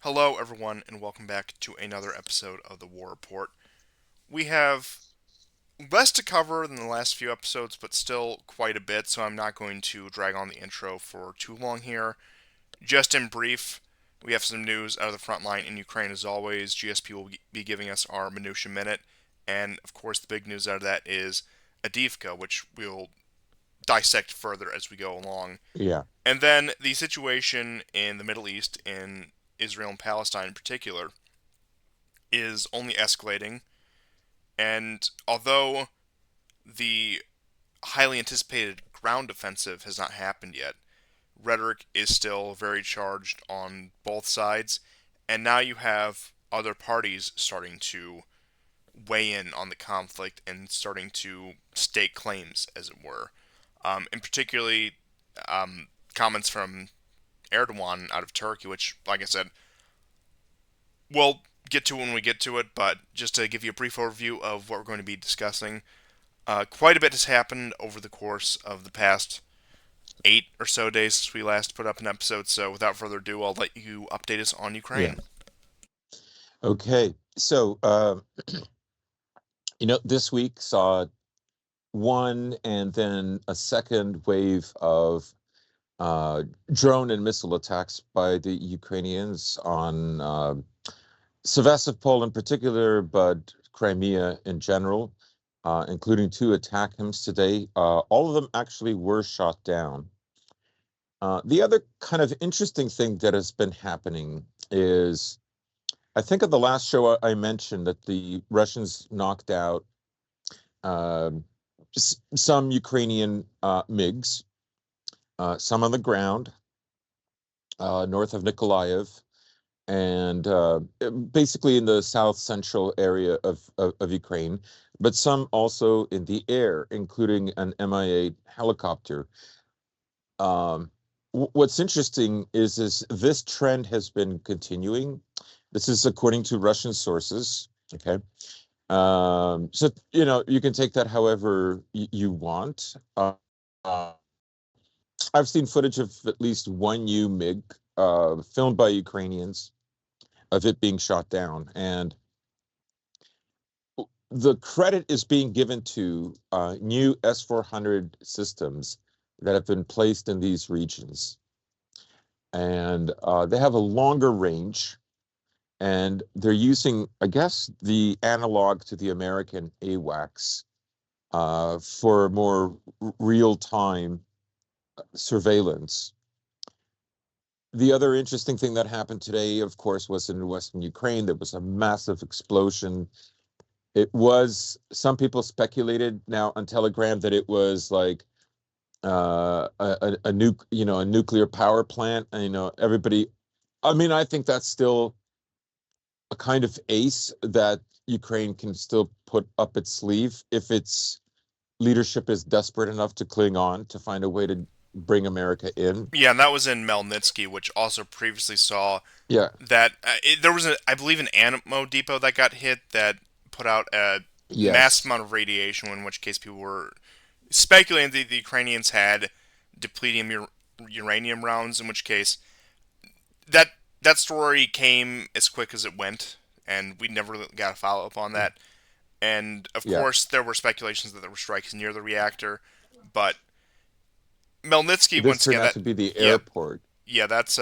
Hello, everyone, and welcome back to another episode of the War Report. We have less to cover than the last few episodes, but still quite a bit, so I'm not going to drag on the intro for too long here. Just in brief, we have some news out of the front line in Ukraine as always. GSP will be giving us our minutia minute, and of course, the big news out of that is Avdiivka, which we'll dissect further as we go along. Yeah, And then the situation in the Middle East, in Israel and Palestine in particular, is only escalating. And although the highly anticipated ground offensive has not happened yet, rhetoric is still very charged on both sides. And now you have other parties starting to weigh in on the conflict and starting to stake claims, as it were. And particularly comments from Erdogan out of Turkey, which, like I said, we'll get to when we get to it, but just to give you a brief overview of what we're going to be discussing, quite a bit has happened over the course of the past 8 or so days since we last put up an episode. So, without further ado, I'll let you update us on yeah. Ukraine. Okay. This week saw one and then a second wave of drone and missile attacks by the Ukrainians on Sevastopol in particular, but Crimea in general, including two attacks today. All of them actually were shot down. The other kind of interesting thing that has been happening is I think of the last show I mentioned that the Russians knocked out uh, some Ukrainian MiGs, some on the ground north of Nikolaev, and basically in the south central area of Ukraine, but some also in the air, including an Mi-8 helicopter. Um, what's interesting is this trend has been continuing. This is according to Russian sources. Okay. So you can take that however you want. Uh, I've seen footage of at least one UMIG filmed by Ukrainians of it being shot down, and the credit is being given to new S-400 systems that have been placed in these regions, and they have a longer range, and they're using, I guess, the analog to the American AWACS for more real-time surveillance. The other interesting thing that happened today, of course, was in Western Ukraine. There was a massive explosion. It was, some people speculated now on Telegram that it was like a nuclear power plant. And, everybody, I mean, I think that's still a kind of ace that Ukraine can still put up its sleeve if its leadership is desperate enough to cling on to find a way to bring America in. Yeah, and that was in Melnitsky, which also previously saw Yeah. that there was, I believe, an ammo depot that got hit that put out a massive Yes. amount of radiation, in which case people were speculating that the Ukrainians had depleting uranium rounds, in which case that that story came as quick as it went, and we never got a follow up on that. And of Yeah. course, there were speculations that there were strikes near the reactor, but Melnitsky This once turned again. out That to be the yeah, airport. yeah, that's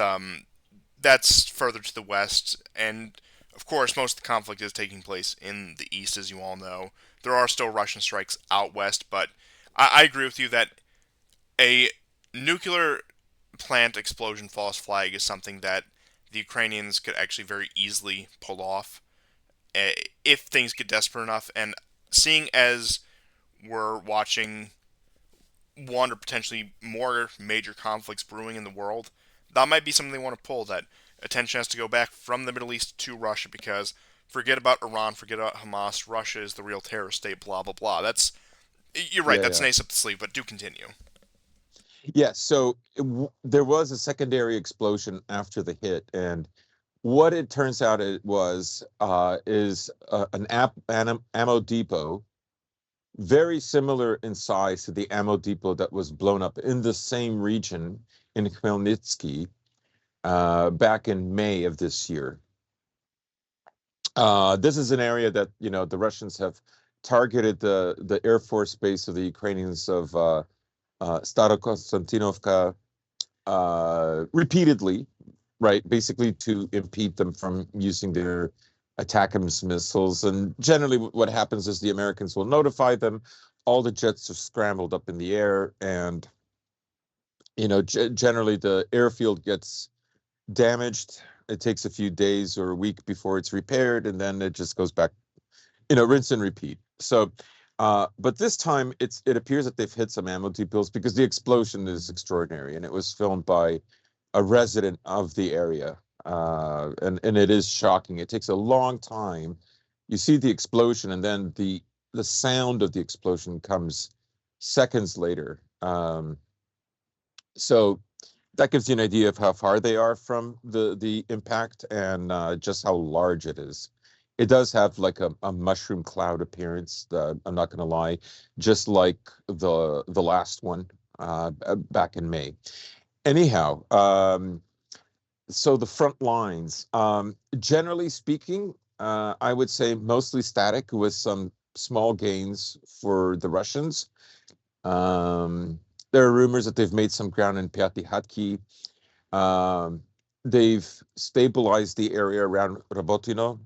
further to the west, and of course, most of the conflict is taking place in the east, as you all know. There are still Russian strikes out west, but I agree with you that a nuclear plant explosion false flag is something that the Ukrainians could actually very easily pull off if things get desperate enough. And seeing as we're watching one or potentially more major conflicts brewing in the world, that might be something they want to pull. That attention has to go back from the Middle East to Russia because forget about Iran, forget about Hamas. Russia is the real terrorist state. Blah blah blah. That's you're right. Yeah, That's yeah. an ace up the sleeve, but do continue. Yeah, so there was a secondary explosion after the hit, and what it turns out it was is an ammo depot, very similar in size to the ammo depot that was blown up in the same region in Khmelnytsky. back in May of this year. This is an area that, the Russians have targeted the Air Force base of the Ukrainians of Starokonstantinovka repeatedly, right? Basically to impede them from using their ATACMS missiles. And generally, what happens is the Americans will notify them. All the jets are scrambled up in the air, and generally the airfield gets damaged. It takes a few days or a week before it's repaired, and then it just goes back, rinse and repeat. So, but this time it appears that they've hit some ammo depots because the explosion is extraordinary, and it was filmed by a resident of the area, and it is shocking. It takes a long time. You see the explosion, and then the sound of the explosion comes seconds later. So that gives you an idea of how far they are from the impact, and just how large it is. It does have like a mushroom cloud appearance. I'm not going to lie, just like the last one back in May. Anyhow, so the front lines, generally speaking, I would say mostly static with some small gains for the Russians. There are rumors that they've made some ground in Piatihatki. They've stabilized the area around Robotino,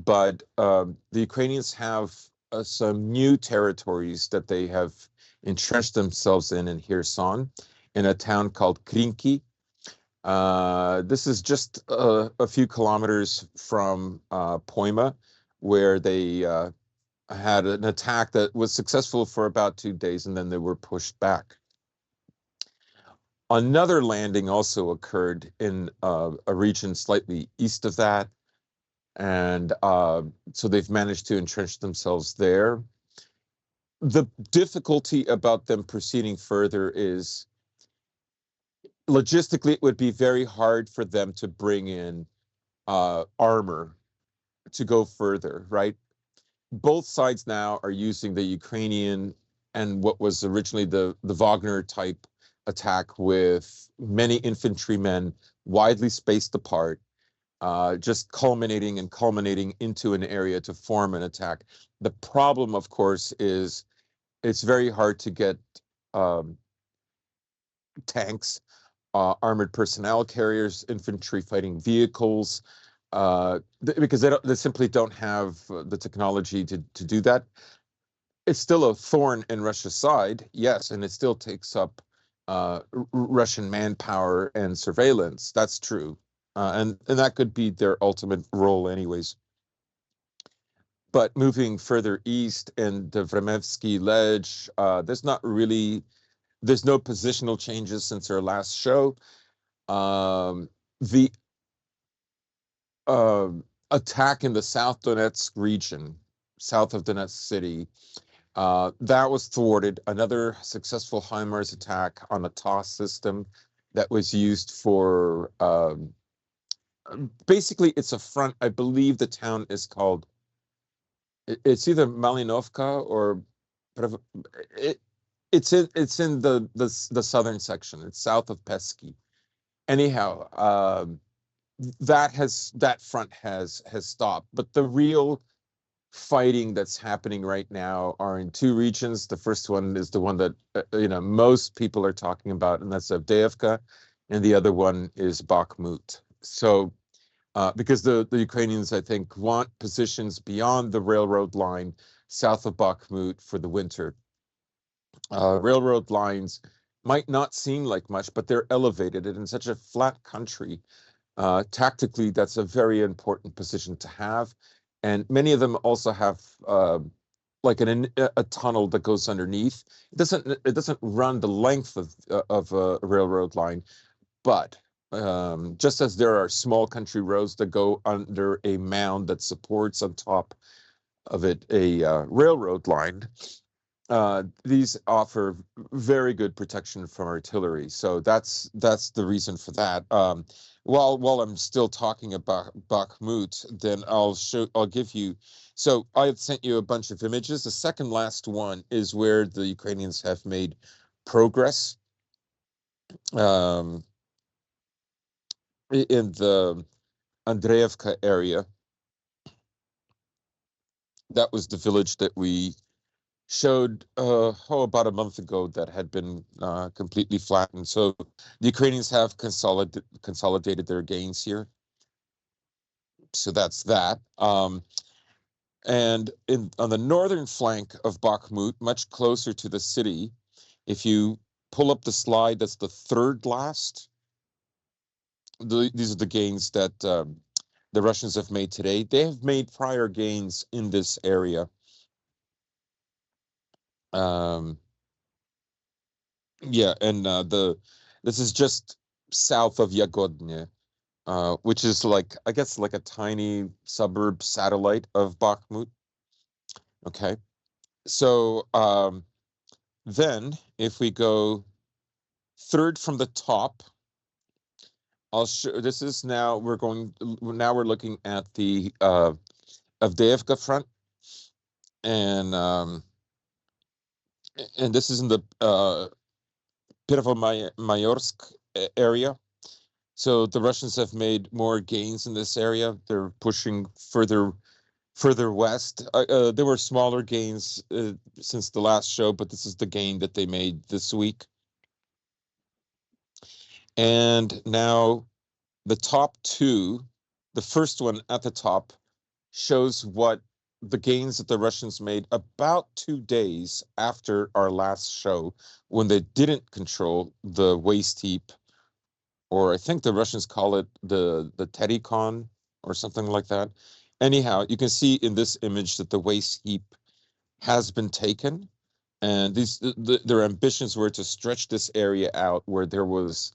but the Ukrainians have some new territories that they have entrenched themselves in Kherson, in a town called Krinky. This is just a few kilometers from Poima, where they had an attack that was successful for about 2 days, and then they were pushed back. Another landing also occurred in a region slightly east of that, and so they've managed to entrench themselves there. The difficulty about them proceeding further is logistically, it would be very hard for them to bring in armor to go further, right? Both sides now are using the Ukrainian and what was originally the Wagner type attack, with many infantrymen widely spaced apart, just culminating into an area to form an attack. The problem, of course, is it's very hard to get um, tanks, armored personnel carriers, infantry fighting vehicles, because they simply don't have the technology to do that. It's still a thorn in Russia's side, yes, and it still takes up Russian manpower and surveillance. That's true, and that could be their ultimate role, anyways. But moving further east in the Vremevsky Ledge, there's no positional changes since our last show. The uh, attack in the South Donetsk region, south of Donetsk city, that was thwarted. Another successful HIMARS attack on a TOS system that was used for basically, it's a front. I believe the town is called, it's either Malinovka or it, it's in the southern section. It's south of Pesky. Anyhow, that front has stopped, but the real fighting that's happening right now are in two regions. The first one is the one that most people are talking about, and that's Avdiivka, and the other one is Bakhmut. So because the Ukrainians, I think, want positions beyond the railroad line south of Bakhmut for the winter. Railroad lines might not seem like much, but they're elevated, and in such a flat country, tactically, that's a very important position to have. And many of them also have like a tunnel that goes underneath. It doesn't run the length of a railroad line, but just as there are small country roads that go under a mound that supports on top of it a railroad line, these offer very good protection from artillery. So that's the reason for that. While I'm still talking about Bakhmut, then I'll give you. So I've sent you a bunch of images. The second last one is where the Ukrainians have made progress. Um, in the Avdiivka area. That was the village that we showed about a month ago that had been completely flattened. So the Ukrainians have consolidated their gains here. So that's that. And on the northern flank of Bakhmut, much closer to the city, if you pull up the slide, that's the third last. These are the gains that the Russians have made today. They have made prior gains in this area. Um, yeah, and this is just south of Yagodne, which is like, I guess, like a tiny suburb satellite of Bakhmut. Okay, so then if we go third from the top, I'll show. This is now we're going. Now we're looking at the Avdiivka front, and this is in the Mayorsk area. So the Russians have made more gains in this area. They're pushing further west. There were smaller gains since the last show, but this is the gain that they made this week. And now the top two, the first one at the top shows what the gains that the Russians made about 2 days after our last show, when they didn't control the waste heap, or I think the Russians call it the Terikon or something like that. Anyhow, you can see in this image that the waste heap has been taken, and their ambitions were to stretch this area out where there was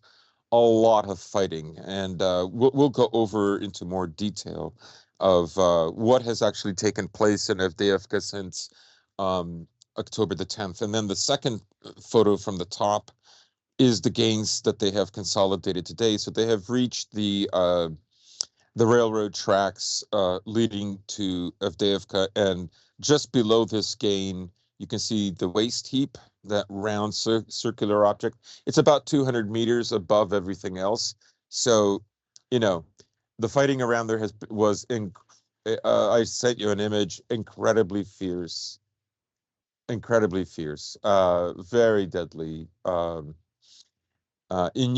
a lot of fighting, and we'll go over into more detail of what has actually taken place in Avdiivka since October the 10th. And then the second photo from the top is the gains that they have consolidated today. So they have reached the railroad tracks leading to Avdiivka, and just below this gain, you can see the waste heap, that round circular object. It's about 200 meters above everything else. So, you know, the fighting around there was in. I sent you an image, incredibly fierce, very deadly. And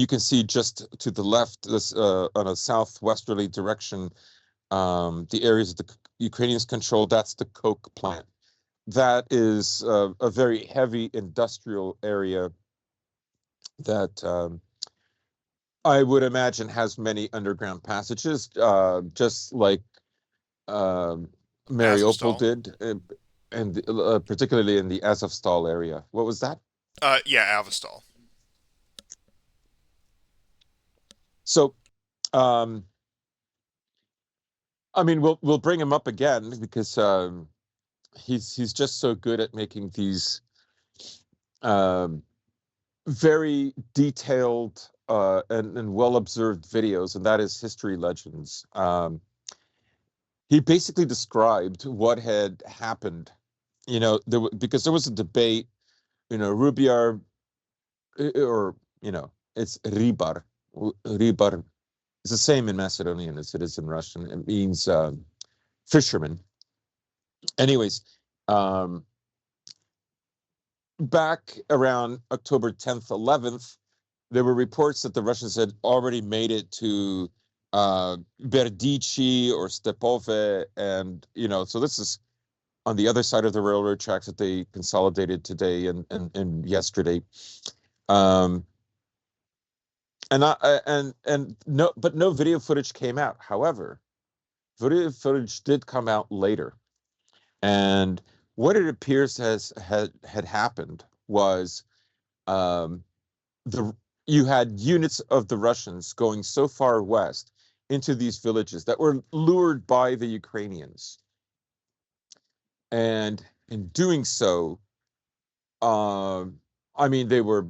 you can see just to the left, this on a southwesterly direction, the areas the Ukrainians control. That's the coke plant. That is a very heavy industrial area that I would imagine has many underground passages, just like um, Mariupol Azovstal. did, and particularly in the Azovstal area. What was that? Yeah, Avstal. So, um, I mean, we'll bring him up again because he's just so good at making these um, very detailed and well observed videos, and that is History Legends. He basically described what had happened. Because there was a debate. Rubiar, or it's Ribar. Ribar. It's the same in Macedonian as it is in Russian. It means fisherman. Anyways, um, back around October 10th, 11th, there were reports that the Russians had already made it to Berdichi or Stepove, and so this is on the other side of the railroad tracks that they consolidated today and yesterday. Um, and no, but no video footage came out. However, video footage did come out later, and what it appears had happened was um, the you had units of the Russians going so far west into these villages that were lured by the Ukrainians, and in doing so, I mean they were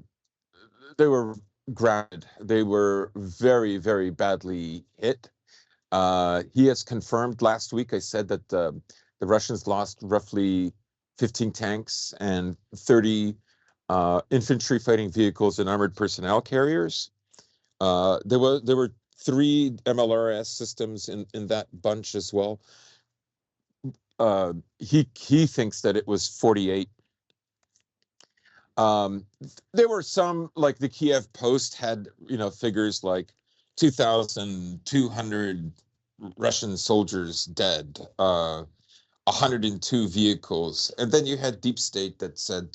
grounded. They were very, very badly hit. He has confirmed last week. I said that the Russians lost roughly 15 tanks and 30 infantry fighting vehicles and armored personnel carriers. There were 3 MLRS systems in that bunch as well. He thinks that it was 48. There were some, like the Kiev Post had, figures like 2,200 Russian soldiers dead, 102 vehicles, and then you had Deep State that said,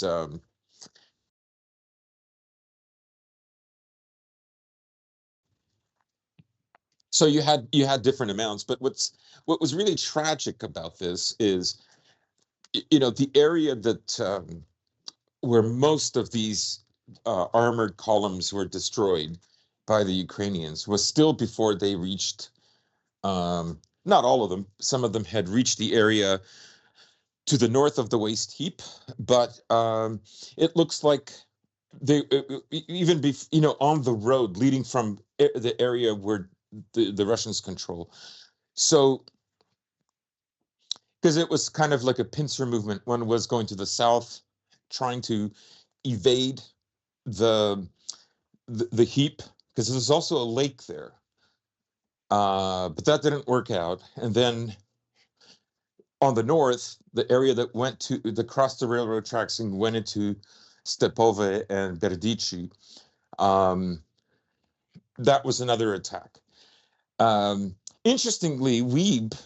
so you had different amounts. But what was really tragic about this is, the area that where most of these armored columns were destroyed by the Ukrainians was still before they reached, not all of them, some of them had reached the area to the north of the waste heap, but it looks like they even on the road leading from the area where the Russians control. So, because it was kind of like a pincer movement, one was going to the south, trying to evade the the heap, because there's also a lake there. But that didn't work out. And then on the north, the area that crossed the railroad tracks and went into Stepove and Berdichi, um, that was another attack. Interestingly, Weeb,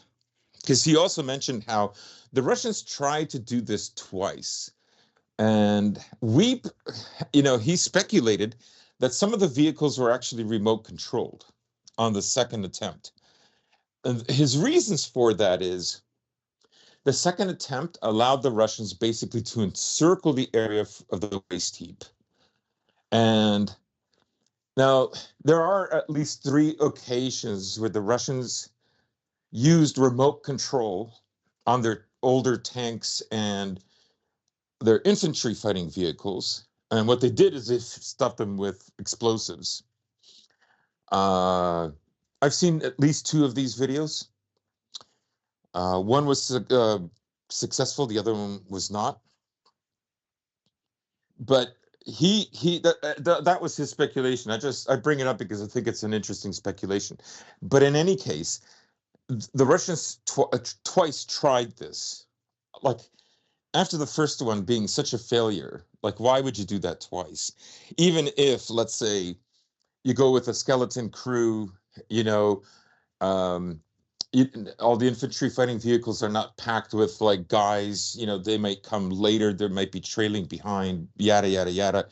because he also mentioned how the Russians tried to do this twice. And Weeb, he speculated that some of the vehicles were actually remote controlled on the second attempt. And his reasons for that is the second attempt allowed the Russians basically to encircle the area of the waste heap. And now there are at least 3 occasions where the Russians used remote control on their older tanks and their infantry fighting vehicles. And what they did is they stuffed them with explosives. I've seen at least 2 of these videos. One was successful, the other one was not. But that was his speculation. I bring it up because I think it's an interesting speculation. But in any case, the Russians twice tried this. Like, after the first one being such a failure, like, why would you do that twice? Even if, let's say, you go with a skeleton crew, you know, um, all the infantry fighting vehicles are not packed with like guys, they might come later, there might be trailing behind, yada, yada, yada.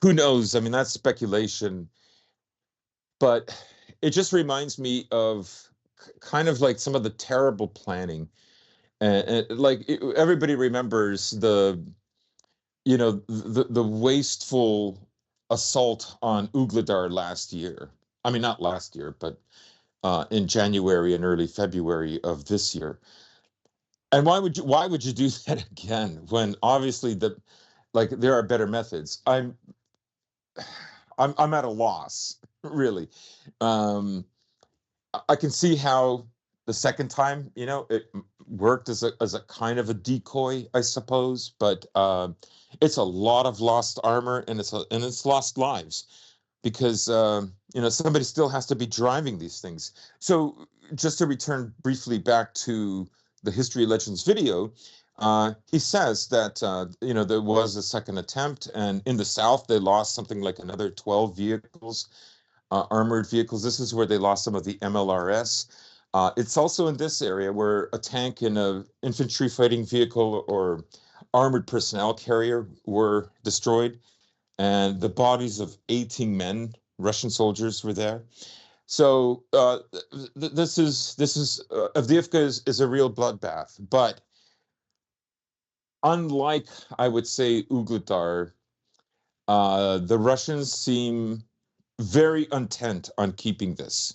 Who knows? I mean, that's speculation. But it just reminds me of kind of like some of the terrible planning. And like everybody remembers the wasteful assault on Ugladar last year. I mean, not last year, but in January and early February of this year. And why would you do that again when obviously there are better methods? I'm at a loss, really. Um, I can see how the second time, it worked as a kind of a decoy, I suppose, but it's a lot of lost armor, and it's lost lives, because somebody still has to be driving these things. So just to return briefly back to the History Legends video, he says that there was a second attempt, and in the south they lost something like another 12 vehicles, armored vehicles. This is where they lost some of the MLRS. It's also in this area where a tank and a infantry fighting vehicle or armored personnel carrier were destroyed, and the bodies of 18 men, Russian soldiers, were there. So this is Avdiivka is a real bloodbath. But unlike, I would say, Ugladar, the Russians seem very intent on keeping this.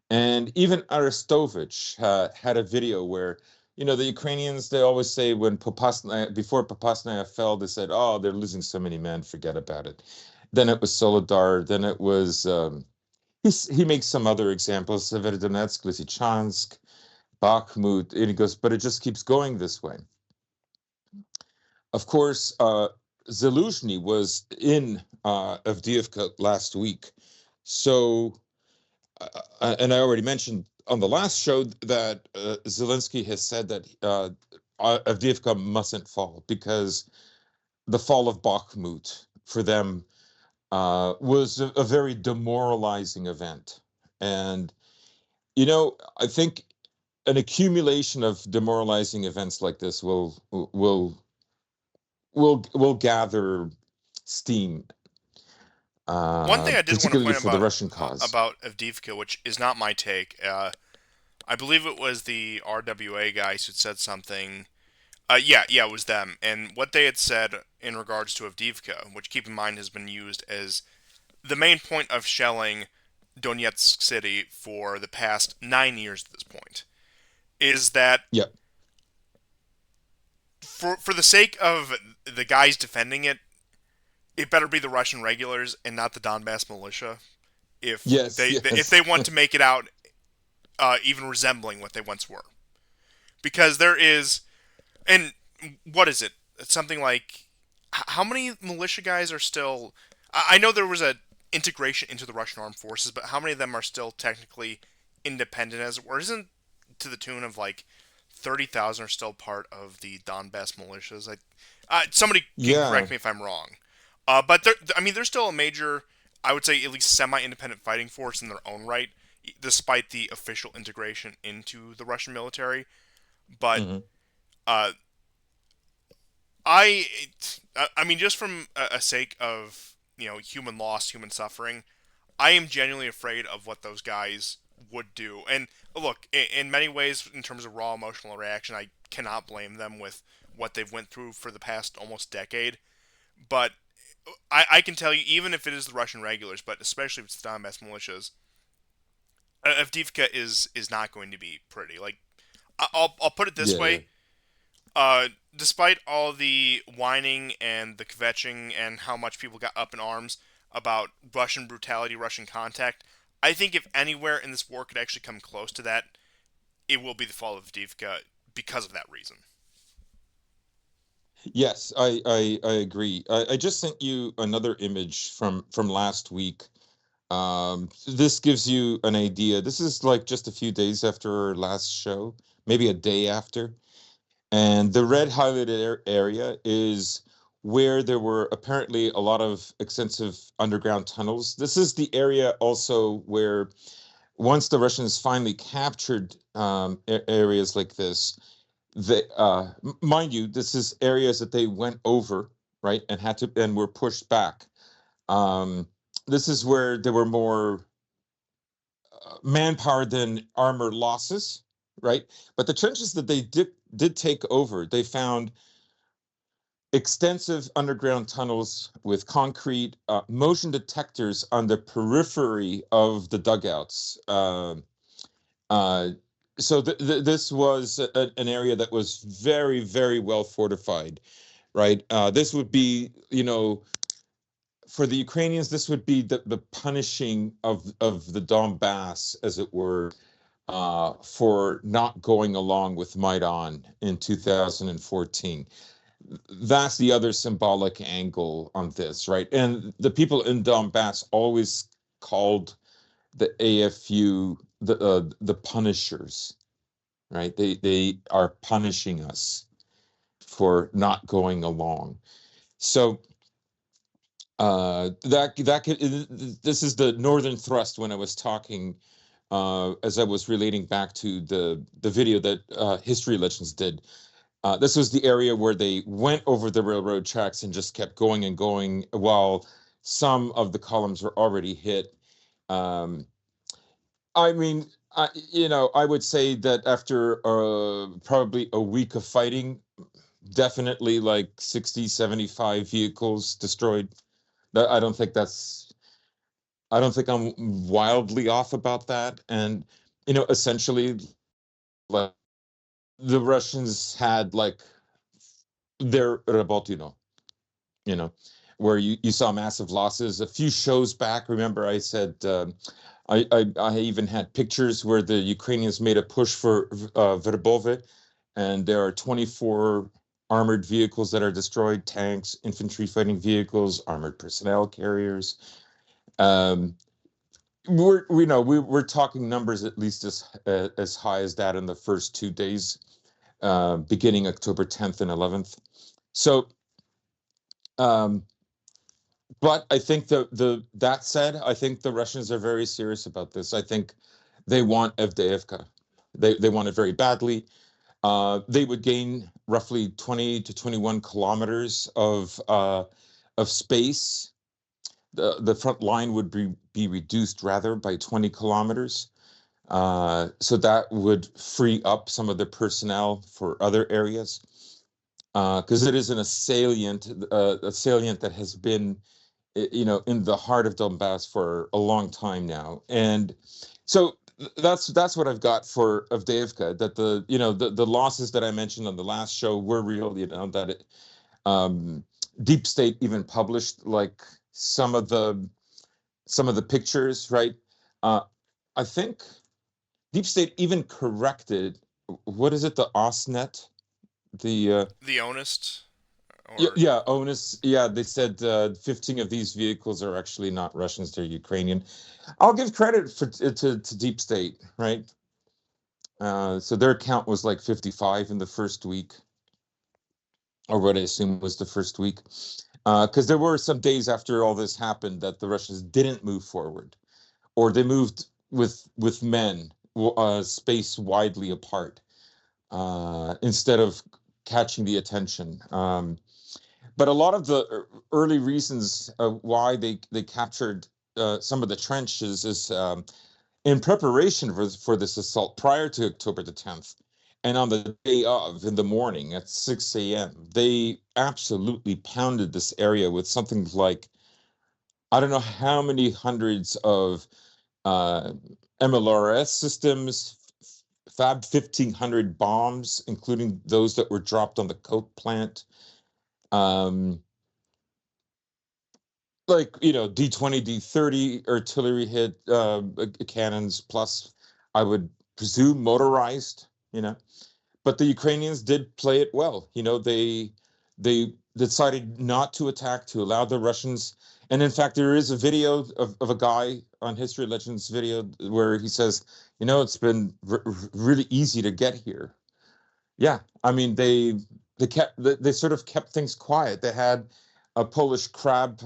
And even Arestovich had a video where, the Ukrainians, they always say before Popasnaya fell, they said, oh, they're losing so many men, forget about it. Then it was Solidar, then it was, he makes some other examples, Severodonetsk, Lysychansk, Bakhmut, and he goes, but it just keeps going this way. Of course, Zeluzhny was in Avdiivka last week. So and I already mentioned on the last show that Zelensky has said that Avdiivka mustn't fall because the fall of Bakhmut for them was a very demoralizing event. And, I think an accumulation of demoralizing events like this will gather steam, One thing I did want to particularly point for the Russian cause. about Avdiivka, which is not my take, I believe it was the RWA guys who said something. Yeah, it was them. And what they had said in regards to Avdiivka, which keep in mind has been used as the main point of shelling Donetsk City for the past 9 years at this point, is that Yeah. for the sake of the guys defending it, it better be the Russian regulars and not the Donbass militia. If Yes. if Yes. they want to make it out even resembling what they once were, because there is, and what is it? It's something like how many militia guys are still? I know there was a integration into the Russian armed forces, but how many of them are still technically independent, as it were? Isn't to the tune of like 30,000 are still part of the Donbass militias? Somebody can Yeah. correct me if I'm wrong, but I mean, they're still a major, I would say, at least semi-independent fighting force in their own right, despite the official integration into the Russian military. But Hmm. uh, I, I mean, just from a sake of human loss, human suffering, I am genuinely afraid of what those guys would do. And look, in many ways, in terms of raw emotional reaction, I cannot blame them with what they've went through for the past almost decade. But I can tell you, even if it is the Russian regulars, but especially if it's the Donbass militias, Avdiivka is not going to be pretty. Like I'll put it this Yeah. Yeah. way: despite all the whining and the kvetching and how much people got up in arms about Russian brutality, Russian contact, I think if anywhere in this war could actually come close to that, it will be the fall of Avdiivka because of that reason. Yes, I agree. I just sent you another image from last week. This gives you an idea. This is like just a few days after our last show, maybe a day after. And the red highlighted area is where there were apparently a lot of extensive underground tunnels. This is the area also where once the Russians finally captured areas like this, they mind you, this is areas that they went over, right, and had to and were pushed back. Um, this is where there were more manpower than armor losses, right? But the trenches that they did take over, they found extensive underground tunnels with concrete motion detectors on the periphery of the dugouts. Uh, so this was an area that was very, very well fortified, right? This would be, for the Ukrainians, this would be the punishing of the Donbass, as it were, for not going along with Maidan in 2014. That's the other symbolic angle on this, right? And the people in Donbass always called the AFU the punishers, right? They are punishing us for not going along. So that could, this is the northern thrust when I was talking as I was relating back to the video that History Legends did. This was the area where they went over the railroad tracks and just kept going and going while some of the columns were already hit. Um, I mean, I would say that after probably a week of fighting, definitely like 60, 75 vehicles destroyed. I don't think I don't think I'm wildly off about that. And, essentially, like the Russians had like their Rabotino, you know, where you saw massive losses. A few shows back, remember I said I even had pictures where the Ukrainians made a push for Verbove, and there are 24 armored vehicles that are destroyed, tanks, infantry fighting vehicles, armored personnel carriers. Um, we're talking numbers at least as high as that in the first 2 days, beginning October 10th and 11th. So, um, but I think that said, I think the Russians are very serious about this. I think they want Avdiivka. They want it very badly. They would gain roughly 20 to 21 kilometers of space. The front line would be reduced rather by 20 kilometers. So that would free up some of the personnel for other areas, because it is a salient that has been, in the heart of Donbass for a long time now. And so that's what I've got for Avdiivka. That the losses that I mentioned on the last show were real. That um, Deep State even published like some of the pictures, right? Uh, I think Deep State even corrected, what is it, the OSNet, the The Onist, yeah, or yeah, onus. Yeah, they said 15 of these vehicles are actually not Russians; they're Ukrainian. I'll give credit to Deep State, right? So their count was like 55 in the first week, or what I assume was the first week, because there were some days after all this happened that the Russians didn't move forward, or they moved with men, space widely apart, instead of catching the attention. But a lot of the early reasons why they captured some of the trenches is in preparation for this assault prior to October the 10th. And on the day of, in the morning at 6 a.m., they absolutely pounded this area with something like, I don't know how many hundreds of uh, MLRS systems, Fab 1500 bombs, including those that were dropped on the coke plant. Um, like D20, D30 artillery hit cannons, plus I would presume motorized, but the Ukrainians did play it well. They decided not to attack, to allow the Russians. And in fact, there is a video of a guy on History Legends video where he says, it's been really easy to get here. Yeah, I mean, they sort of kept things quiet. They had a Polish crab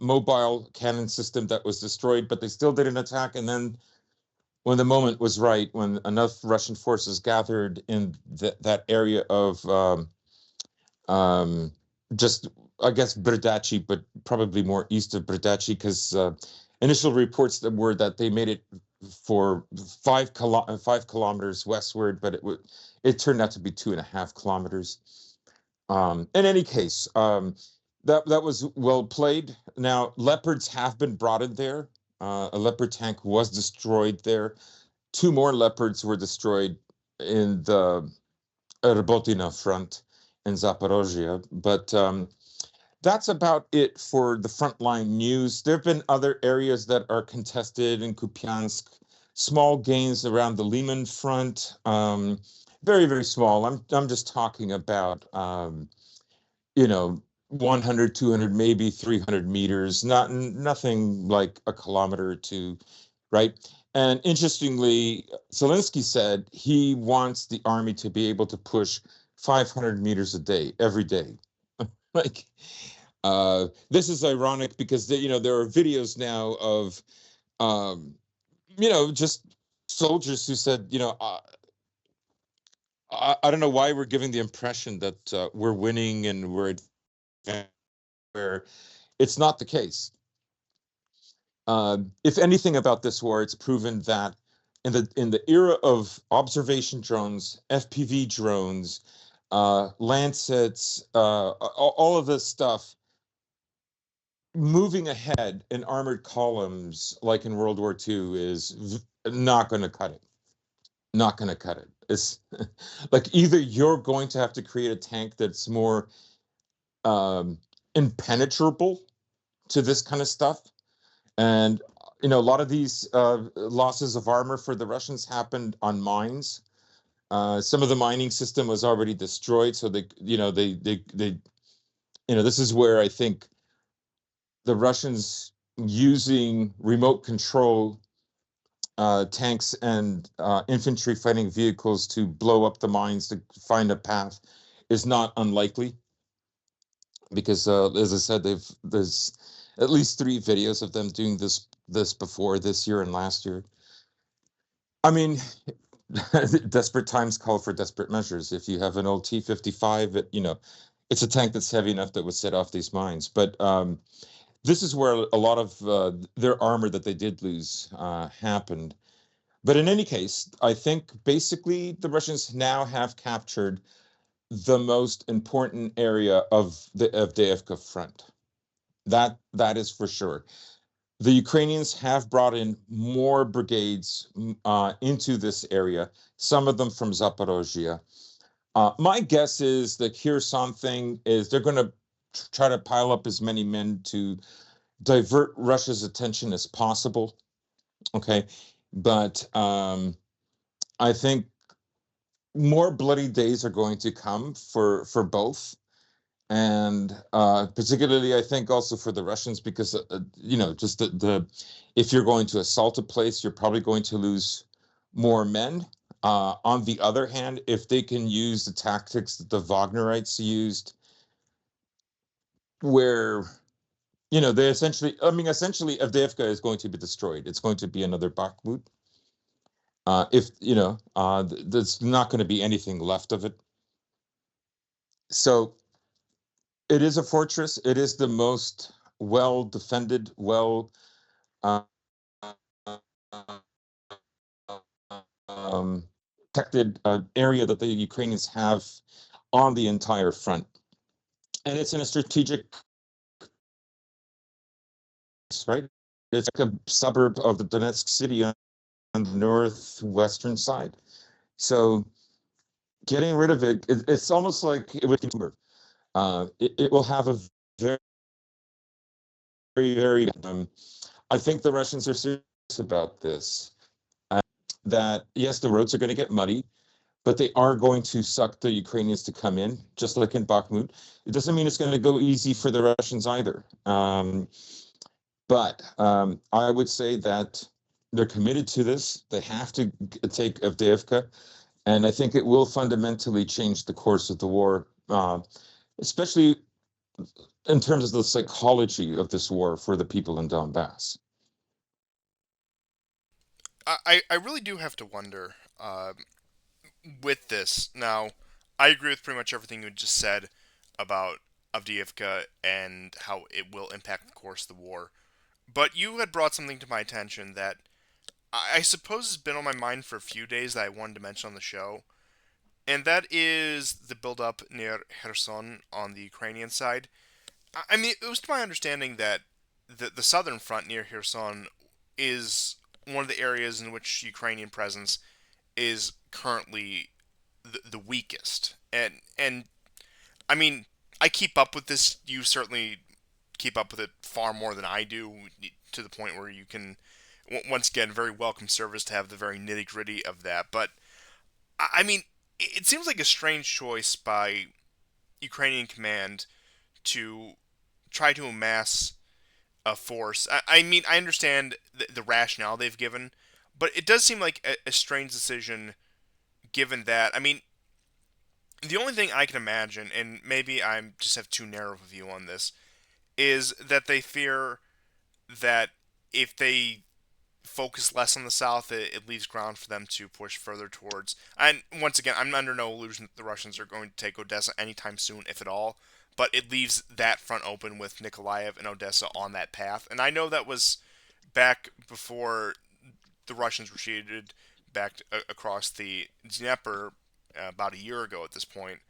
mobile cannon system that was destroyed, but they still didn't attack. And then when the moment was right, when enough Russian forces gathered in that area of um, just, I guess, Berdachi, but probably more east of Berdachi, because initial reports were that they made it for 5 kilometers westward, but it turned out to be 2.5 kilometers. In any case, that was well played. Now, Leopards have been brought in there. A Leopard tank was destroyed there. Two more Leopards were destroyed in the Robotina front in Zaporozhye. But that's about it for the frontline news. There have been other areas that are contested in Kupiansk. Small gains around the Liman front. Very, very small. I'm just talking about you know 100, 200, maybe 300 meters, nothing like a kilometer or two, right? And interestingly, Zelensky said he wants the army to be able to push 500 meters a day every day. Like, this is ironic because there are videos now of just soldiers who said, I don't know why we're giving the impression that we're winning and we're where it's not the case. If anything about this war, it's proven that in the era of observation drones, FPV drones, Lancets, all of this stuff, moving ahead in armored columns like in World War II is not going to cut it. Not going to cut it. It's like either you're going to have to create a tank that's more um, impenetrable to this kind of stuff. And a lot of these losses of armor for the Russians happened on mines. Some of the mining system was already destroyed, so this is where I think the Russians using remote control tanks and infantry fighting vehicles to blow up the mines to find a path is not unlikely because, as I said, there's at least 3 videos of them doing this before this year and last year. I mean, desperate times call for desperate measures. If you have an old T-55, it's a tank that's heavy enough that would set off these mines. But this is where a lot of their armor that they did lose happened. But in any case, I think basically the Russians now have captured the most important area of the Avdiivka front. That is for sure. The Ukrainians have brought in more brigades into this area, some of them from Zaporozhye. My guess is the Kherson thing is they're going to try to pile up as many men to divert Russia's attention as possible. Okay, but I think more bloody days are going to come for both, and particularly I think also for the Russians because just the if you're going to assault a place, you're probably going to lose more men. On the other hand, if they can use the tactics that the Wagnerites used, where they essentially, I mean, essentially, Avdiivka is going to be destroyed. It's going to be another Bakhmut. If there's not going to be anything left of it. So it is a fortress. It is the most well defended, well uh, protected area that the Ukrainians have on the entire front, and it's in a strategic, right? It's like a suburb of the Donetsk city on the northwestern side. So getting rid of it's almost like it would. It will have a very, very. I think the Russians are serious about this. Uh, that yes, the roads are going to get muddy, but they are going to suck the Ukrainians to come in, just like in Bakhmut. It doesn't mean it's going to go easy for the Russians either. But I would say that they're committed to this. They have to take Avdiivka, and I think it will fundamentally change the course of the war, especially in terms of the psychology of this war for the people in Donbass. I really do have to wonder with this. Now, I agree with pretty much everything you just said about Avdiivka and how it will impact the course of the war. But you had brought something to my attention that I suppose has been on my mind for a few days that I wanted to mention on the show, and that is the build-up near Kherson on the Ukrainian side. I mean, it was to my understanding that the southern front near Kherson is one of the areas in which Ukrainian presence is currently the weakest. And I mean, I keep up with this. You certainly keep up with it far more than I do, to the point where you can, once again, very welcome service to have the very nitty gritty of that. But I mean, it seems like a strange choice by Ukrainian command to try to amass a force. I mean, I understand the rationale they've given, but it does seem like a strange decision given that. I mean, the only thing I can imagine, and maybe I just have too narrow of a view on this, is that they fear that if they focus less on the south, it leaves ground for them to push further towards. And once again, I'm under no illusion that the Russians are going to take Odessa anytime soon, if at all. But it leaves that front open with Nikolaev and Odessa on that path. And I know that was back before the Russians retreated back across the Dnieper about a year ago at this point,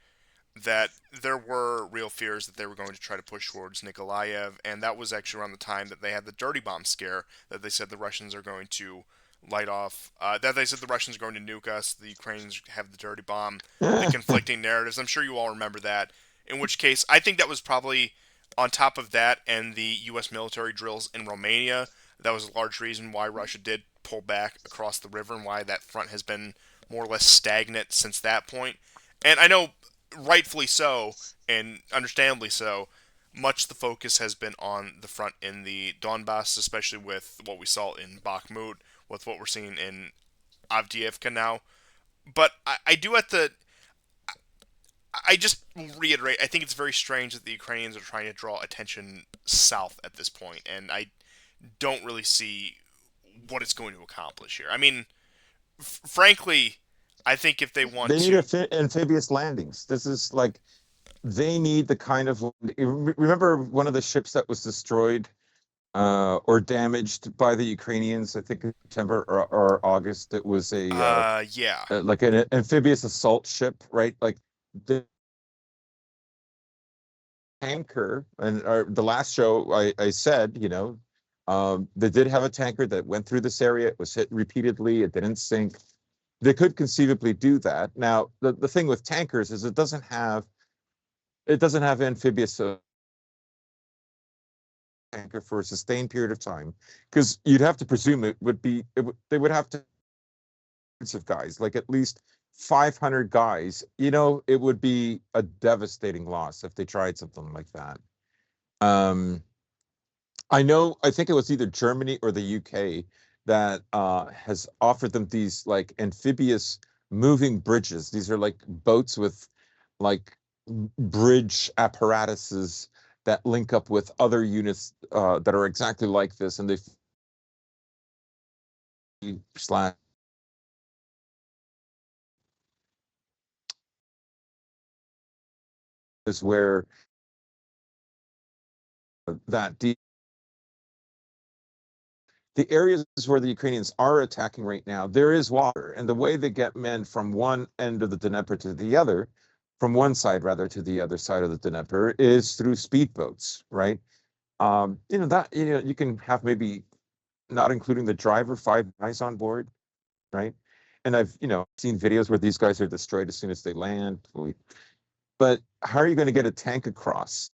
that there were real fears that they were going to try to push towards Nikolaev, and that was actually around the time that they had the dirty bomb scare, that they said the Russians are going to light off, that they said the Russians are going to nuke us, the Ukrainians have the dirty bomb, the conflicting narratives. I'm sure you all remember that. In which case, I think that was probably on top of that and the U.S. military drills in Romania. That was a large reason why Russia did pull back across the river and why that front has been more or less stagnant since that point. And I know rightfully so, and understandably so, much the focus has been on the front in the Donbass, especially with what we saw in Bakhmut, with what we're seeing in Avdiivka now. But I do have to. I just reiterate. I think it's very strange that the Ukrainians are trying to draw attention south at this point, and I don't really see what it's going to accomplish here. I mean, frankly, I think if they want They need to, amphibious landings. This is like they need the kind of remember one of the ships that was destroyed or damaged by the Ukrainians, I think in September or August. It was yeah, like an amphibious assault ship, right? Like the tanker, and the last show I said, they did have a tanker that went through this area. It was hit repeatedly. It didn't sink. They could conceivably do that. Now, the thing with tankers is it doesn't have amphibious tanker for a sustained period of time because you'd have to presume they would have to of guys, like at least 500 guys. It would be a devastating loss if they tried something like that. Um, I think it was either Germany or the UK that has offered them these like amphibious moving bridges. These are like boats with like bridge apparatuses that link up with other units that are exactly like this, and they slash is where that the areas where the Ukrainians are attacking right now, there is water. And the way they get men from one end of the Dnieper to the other, from one side rather to the other side of the Dnieper, is through speedboats, right? You can have maybe not including the driver, 5 guys on board, right? And I've seen videos where these guys are destroyed as soon as they land. But how are you going to get a tank across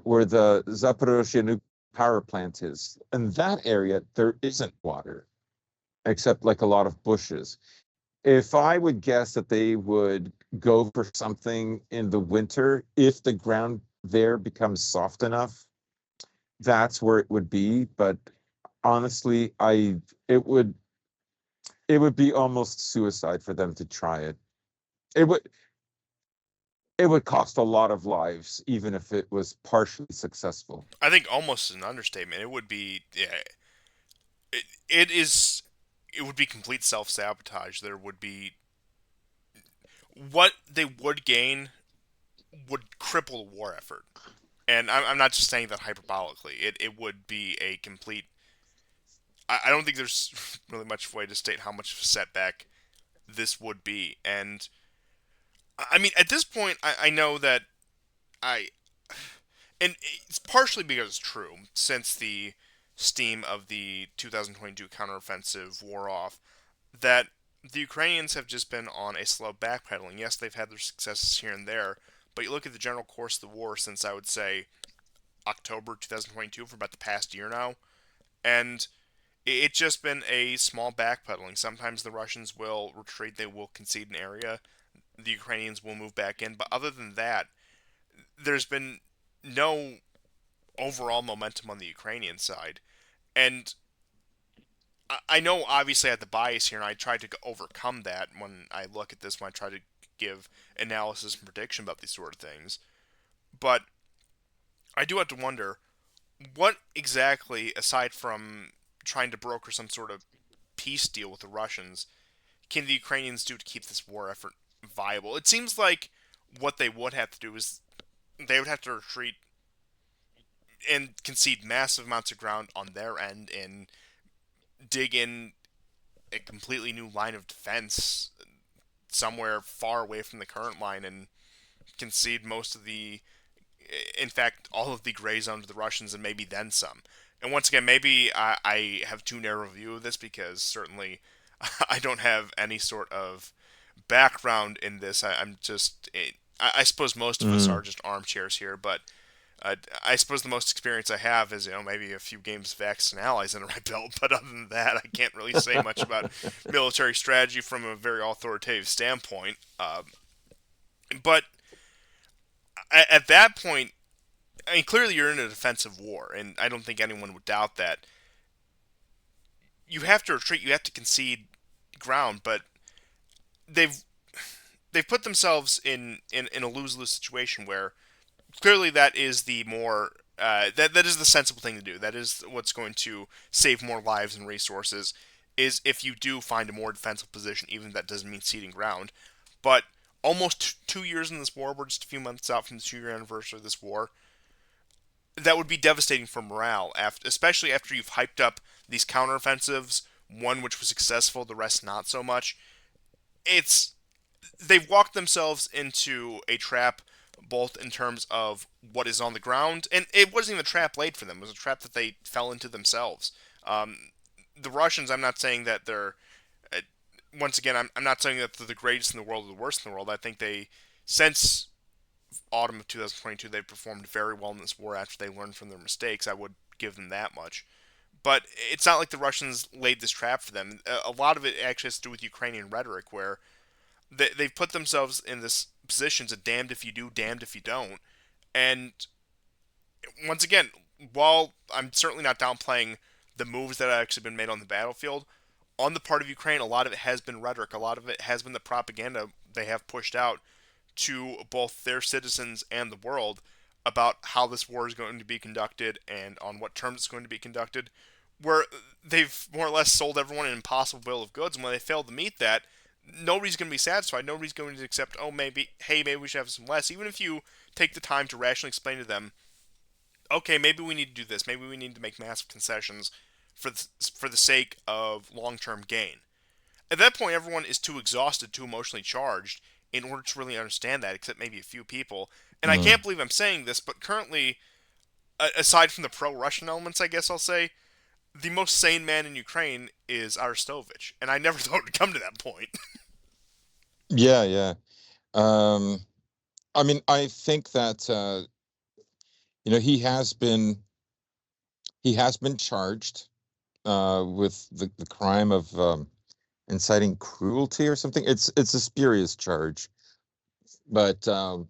where the Zaporozhye nuclear power plant is? In that area, there isn't water except like a lot of bushes. If I would guess that they would go for something in the winter, if the ground there becomes soft enough, that's where it would be. But honestly, it would it would be almost suicide for them to try it. It would it would cost a lot of lives, even if it was partially successful. I think almost an understatement. It would be, yeah, it is, it would be complete self sabotage. There would be what they would gain would cripple the war effort. And I'm not just saying that hyperbolically. It would be a complete. I don't think there's really much way to state how much of a setback this would be. And I mean, at this point, I know that I. And it's partially because it's true, since the steam of the 2022 counteroffensive wore off, that the Ukrainians have just been on a slow backpedaling. Yes, they've had their successes here and there, but you look at the general course of the war since, I would say, October 2022, for about the past year now, and it's just been a small backpedaling. Sometimes the Russians will retreat, they will concede an area, the Ukrainians will move back in, but other than that, there's been no overall momentum on the Ukrainian side. And I know obviously I had the bias here, and I tried to overcome that when I look at this, when I try to give analysis and prediction about these sort of things. But I do have to wonder what exactly, aside from trying to broker some sort of peace deal with the Russians, can the Ukrainians do to keep this war effort viable? It seems like what they would have to do is they would have to retreat and concede massive amounts of ground on their end and dig in a completely new line of defense somewhere far away from the current line and concede most of the, in fact, all of the gray zone to the Russians and maybe then some. And once again, maybe I have too narrow a view of this because certainly I don't have any sort of background in this. I'm just, I suppose most of us Mm. are just armchairs here, but I suppose the most experience I have is, maybe a few games of Axis and Allies under my belt, but other than that, I can't really say much about military strategy from a very authoritative standpoint. But At that point, I mean, clearly you're in a defensive war, and I don't think anyone would doubt that. You have to retreat. You have to concede ground, but they've they've put themselves in a lose lose situation where clearly that is the more that is the sensible thing to do. That is what's going to save more lives and resources. Is if you do find a more defensive position, even if that doesn't mean ceding ground. But almost 2 years in this war, we're just a few months out from the 2 year anniversary of this war. That would be devastating for morale, especially after you've hyped up these counteroffensives. One which was successful, the rest not so much. It's they've walked themselves into a trap, both in terms of what is on the ground, and it wasn't even a trap laid for them. It was a trap that they fell into themselves. The Russians, I'm not saying that they're. Uh, Once again, I'm not saying that they're the greatest in the world or the worst in the world. I think since autumn of 2022, they've performed very well in this war after they learned from their mistakes. I would give them that much. But it's not like the Russians laid this trap for them. A lot of it actually has to do with Ukrainian rhetoric, where they've put themselves in this position of damned if you do, damned if you don't. And once again, while I'm certainly not downplaying the moves that have actually been made on the battlefield, on the part of Ukraine, a lot of it has been rhetoric. A lot of it has been the propaganda they have pushed out to both their citizens and the world about how this war is going to be conducted and on what terms it's going to be conducted, where they've more or less sold everyone an impossible bill of goods, and when they fail to meet that, nobody's going to be satisfied. Nobody's going to accept, oh, maybe we should have some less. Even if you take the time to rationally explain to them, okay, maybe we need to do this. Maybe we need to make massive concessions for the sake of long-term gain. At that point, everyone is too exhausted, too emotionally charged in order to really understand that, except maybe a few people. And I Mm. can't believe I'm saying this, but currently, aside from the pro-Russian elements, I guess I'll say, the most sane man in Ukraine is Arestovich, and I never thought it would come to that point. Yeah, yeah. Um, I mean, I think that he has been charged with the crime of inciting cruelty or something. It's a spurious charge, but for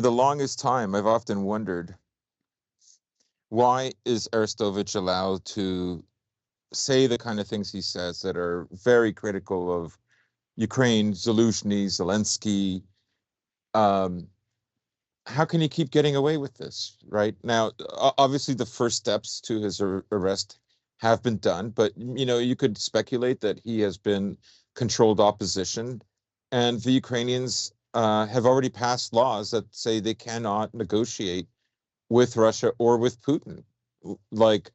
the longest time, I've often wondered, why is Arestovich allowed to say the kind of things he says that are very critical of Ukraine, Zelensky, Zelensky. Um, how can he keep getting away with this? Right now, obviously, the first steps to his arrest have been done, but you could speculate that he has been controlled opposition, and the Ukrainians have already passed laws that say they cannot negotiate with Russia or with Putin. Like,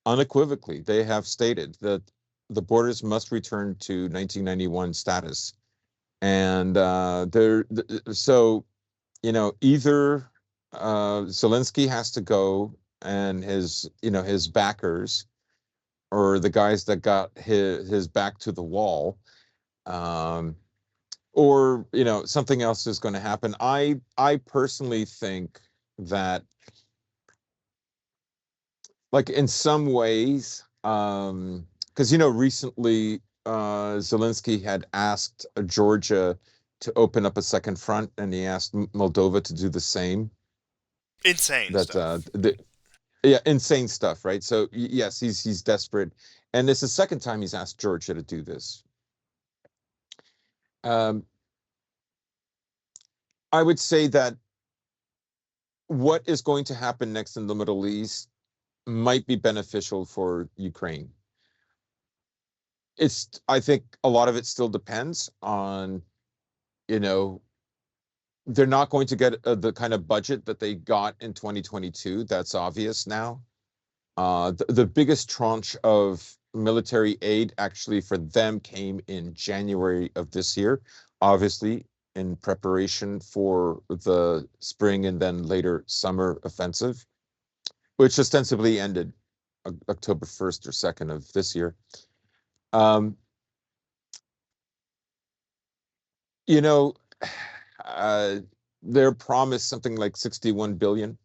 unequivocally, they have stated that the borders must return to 1991 status, and so either Zelensky has to go, and his backers, or the guys that got his back to the wall, um, or something else is going to happen. I personally think that, like, in some ways, because recently Zelensky had asked Georgia to open up a second front, and he asked Moldova to do the same. Insane That stuff. yeah, insane stuff, right? So yes, he's desperate, and it's the second time he's asked Georgia to do this. Um, I would say that what is going to happen next in the Middle East might be beneficial for Ukraine. I think a lot of it still depends on, you know, they're not going to get the kind of budget that they got in 2022. That's obvious now. The biggest tranche of military aid actually for them came in January of this year, obviously in preparation for the spring and then later summer offensive, which ostensibly ended October 1st or 2nd of this year. Um, you know, uh, they're promised something like 61 billion.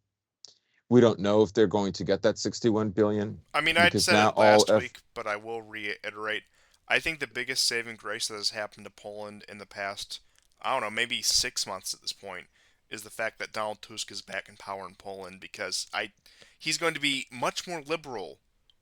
We don't know if they're going to get that 61 billion, I mean, I'd because said now it all last week, but I will reiterate. I think the biggest saving grace that has happened to Poland in the past I don't know, maybe 6 months at this point, is the fact that Donald Tusk is back in power in Poland because he's going to be much more liberal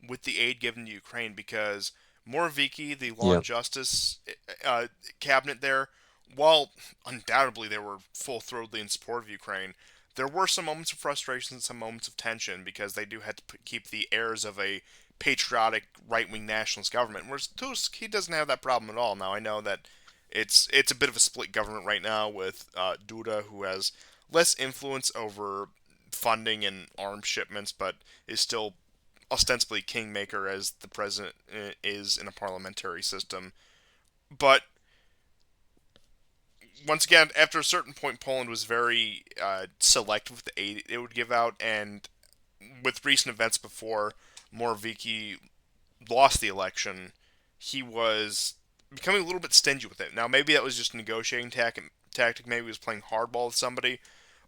with the aid given to Ukraine because Morawiecki, the Law Yeah. and Justice uh, cabinet there, while undoubtedly they were full-throatedly in support of Ukraine, there were some moments of frustration and some moments of tension because they do have to keep the airs of a patriotic right-wing nationalist government. Whereas Tusk, he doesn't have that problem at all. Now I know that it's a bit of a split government right now with Duda, who has less influence over funding and arms shipments, but is still ostensibly kingmaker as the president is in a parliamentary system. But once again, after a certain point, Poland was very selective with the aid it would give out, and with recent events before Morawiecki lost the election, he was becoming a little bit stingy with it. Now, maybe that was just a negotiating tactic. Maybe he was playing hardball with somebody.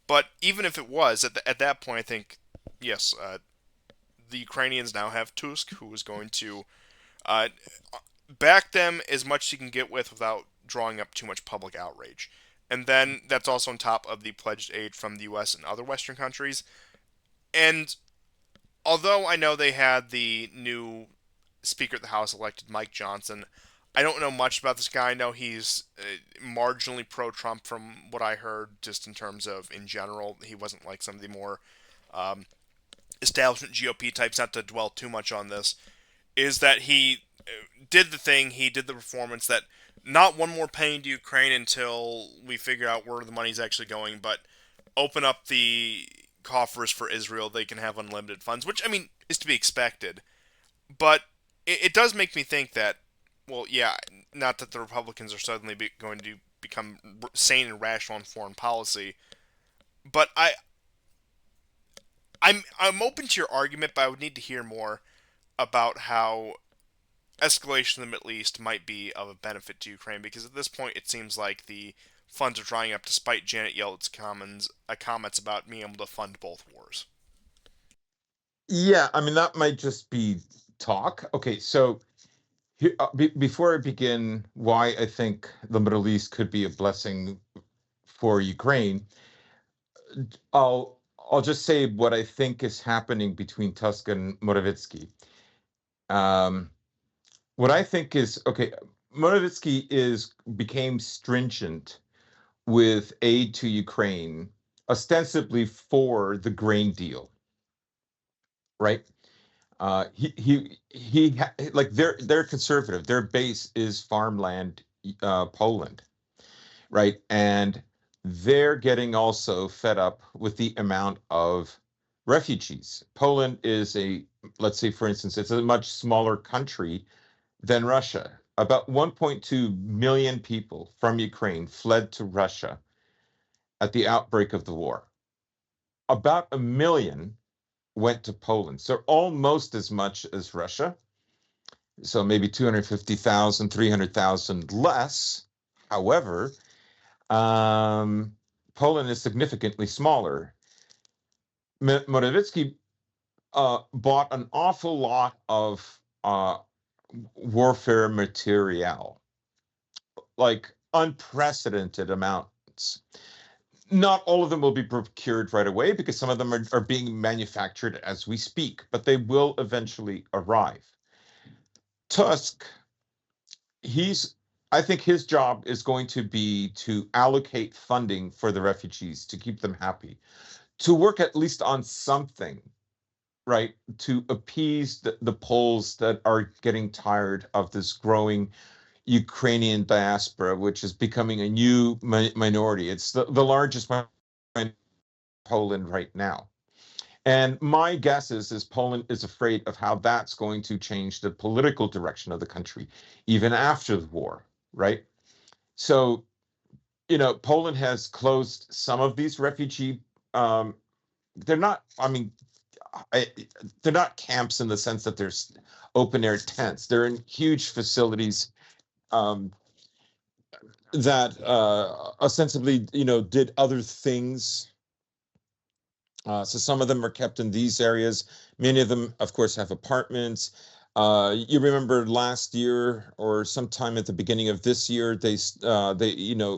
But even if it was, at that point, I think, yes, the Ukrainians now have Tusk, who is going to uh, back them as much as he can get with without drawing up too much public outrage. And then that's also on top of the pledged aid from the U.S. and other Western countries. And although I know they had the new Speaker of the House elected, Mike Johnson, I don't know much about this guy. I know he's marginally pro-Trump from what I heard, just in terms of in general. He wasn't like some of the more um, establishment GOP types. Not to dwell too much on this, is that he did the thing. He did the performance that not one more penny to Ukraine until we figure out where the money's actually going, but open up the coffers for Israel. They can have unlimited funds, which I mean is to be expected. But it does make me think that, well, yeah, not that the Republicans are suddenly going to become sane and rational in foreign policy, but I'm open to your argument, but I would need to hear more about how escalation in the Middle East might be of a benefit to Ukraine, because at this point it seems like the funds are drying up, despite Janet Yellen's comments about being able to fund both wars. Yeah, I mean that might just be talk. Okay, so before I begin, why I think the Middle East could be a blessing for Ukraine, I'll just say what I think is happening between Tusk and Morawiecki. Um, what I think is okay. Morawiecki became stringent with aid to Ukraine, ostensibly for the grain deal, right? Like they're conservative. Their base is farmland, Poland, right? And they're getting also fed up with the amount of refugees. Poland is let's say, for instance, it's a much smaller country than Russia. About 1.2 million people from Ukraine fled to Russia at the outbreak of the war. About a million went to Poland, so almost as much as Russia. So maybe 250,000, 300,000 less. However, Poland is significantly smaller. Morawiecki bought an awful lot of warfare material, like unprecedented amounts. Not all of them will be procured right away because some of them are being manufactured as we speak, but they will eventually arrive. Tusk, he's I think his job is going to be to allocate funding for the refugees to keep them happy, to work at least on something, right, to appease the Poles that are getting tired of this growing Ukrainian diaspora, which is becoming a new minority. It's the largest minority in Poland right now. And my guess is Poland is afraid of how that's going to change the political direction of the country, even after the war, right? So, Poland has closed some of these refugee. They're not. I mean, I, they're not camps in the sense that there's open air tents. They're in huge facilities um, that ostensibly, did other things. So some of them are kept in these areas. Many of them, of course, have apartments. You remember last year or sometime at the beginning of this year,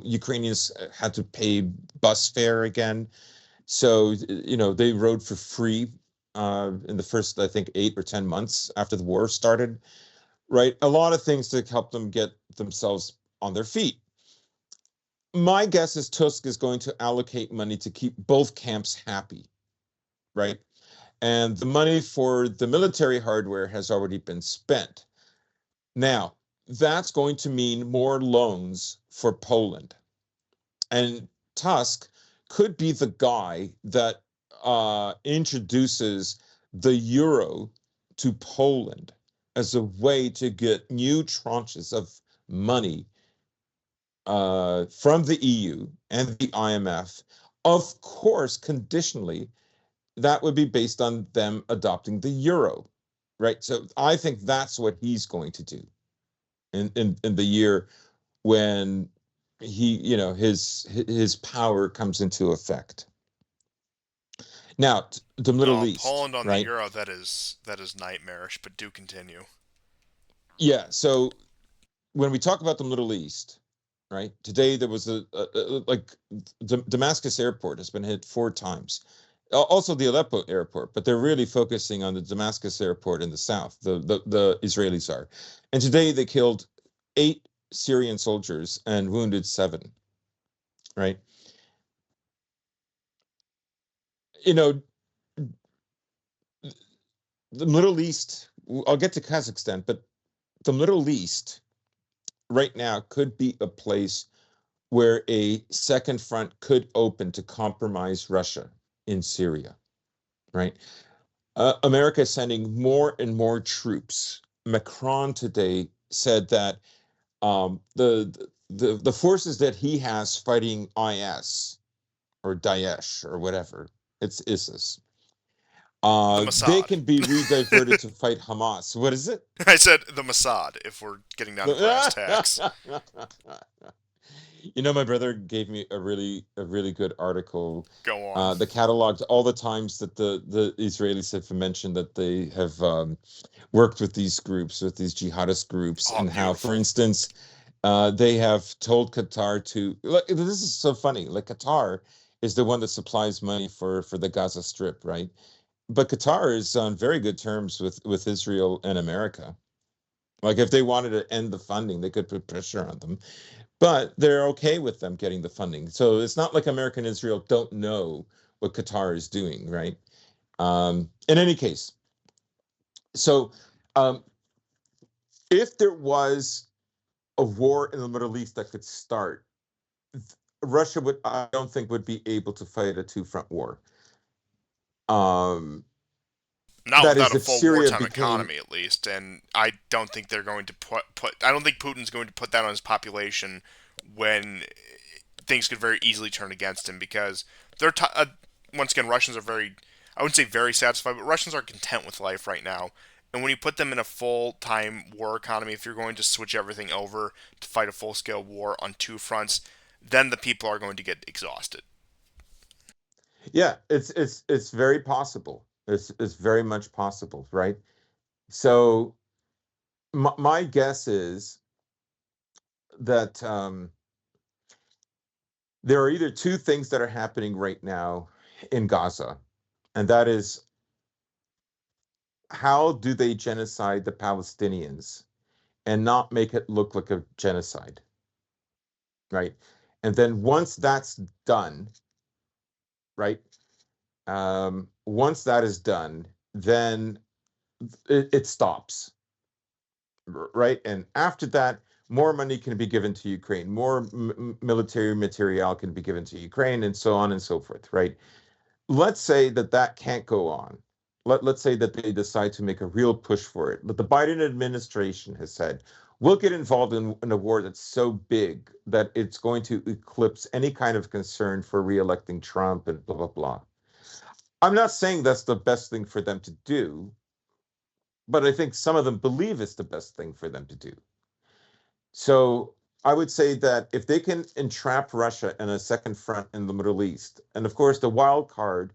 Ukrainians had to pay bus fare again. So, they rode for free in the first, I think, 8 or 10 months after the war started, right? A lot of things to help them get themselves on their feet. My guess is Tusk is going to allocate money to keep both camps happy, right? And the money for the military hardware has already been spent. Now, that's going to mean more loans for Poland. And Tusk could be the guy that introduces the euro to Poland as a way to get new tranches of money from the EU and the IMF. Of course, conditionally, that would be based on them adopting the euro, right? So I think that's what he's going to do in the year when his power comes into effect. Now, the Middle East, Poland on the right? euro, that is nightmarish. But do continue. Yeah. So when we talk about the Middle East, right? Today there was like Damascus airport has been hit 4 times. Also the Aleppo airport, but they're really focusing on the Damascus airport in the south. The Israelis are, and today they killed 8 Syrian soldiers and wounded 7. Right? You know, the Middle East. I'll get to Kazakhstan, but the Middle East right now could be a place where a second front could open to compromise Russia in Syria, right? America is sending more and more troops. Macron today said that the forces that he has fighting IS or Daesh or whatever, it's ISIS, The they Mossad. can be rediverted to fight Hamas. What is it? I said the Mossad. If we're getting down to brass tacks. My brother gave me a really good article Go on. that cataloged all the times that the Israelis have mentioned that they have worked with these groups, with these jihadist groups, Oh, and how, for beautiful. instance, they have told Qatar to. Look, this is so funny. Like Qatar is the one that supplies money for the Gaza Strip, right? But Qatar is on very good terms with Israel and America. Like if they wanted to end the funding, they could put pressure on them, but they're okay with them getting the funding. So it's not like America and Israel don't know what Qatar is doing, right? In any case, so um, if there was a war in the Middle East that could start, Russia would, I don't think, would be able to fight a two-front war. Um, Not that without is, a if full Syria wartime became, economy, at least. And I don't think they're going to put. I don't think Putin's going to put that on his population when things could very easily turn against him because once again, Russians are very. I wouldn't say very satisfied, but Russians are content with life right now. And when you put them in a full time war economy, if you're going to switch everything over to fight a full scale war on two fronts, then the people are going to get exhausted. yeah, it's very possible. It's very much possible, right? So my guess is that there are either two things that are happening right now in Gaza, and that is, how do they genocide the Palestinians and not make it look like a genocide, right? And then once that's done, right? Once that is done, then it stops, right? And after that, more money can be given to Ukraine, more military material can be given to Ukraine, and so on and so forth, right? Let's say that that can't go on. Let's say that they decide to make a real push for it. But the Biden administration has said, we'll get involved in a war that's so big that it's going to eclipse any kind of concern for reelecting Trump and blah, blah, blah. I'm not saying that's the best thing for them to do, but I think some of them believe it's the best thing for them to do. So I would say that if they can entrap Russia in a second front in the Middle East, and of course the wild card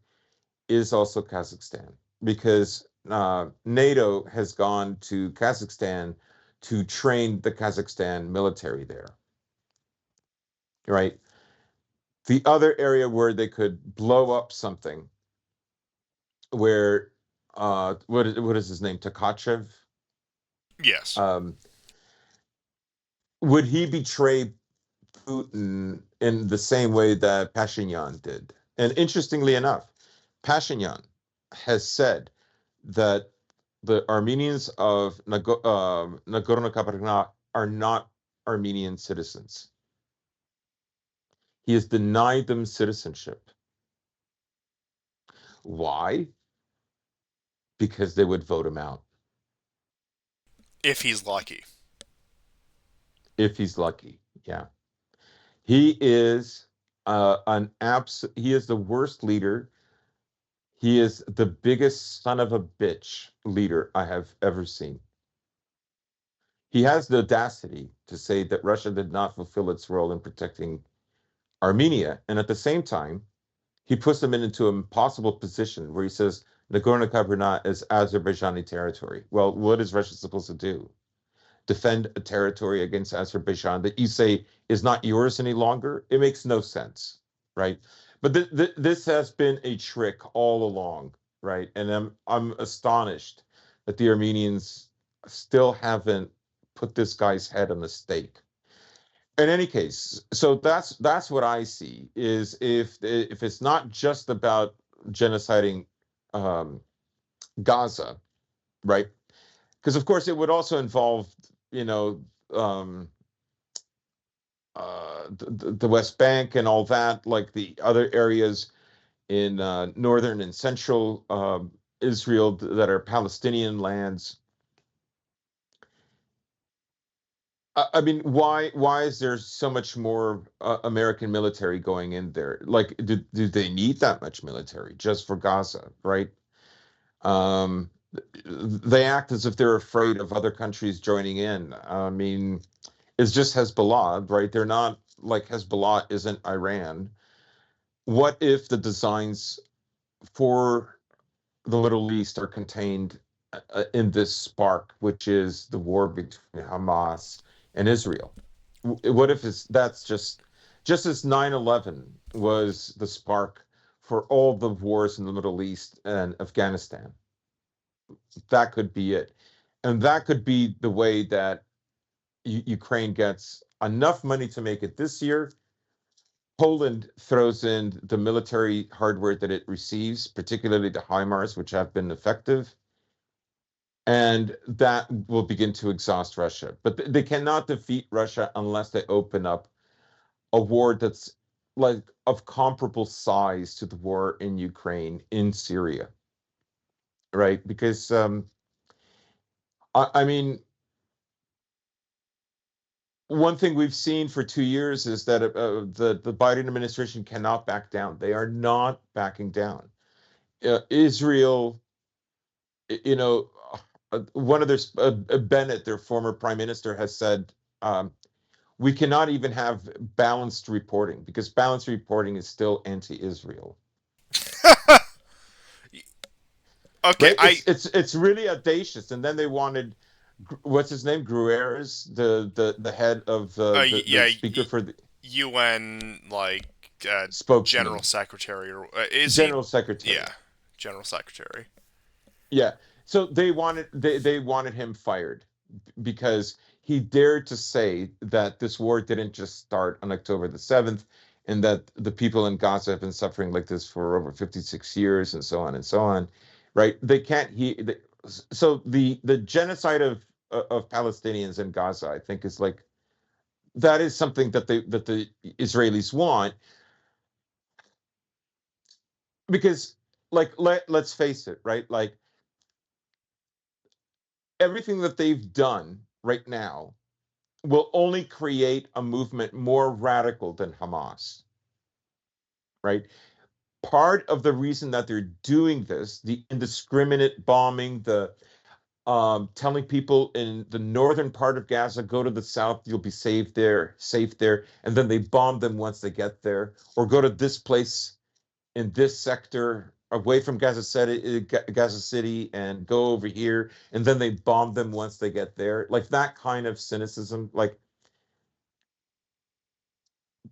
is also Kazakhstan, because NATO has gone to Kazakhstan to train the Kazakhstan military there, right? The other area where they could blow up something, where what is his name, Takachev? Yes. Um, would he betray Putin in the same way that Pashinyan did? And interestingly enough, Pashinyan has said that the Armenians of Nagorno-Karabakh are not Armenian citizens. He has denied them citizenship. Why? Because they would vote him out If he's lucky. if he's lucky. Yeah, he is he is the worst leader. He is the biggest son of a bitch leader I have ever seen. He has the audacity to say that Russia did not fulfill its role in protecting Armenia, and at the same time, he puts them into an impossible position where he says Nagorno-Karabakh is Azerbaijani territory. Well, what is Russia supposed to do? Defend a territory against Azerbaijan that you say is not yours any longer? It makes no sense, right? But this has been a trick all along, right? And I'm astonished that the Armenians still haven't put this guy's head on the stake. In any case, so that's what I see is if it's not just about genociding um, Gaza, right? Because of course it would also involve, you know, um, the West Bank and all that, like the other areas in northern and central Israel that are Palestinian lands. I mean, why is there so much more American military going in there? Like, do they need that much military just for Gaza, right? Um, they act as if they're afraid of other countries joining in. I mean, it's just Hezbollah, right? They're not like Hezbollah isn't Iran. What if the designs for the Middle East are contained in this spark, which is the war between Hamas and Israel? What if that's just as 9/11 was the spark for all the wars in the Middle East and Afghanistan? That could be it. And that could be the way that Ukraine gets enough money to make it this year. Poland throws in the military hardware that it receives, particularly the HIMARS, which have been effective, and that will begin to exhaust Russia. But they cannot defeat Russia unless they open up a war that's like of comparable size to the war in Ukraine, in Syria, right? Because I mean, one thing we've seen for 2 years is that the Biden administration cannot back down. They are not backing down. Israel, you know, one of their Bennett, their former prime minister, has said we cannot even have balanced reporting because balanced reporting is still anti-Israel, Okay, right? It's really audacious. And then they wanted what's his name, Grueres, the head of the yeah, speaker for the UN like general spokesman, secretary or is he? general secretary. Yeah, general secretary. Yeah. So they wanted him fired because he dared to say that this war didn't just start on October the 7th and that the people in Gaza have been suffering like this for over 56 years and so on and so on. Right? They can't so the genocide of Palestinians in Gaza, I think, is like that is something that the Israelis want because like let's face it, right? Like everything that they've done right now will only create a movement more radical than Hamas, right? Part of the reason that they're doing this, the indiscriminate bombing, the telling people in the northern part of Gaza, go to the south, you'll be safe there, and then they bomb them once they get there, or go to this place in this sector. away from Gaza City, and go over here, and then they bomb them once they get there. Like that kind of cynicism. Like,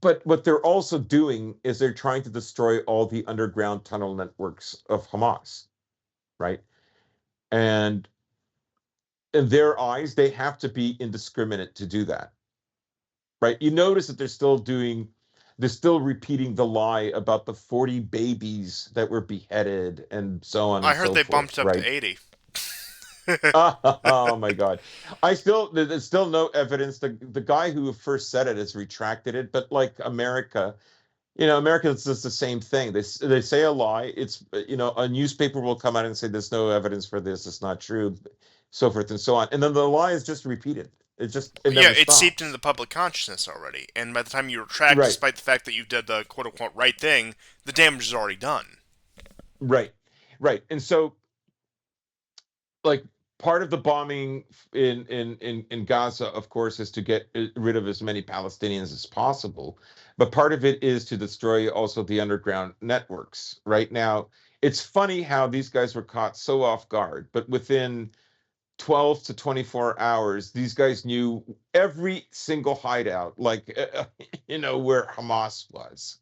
but what they're also doing is they're trying to destroy all the underground tunnel networks of Hamas, right? And in their eyes, they have to be indiscriminate to do that, right? You notice that they're still repeating the lie about the 40 babies that were beheaded and so on I and heard so they forth, bumped up to right? 80. Oh my God. There's still no evidence. The guy who first said it has retracted it, but like America, America is just the same thing. They say a lie. A newspaper will come out and say there's no evidence for this. It's not true, so forth and so on. And then the lie is just repeated. It Yeah, never it seeped into stops. the public consciousness already, and by the time you retract, Right, despite the fact that you did the quote unquote right thing, the damage is already done. right, right. And so, like, part of the bombing in Gaza, of course, is to get rid of as many Palestinians as possible. But part of it is to destroy also the underground networks. Right now, it's funny how these guys were caught so off guard, but within 12 to 24 hours, these guys knew every single hideout, like, where Hamas was,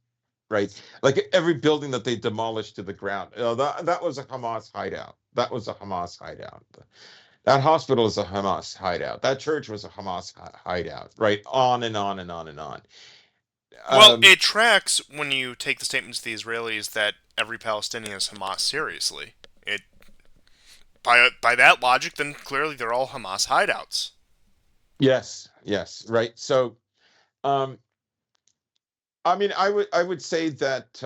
right? Like every building that they demolished to the ground. That was a Hamas hideout. That was a Hamas hideout. That hospital is a Hamas hideout. That church was a Hamas hideout, right? On and on and on and on. Well, Um, it tracks when you take the statements of the Israelis that every Palestinian is Hamas seriously. It by that logic, then clearly they're all Hamas hideouts. yes, yes, right. So, um, I mean, I would say that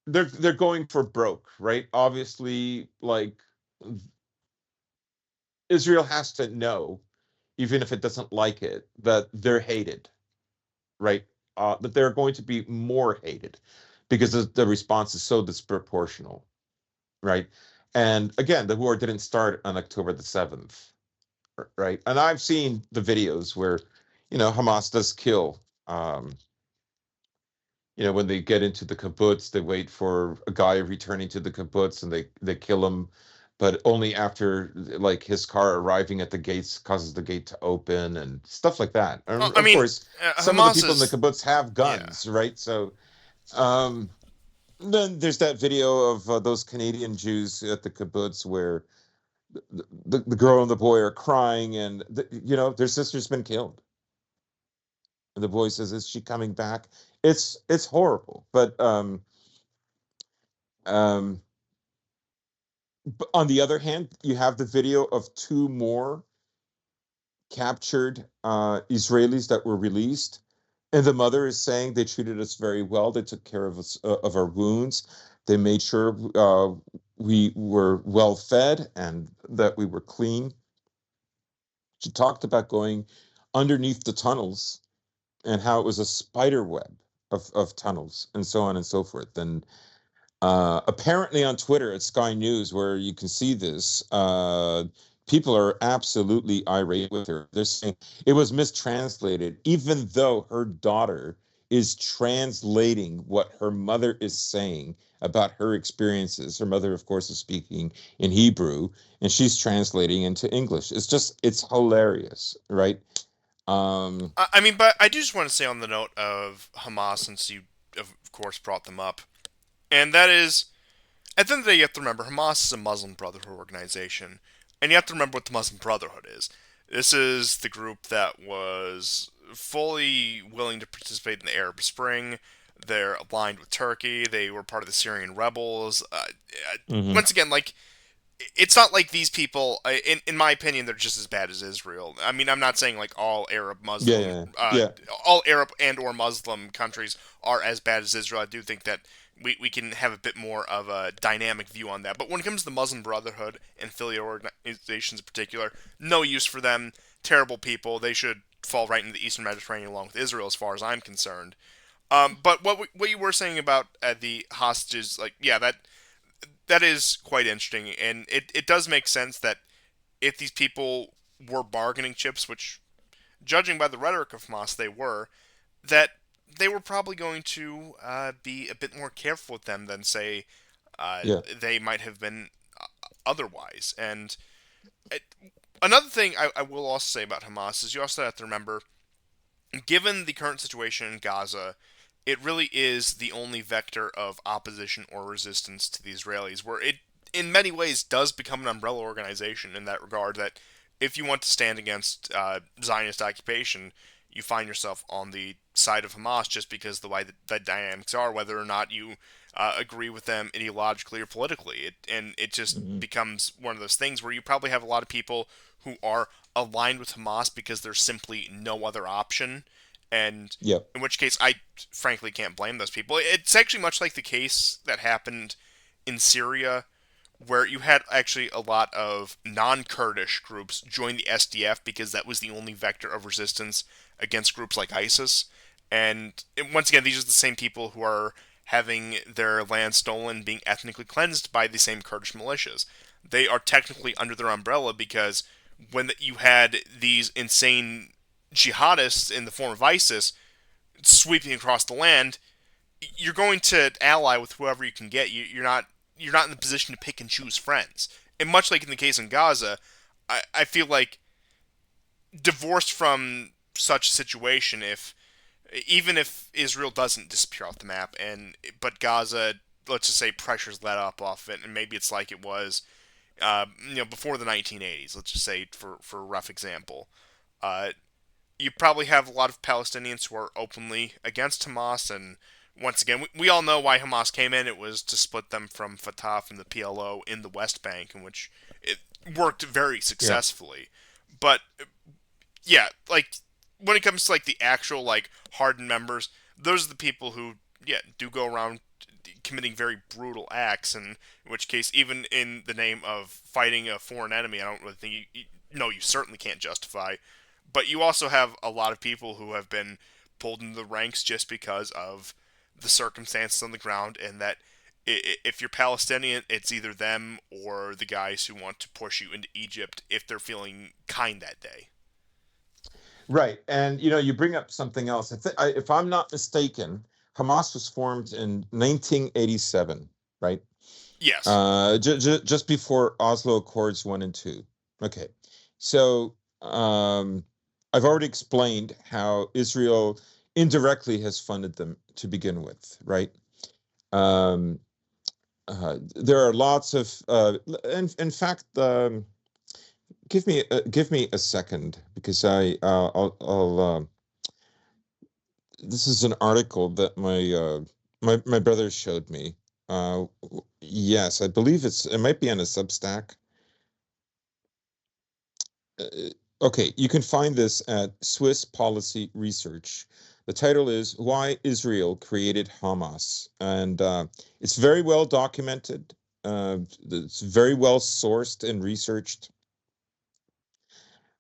they're going for broke, right? Obviously, like Israel has to know, even if it doesn't like it, that they're hated, right? That they're going to be more hated because the response is so disproportional, right? And again, the war didn't start on October the 7th, right? And I've seen the videos where, Hamas does kill. When they get into the kibbutz, they wait for a guy returning to the kibbutz and they kill him, but only after like his car arriving at the gates causes the gate to open and stuff like that. Well, And I of mean, course, some of the Hamas people in the is kibbutz have yeah. guns, right? So, um, then there's that video of those Canadian Jews at the kibbutz where the girl and the boy are crying, and their sister's been killed, and the boy says, "Is she coming back?" It's horrible, but um, on the other hand, you have the video of two more captured Israelis that were released, and the mother is saying they treated us very well. They took care of us of our wounds. They made sure we were well fed and that we were clean. She talked about going underneath the tunnels and how it was a spider web of tunnels and so on and so forth. And apparently on Twitter at Sky News, where you can see this, people are absolutely irate with her. They're saying it was mistranslated, even though her daughter is translating what her mother is saying about her experiences. Her mother, of course, is speaking in Hebrew, and she's translating into English. It's hilarious, right? Um, I mean, but I do just want to say on the note of Hamas, since you of course brought them up, and that is at the end of the day, you have to remember Hamas is a Muslim Brotherhood organization, and you have to remember what the Muslim Brotherhood is. This is the group that was fully willing to participate in the Arab Spring. They're aligned with Turkey. They were part of the Syrian rebels. mhm. Once again, like it's not like these people. In my opinion, they're just as bad as Israel. I mean, I'm not saying like Yeah, yeah, yeah. All Arab and or Muslim countries are as bad as Israel. I do think that we can have a bit more of a dynamic view on that. But when it comes to the Muslim Brotherhood and affiliate organizations in particular, no use for them. Terrible people. They should fall right into the Eastern Mediterranean along with Israel, as far as I'm concerned. But what you were saying about the hostages, like yeah, that is quite interesting, and it does make sense that if these people were bargaining chips, which judging by the rhetoric of Hamas they were, that they were probably going to be a bit more careful with them than say Yeah. they might have been otherwise. And uh, another thing I will also say about Hamas is you also have to remember, given the current situation in Gaza, it really is the only vector of opposition or resistance to the Israelis, where it, in many ways, does become an umbrella organization in that regard. That if you want to stand against Zionist occupation, you find yourself on the side of Hamas just because the way that dynamics are, whether or not you agree with them ideologically or politically. And it just Mhm. becomes one of those things where you probably have a lot of people who are aligned with Hamas because there's simply no other option, and Yep. in which case I frankly can't blame those people. It's actually much like the case that happened in Syria, where you had actually a lot of non-Kurdish groups join the SDF because that was the only vector of resistance against groups like ISIS. And once again, these are the same people who are having their land stolen, being ethnically cleansed by the same Kurdish militias. They are technically under their umbrella because when you had these insane jihadists in the form of ISIS sweeping across the land, you're going to ally with whoever you can get. You're not in the position to pick and choose friends. And much like in the case in Gaza, I feel like divorced from such a situation, if even if Israel doesn't disappear off the map, and but Gaza, let's just say, pressures let up off it, and maybe it's like it was, before the 1980s. Let's just say for a rough example, uh, you probably have a lot of Palestinians who are openly against Hamas, and once again, we all know why Hamas came in. It was to split them from Fatah, from the PLO in the West Bank, in which it worked very Yeah. successfully. But yeah, like when it comes to like the actual like hardened members, those are the people who do go around committing very brutal acts, and in which case, even in the name of fighting a foreign enemy, I don't really think no, you certainly can't justify. But you also have a lot of people who have been pulled into the ranks just because of the circumstances on the ground, and that if you're Palestinian, it's either them or the guys who want to push you into Egypt if they're feeling kind that day. Right. And you bring up something else. If I'm not mistaken, Hamas was formed in 1987, right? Yes. Just before Oslo Accords 1 and 2. Okay. So I've already explained how Israel indirectly has funded them to begin with, right? Um, there are lots of, in fact, give me a second because I'll this is an article that my brother showed me. Yes, I believe it might be on a Substack. Uh, okay, you can find this at Swiss Policy Research. The title is Why Israel Created Hamas, and it's very well documented. It's very well sourced and researched.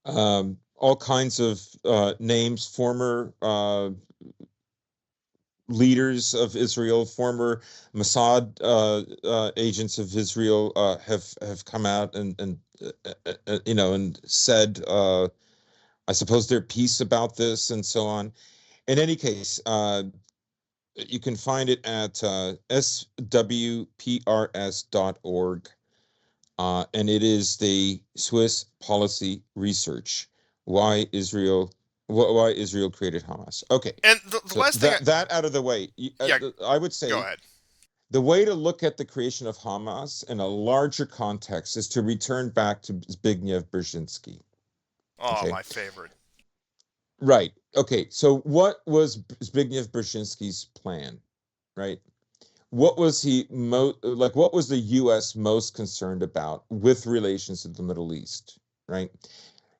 All kinds of names, former leaders of Israel, former Mossad agents of Israel have come out and said, I suppose, their piece about this and so on. In any case, you can find it at swprs.org, and it is the Swiss Policy Research. Why Israel why Israel created Hamas. Okay, And the so last thing, that out of the way, yeah, I would go say ahead. the way to look at the creation of Hamas in a larger context is to return back to Zbigniew Brzezinski. Oh, Okay, my favorite. right. Okay, so what was Zbigniew Brzezinski's plan? Right. What was what was the US most concerned about with relations to the Middle East, right?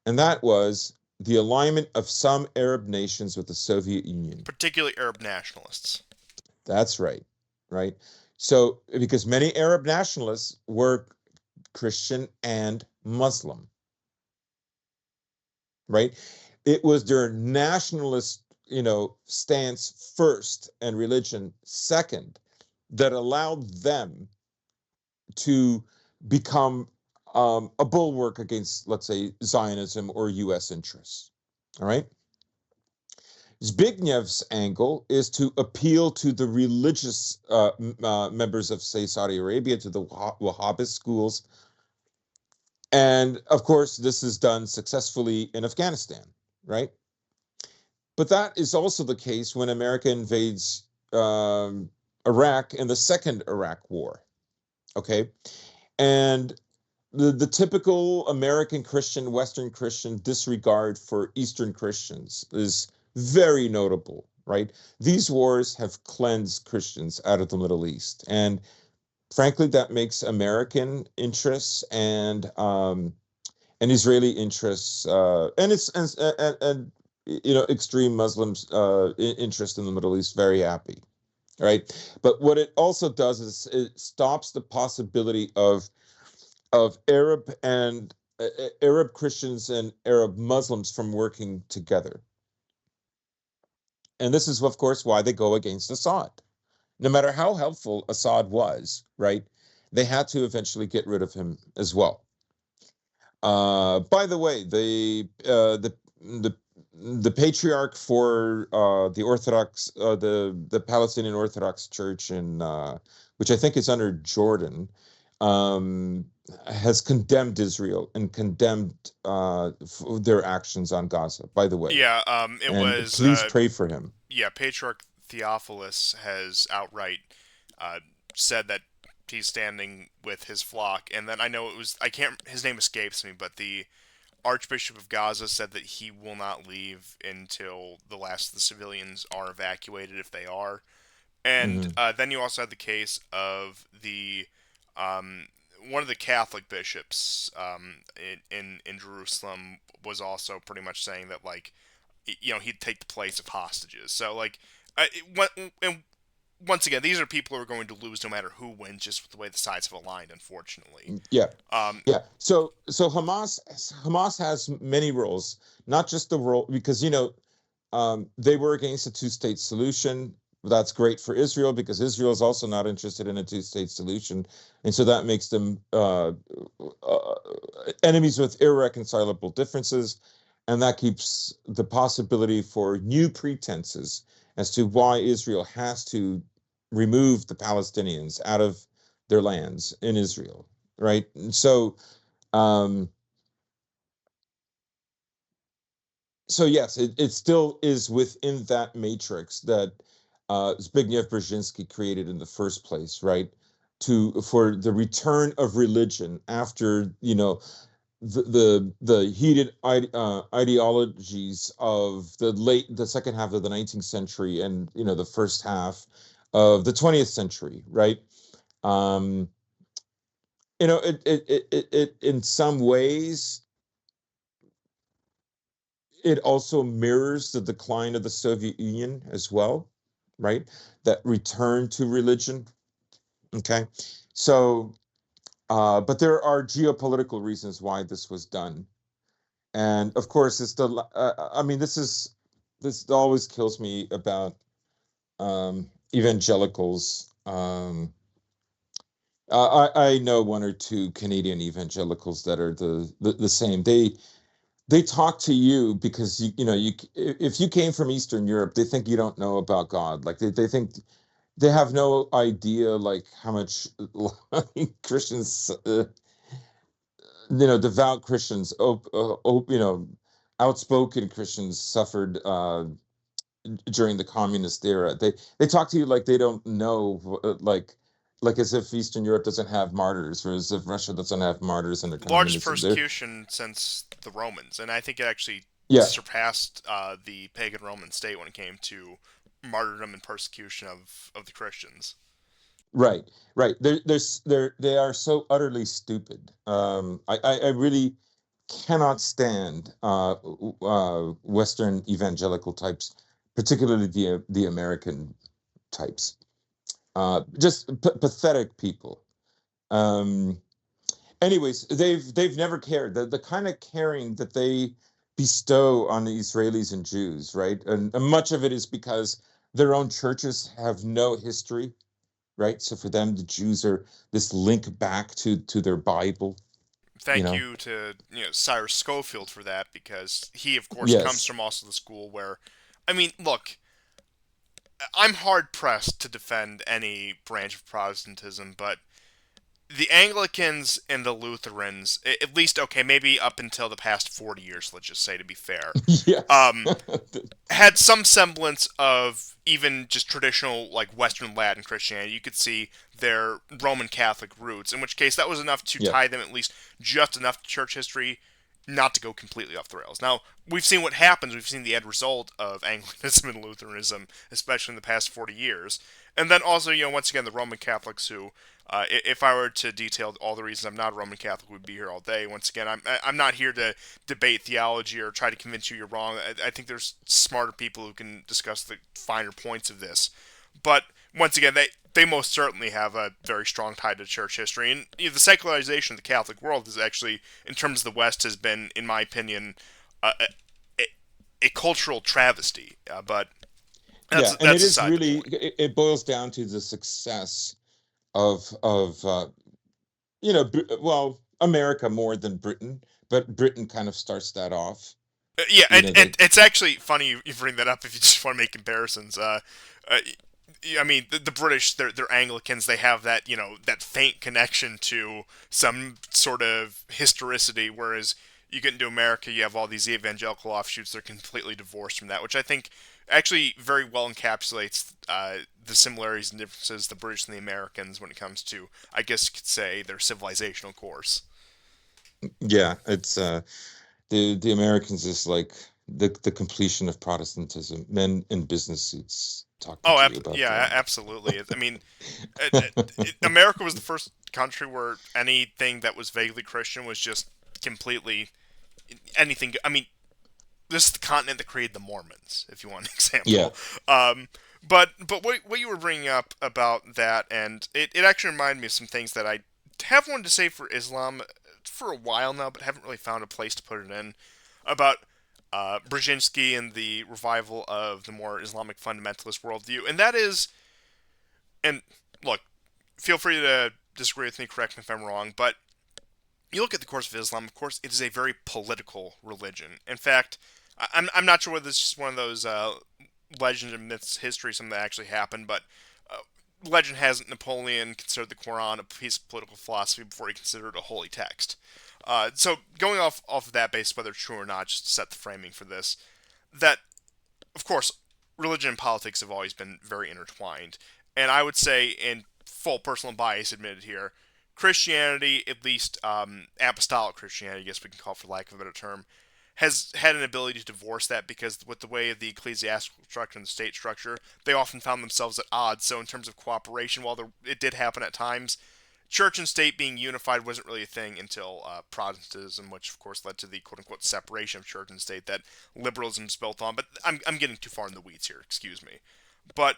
And that was the alignment of some Arab nations with the Soviet Union. Particularly Arab nationalists. That's right, right? So because many Arab nationalists were Christian and Muslim, right? It was their nationalist, stance first and religion second that allowed them to become a bulwark against, let's say, Zionism or U.S. interests. All right. Zbignev's angle is to appeal to the religious members of, say, Saudi Arabia, to the Wahhabist schools. And of course, this is done successfully in Afghanistan, right? But that is also the case when America invades Iraq in the second Iraq war. Okay. And the typical American Christian, Western Christian disregard for Eastern Christians is very notable, right? These wars have cleansed Christians out of the Middle East. And frankly, that makes American interests and Israeli interests, and it's and extreme Muslims' interest in the Middle East very happy, right? But what it also does is it stops the possibility of Arab Christians and Arab Muslims from working together. And this is, of course, why they go against Assad. No matter how helpful Assad was, right? They had to eventually get rid of him as well. By the way, the the patriarch for the Orthodox, the Palestinian Orthodox Church in which I think is under Jordan, has condemned Israel and condemned their actions on Gaza. By the way, Yeah, it and was please pray for him. yeah, Patriarch Theophilus has outright uh, said that he's standing with his flock, and then I know it was I can't his name escapes me, but the Archbishop of Gaza said that he will not leave until the last of the civilians are evacuated, if they are. And Hmm. then you also had the case of the um, one of the Catholic bishops in Jerusalem was also pretty much saying that like he'd take the place of hostages. So like and once again, these are people who are going to lose no matter who wins, just with the way the sides have aligned, unfortunately. Yeah, Um, yeah. So Hamas has many roles, not just the role because they were against a two-state solution. That's great for Israel because Israel is also not interested in a two-state solution, and so that makes them uh, enemies with irreconcilable differences, and that keeps the possibility for new pretenses as to why Israel has to remove the Palestinians out of their lands in Israel, right? And um, so yes, it still is within that matrix that Zbigniew Brzezinski created in the first place, right? For the return of religion after the heated ideologies of the second half of the 19th century and the first half of the 20th century, right? Um, it in some ways it also mirrors the decline of the Soviet Union as well, right? That return to religion. Okay. So, but there are geopolitical reasons why this was done. And of course, I mean, this always kills me about evangelicals. I know one or two Canadian evangelicals that are the same. They talk to you because you if you came from Eastern Europe, they think you don't know about God. Like they think they have no idea like how much Christians, devout Christians, outspoken Christians suffered during the communist era. They talk to you like they don't know, like as if Eastern Europe doesn't have martyrs, or as if Russia doesn't have martyrs under Largest communism. persecution since the Romans, and I think it actually Yeah, surpassed the pagan Roman state when it came to martyrdom and persecution of the Christians. right, right. They are so utterly stupid. I really cannot stand Western evangelical types, particularly the American types. Just pathetic people. Um, Anyways, they've never cared. The kind of caring that they bestow on the Israelis and Jews, right? And much of it is because their own churches have no history, right? So for them, the Jews are this link back to their Bible, you Thank know. you to Cyrus Schofield for that, because he of course comes Yes, from also the school where I mean, look, I'm hard pressed to defend any branch of Protestantism, but the Anglicans and the Lutherans, at least, okay, maybe up until the past 40 years, let's just say, to be fair, Yes. um, had some semblance of even just traditional, like, Western Latin Christianity. You could see their Roman Catholic roots, in which case that was enough to Yeah. tie them at least just enough to church history not to go completely off the rails. Now, we've seen what happens. We've seen the end result of Anglicanism and Lutheranism, especially in the past 40 years. And then also, once again, the Roman Catholics who, if I were to detail all the reasons I'm not a Roman Catholic, would be here all day. Once again, I'm not here to debate theology or try to convince you you're wrong. I think there's smarter people who can discuss the finer points of this. But once again, they most certainly have a very strong tie to church history. And the secularization of the Catholic world is actually, in terms of the West, has been, in my opinion, a, a cultural travesty. But Yeah, and it that's is aside the really point. it boils down to the success of well, America more than Britain, but Britain kind of starts that off. Yeah, You know, and they it's actually funny you bring that up if you just want to make comparisons. Uh, I mean, the British, they're Anglicans. They have that, that faint connection to some sort of historicity, whereas you get into America, you have all these evangelical offshoots. They're completely divorced from that, which I think actually very well encapsulates the similarities and differences the British and the Americans when it comes to, I guess you could say, their civilizational course. yeah, it's the Americans is like the completion of Protestantism. Men in business suits talking Oh, to you about yeah, that. absolutely. I mean, America was the first country where anything that was vaguely Christian was just completely anything. I mean, this is the continent that created the Mormons, if you want an Yeah. example. Um, but what you were bringing up about that, and it actually reminded me of some things that I have wanted to say for Islam for a while now, but haven't really found a place to put it in about Brzezinski and the revival of the more Islamic fundamentalist worldview, and that is, and look, feel free to disagree with me, correct me if I'm wrong, but you look at the course of Islam, of course, it is a very political religion. In fact, I'm not sure whether this is just one of those legends and myths, history, something that actually happened, but uh, legend has it Napoleon considered the Quran a piece of political philosophy before he considered it a holy text. So going off of that basis, whether it's true or not, just to set the framing for this, that of course, religion and politics have always been very intertwined. And I would say, in full personal bias admitted here, Christianity, at least apostolic Christianity, I guess we can call it for lack of a better term, has had an ability to divorce that because with the way of the ecclesiastical structure and the state structure, they often found themselves at odds. So in terms of cooperation, while it did happen at times, church and state being unified wasn't really a thing until Protestantism, which of course led to the quote unquote separation of church and state that liberalism is built on. But I'm getting too far in the weeds here, excuse me. But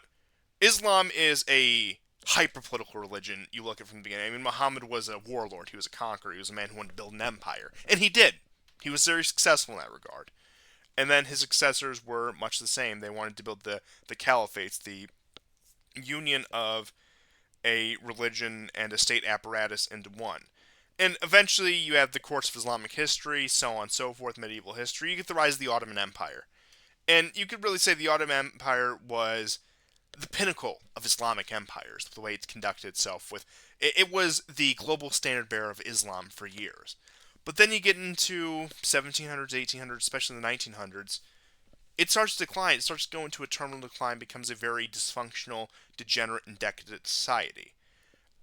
Islam is a hyper political religion. You look at it from the beginning. I mean, Muhammad was a warlord, he was a conqueror, he was a man who wanted to build an empire. And he did. He was very successful in that regard. And then his successors were much the same. They wanted to build the caliphates, the union of a religion and a state apparatus into one. And eventually you have the courts of Islamic history, so on and so forth, medieval history. You get the rise of the Ottoman Empire. And you could really say the Ottoman Empire was the pinnacle of Islamic empires, the way it conducted itself with it was the global standard bearer of Islam for years. But then you get into 1700s, 1800s, especially the 1900s, it starts to decline. It starts to go into a terminal decline, becomes a very dysfunctional, degenerate, and decadent society.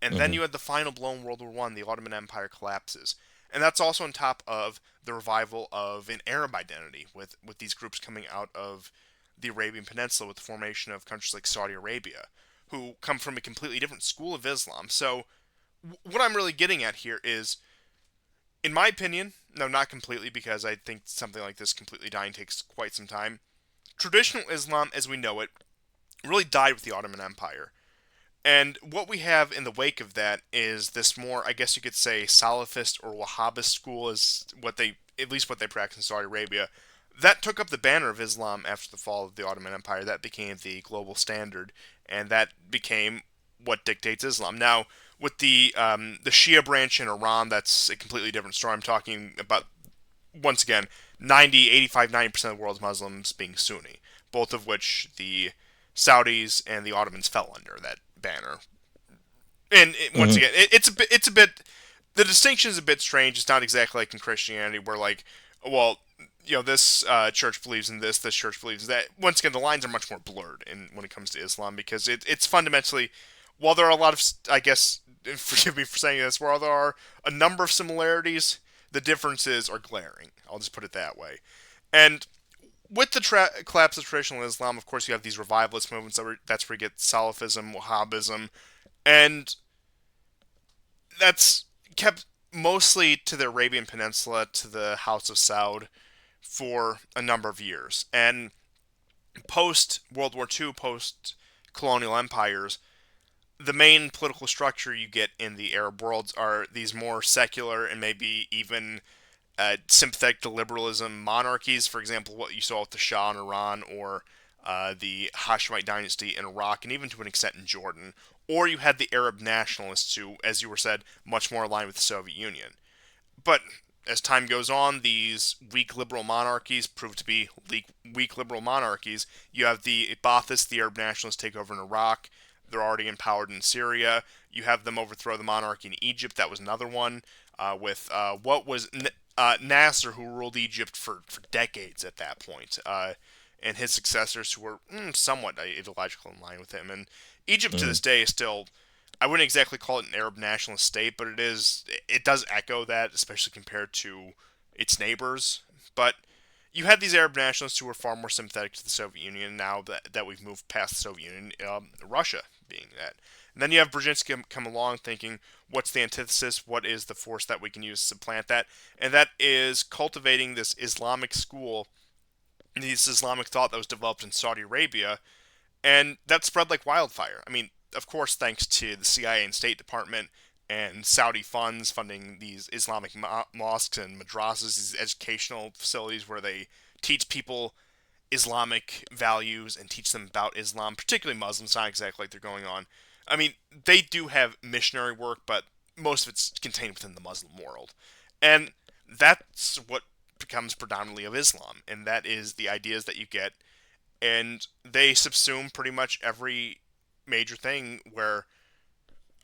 And then Hmm. you had the final blow in World War One. The Ottoman Empire collapses, and that's also on top of the revival of an Arab identity, with these groups coming out of the Arabian Peninsula with the formation of countries like Saudi Arabia, who come from a completely different school of Islam. So, what I'm really getting at here is, in my opinion, no, not completely, because I think something like this completely dying takes quite some time. Traditional Islam, as we know it, really died with the Ottoman Empire. And what we have in the wake of that is this more, I guess you could say, Salafist or Wahhabist school is what they, at least what they practice in Saudi Arabia. That took up the banner of Islam after the fall of the Ottoman Empire. That became the global standard, and that became what dictates Islam. Now, with the Shia branch in Iran, that's a completely different story. I'm talking about once again, 90, 85, 90% of the world's Muslims being Sunni, both of which the Saudis and the Ottomans fell under that banner. And once Hmm. again, it's a bit, the distinction is a bit strange. It's not exactly like in Christianity, where like, well, this church believes in this church believes in that. Once again, the lines are much more blurred in when it comes to Islam because it's fundamentally, while there are a lot of, I guess, forgive me for saying this, while there are a number of similarities, the differences are glaring. I'll just put it that way. And with the collapse of traditional Islam, of course, you have these revivalist movements that's where you get Salafism, Wahhabism, and that's kept mostly to the Arabian Peninsula, to the House of Saud, for a number of years. And post World War II, post colonial empires, the main political structure you get in the Arab worlds are these more secular and maybe even sympathetic to liberalism monarchies. For example, what you saw with the Shah in Iran or the Hashemite dynasty in Iraq, and even to an extent in Jordan. Or you had the Arab nationalists who, as you were said, much more aligned with the Soviet Union. But as time goes on, these weak liberal monarchies prove to be weak liberal monarchies. You have the Baathists, the Arab nationalists, take over in Iraq. They're already empowered in Syria. You have them overthrow the monarchy in Egypt. That was another one with what was Nasser, who ruled Egypt for decades at that point, and his successors, who were somewhat ideological in line with him. And Egypt to Hmm. this day is still, I wouldn't exactly call it an Arab nationalist state, but it does echo that, especially compared to its neighbors. But you had these Arab nationalists who were far more sympathetic to the Soviet Union. Now that we've moved past the Soviet Union, Russia being that. And then you have Brzezinski come along thinking, what's the antithesis? What is the force that we can use to supplant that? And that is cultivating this Islamic school, this Islamic thought that was developed in Saudi Arabia, and that spread like wildfire. I mean, of course, thanks to the CIA and State Department and Saudi funds funding these Islamic mosques and madrasas, these educational facilities where they teach people Islamic values and teach them about Islam, particularly Muslims, not exactly like they're going on. I mean, they do have missionary work, but most of it's contained within the Muslim world. And that's what becomes predominantly of Islam, and that is the ideas that you get, and they subsume pretty much every major thing where,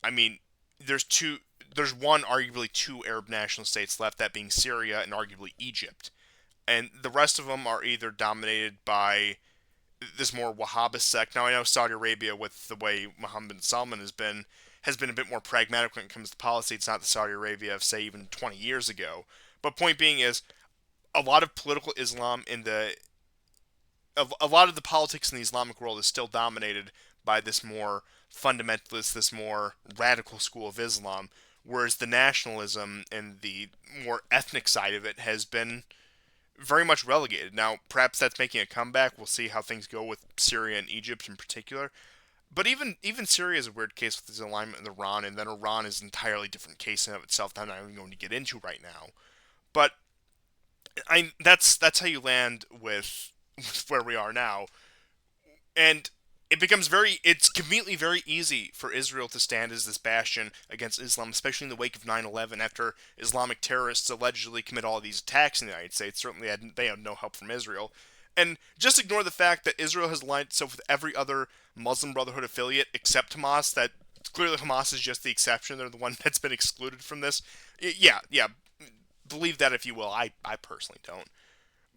I mean, there's two there's one, arguably two Arab national states left, that being Syria and arguably Egypt. And the rest of them are either dominated by this more Wahhabist sect. Now I know Saudi Arabia, with the way Mohammed bin Salman has been a bit more pragmatic when it comes to policy. It's not the Saudi Arabia of, say, even 20 years ago. But point being is, a lot of political Islam in the a lot of the politics in the Islamic world is still dominated by this more fundamentalist, this more radical school of Islam, whereas the nationalism and the more ethnic side of it has been very much relegated. Now, perhaps that's making a comeback. We'll see how things go with Syria and Egypt in particular. But even Syria is a weird case with this alignment with Iran, and then Iran is an entirely different case in of itself that I'm not even going to get into right now. But that's how you land with where we are now, and it's conveniently very easy for Israel to stand as this bastion against Islam, especially in the wake of 9/11, after Islamic terrorists allegedly commit all these attacks in the United States. Certainly, they had no help from Israel. And just ignore the fact that Israel has aligned itself with every other Muslim Brotherhood affiliate except Hamas. That clearly Hamas is just the exception. They're the one that's been excluded from this. Yeah, yeah. Believe that if you will. I personally don't.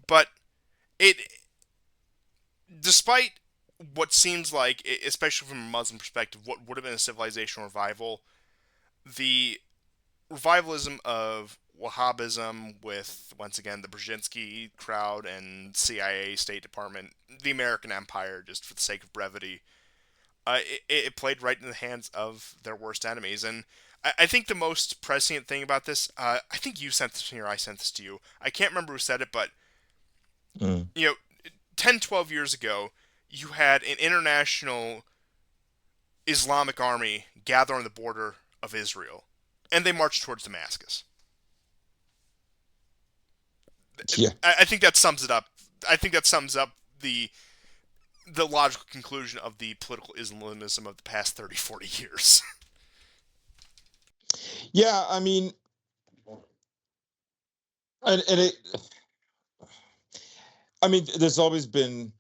But it, despite what seems like, especially from a Muslim perspective, what would have been a civilizational revival, the revivalism of Wahhabism with, once again, the Brzezinski crowd and CIA, State Department, the American Empire, just for the sake of brevity, it played right in the hands of their worst enemies. And I think the most prescient thing about this, I think you sent this to me or I sent this to you. I can't remember who said it, but Mm. you know, 10, 12 years ago, you had an international Islamic army gather on the border of Israel, and they marched towards Damascus. Yeah. I think that sums it up. I think that sums up the logical conclusion of the political Islamism of the past 30, 40 years. Yeah, I mean, And it, I mean, there's always been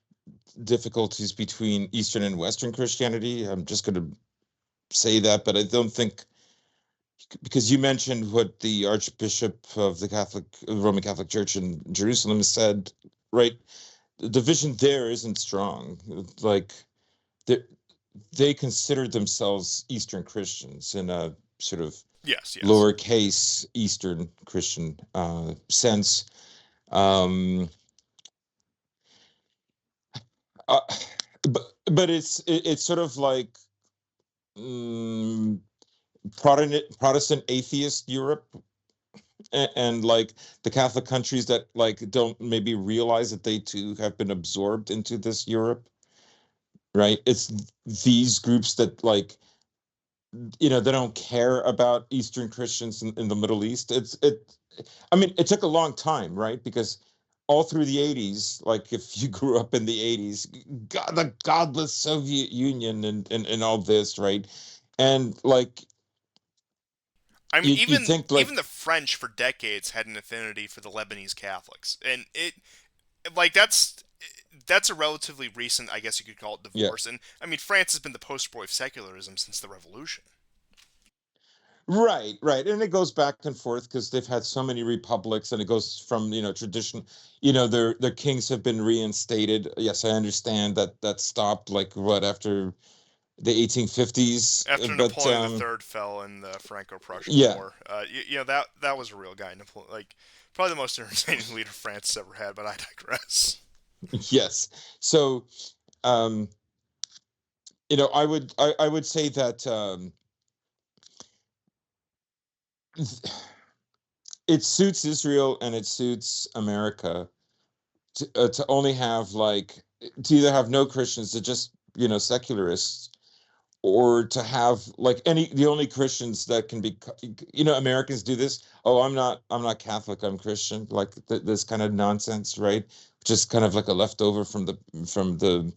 difficulties between Eastern and Western Christianity. I'm just going to say that, but I don't think, because you mentioned what the Archbishop of the Roman Catholic Church in Jerusalem said, right? The division there isn't strong. Like they they consider themselves Eastern Christians in a sort of Yes, yes. lowercase Eastern Christian sense. Um, uh, but it's sort of like mm, Protestant atheist Europe, and like the Catholic countries that like don't maybe realize that they too have been absorbed into this Europe, right? It's these groups that like, they don't care about Eastern Christians in the Middle East. I mean, it took a long time, right? Because all through the 80s, like if you grew up in the 80s, God, the godless Soviet Union and all this, right? And like I mean, you even think like, even the French for decades had an affinity for the Lebanese Catholics, and it like that's a relatively recent, I guess you could call it, yeah. divorce. And I mean, France has been the poster boy of secularism since the revolution. Right, right. And it goes back and forth because they've had so many republics, and it goes from, tradition, their kings have been reinstated. Yes, I understand that that stopped like what, after the 1850s, After but Napoleon III fell in the Franco-Prussian yeah, War, that was a real guy. Like probably the most entertaining leader France has ever had. But I digress. yes. So, um, I would say that it suits Israel and it suits America to only have like, to either have no Christians, to just, secularists, or to have like the only Christians that can be, Americans do this. Oh, I'm not Catholic, I'm Christian, like this kind of nonsense, right? Just kind of like a leftover from the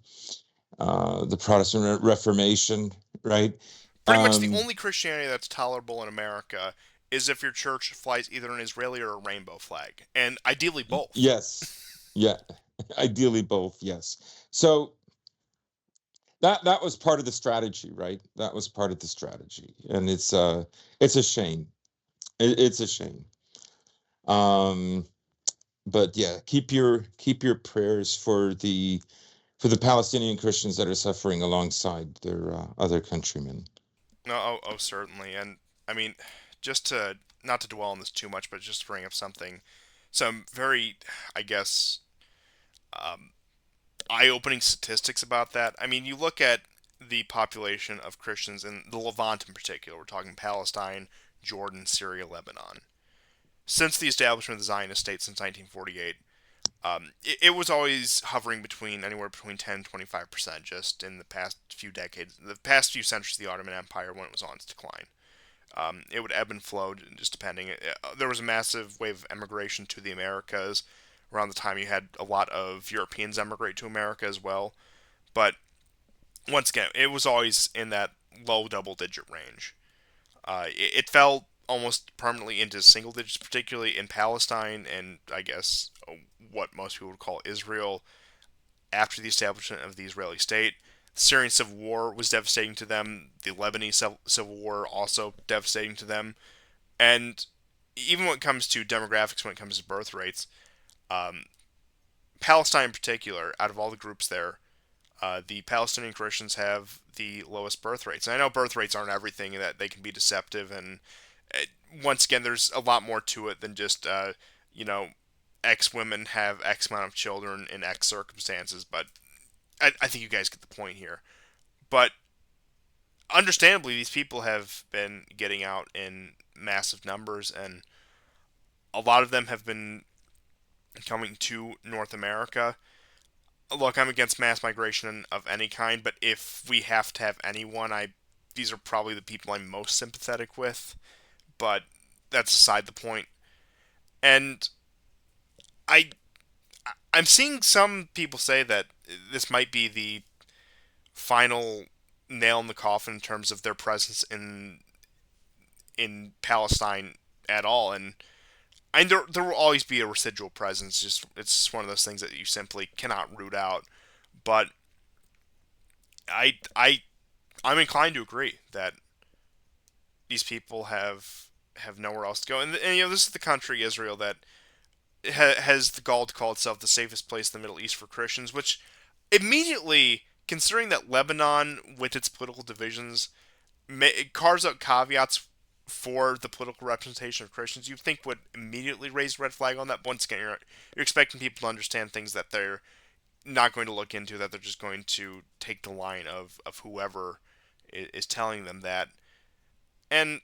Protestant Reformation, right? Pretty much the um only Christianity that's tolerable in America is if your church flies either an Israeli or a rainbow flag, and ideally both. yes, yeah. Ideally both, yes. So that was part of the strategy, right? That was part of the strategy, and it's a shame. It's a shame. um but yeah, keep your prayers for the Palestinian Christians that are suffering alongside their other countrymen. No, certainly. And I mean, just to not to dwell on this too much, but just to bring up some very, I guess, um, eye-opening statistics about that. I mean, you look at the population of Christians in the Levant in particular. We're talking Palestine, Jordan, Syria, Lebanon. Since the establishment of the Zionist state since 1948, it was always hovering between anywhere between 10 and 25%. Just in the past few decades, the past few centuries of the Ottoman Empire, when it was on its decline. It would ebb and flow just depending. There was a massive wave of emigration to the Americas around the time you had a lot of Europeans emigrate to America as well. But once again, it was always in that low double digit range. It fell almost permanently into single digits, particularly in Palestine and I guess what most people would call Israel after the establishment of the Israeli state. The Syrian civil war was devastating to them. The Lebanese civil war also devastating to them. And even when it comes to demographics, when it comes to birth rates, um, Palestine in particular, out of all the groups there, the Palestinian Christians have the lowest birth rates. And I know birth rates aren't everything, and that they can be deceptive. And uh, once again, there's a lot more to it than just, you know, X women have X amount of children in X circumstances. But I think you guys get the point here. But understandably, these people have been getting out in massive numbers, and a lot of them have been coming to North America. Look, I'm against mass migration of any kind, but if we have to have anyone, I these are probably the people I'm most sympathetic with. But that's aside the point. And I I'm seeing some people say that this might be the final nail in the coffin in terms of their presence in Palestine at all. And and there will always be a residual presence. Just it's just one of those things that you simply cannot root out. But I I I'm inclined to agree that these people have nowhere else to go. And this is the country Israel that has the gall to call itself the safest place in the Middle East for Christians, which immediately, considering that Lebanon, with its political divisions, carves out caveats for the political representation of Christians, you'd think would immediately raise red flag on that. But once again, you're expecting people to understand things that they're not going to look into, that they're just going to take the line of whoever is telling them that. And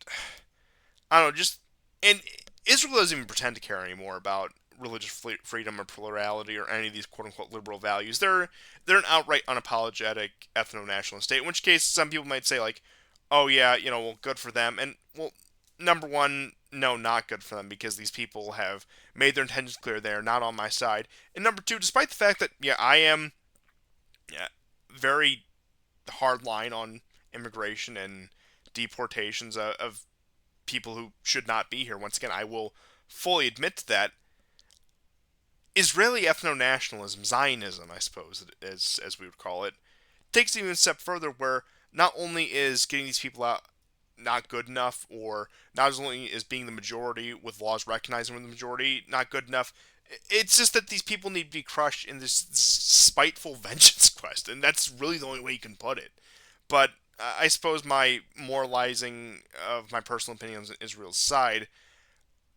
I don't know, just and Israel doesn't even pretend to care anymore about religious freedom or plurality or any of these quote unquote liberal values. They're an outright unapologetic ethno nationalist state. In which case, some people might say like, "Oh yeah, well, good for them." And well, number one, no, not good for them because these people have made their intentions clear. They are not on my side. And number two, despite the fact that yeah, I am yeah, very hard line on immigration and deportations of people who should not be here. Once again, I will fully admit to that. Israeli ethno-nationalism, Zionism, I suppose, as we would call it, takes it even a step further where not only is getting these people out not good enough, or not only is being the majority with laws recognizing them the majority not good enough, it's just that these people need to be crushed in this spiteful vengeance quest, and that's really the only way you can put it. But I suppose my moralizing of my personal opinions on Israel's side,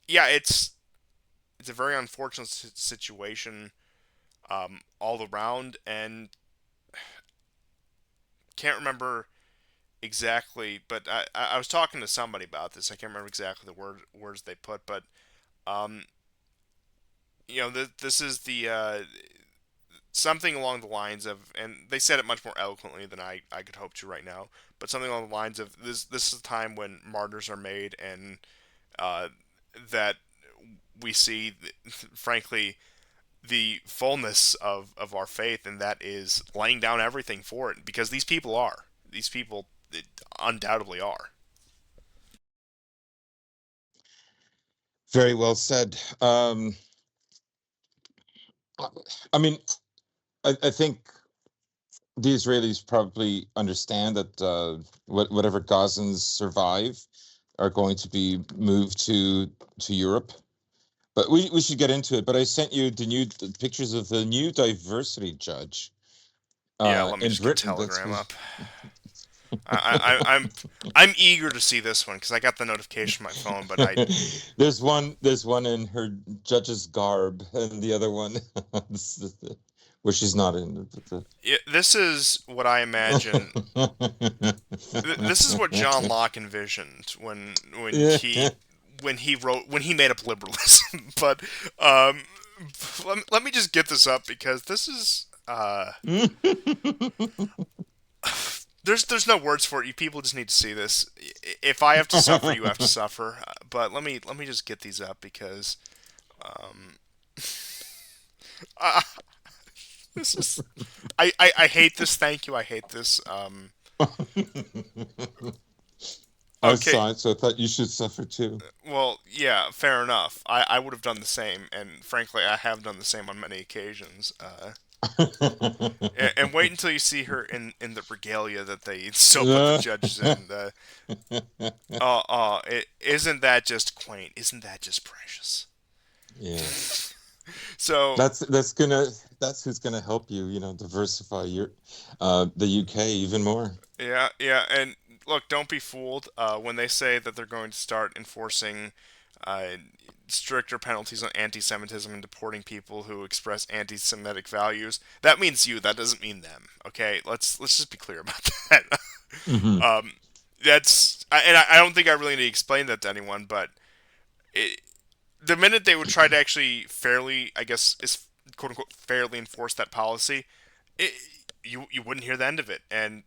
yeah, it's a very unfortunate situation all around, and can't remember exactly, but I was talking to somebody about this. I can't remember exactly the words they put, but um, this is the something along the lines of, and they said it much more eloquently than I could hope to right now, but something along the lines of this is a time when martyrs are made, and uh, that we see, frankly, the fullness of our faith, and that is laying down everything for it, because these people are. These people undoubtedly are. Very well said. I mean, I think the Israelis probably understand that whatever Gazans survive are going to be moved to Europe. But we should get into it. But I sent you the pictures of the new diversity judge Yeah, let me in just get Britain. Telegram up. I'm eager to see this one because I got the notification on my phone, but I there's one in her judge's garb, and the other one where she's not in this is what I imagine. This is what John Locke envisioned Yeah. when he made up liberalism. But um, let me just get this up because this is there's no words for it. You people just need to see this. If I have to suffer, you have to suffer. But let me just get these up because um, uh, this is I hate this. Thank you. I hate this. I Okay. saw it, so I thought you should suffer too. Well, yeah, fair enough. I would have done the same, and frankly, I have done the same on many occasions. And wait until you see her in the regalia that they still put the judges in. Isn't that just quaint? Isn't that just precious? Yeah. So That's who's gonna help you, diversify the UK even more. yeah, yeah, and look, don't be fooled when they say that they're going to start enforcing uh, stricter penalties on anti-Semitism and deporting people who express anti-Semitic values. That means you. That doesn't mean them. Okay, let's just be clear about that. Hmm. um, and I don't think I really need to explain that to anyone, but it, the minute they would try to actually fairly, I guess, is quote unquote fairly enforce that policy, it, you wouldn't hear the end of it. And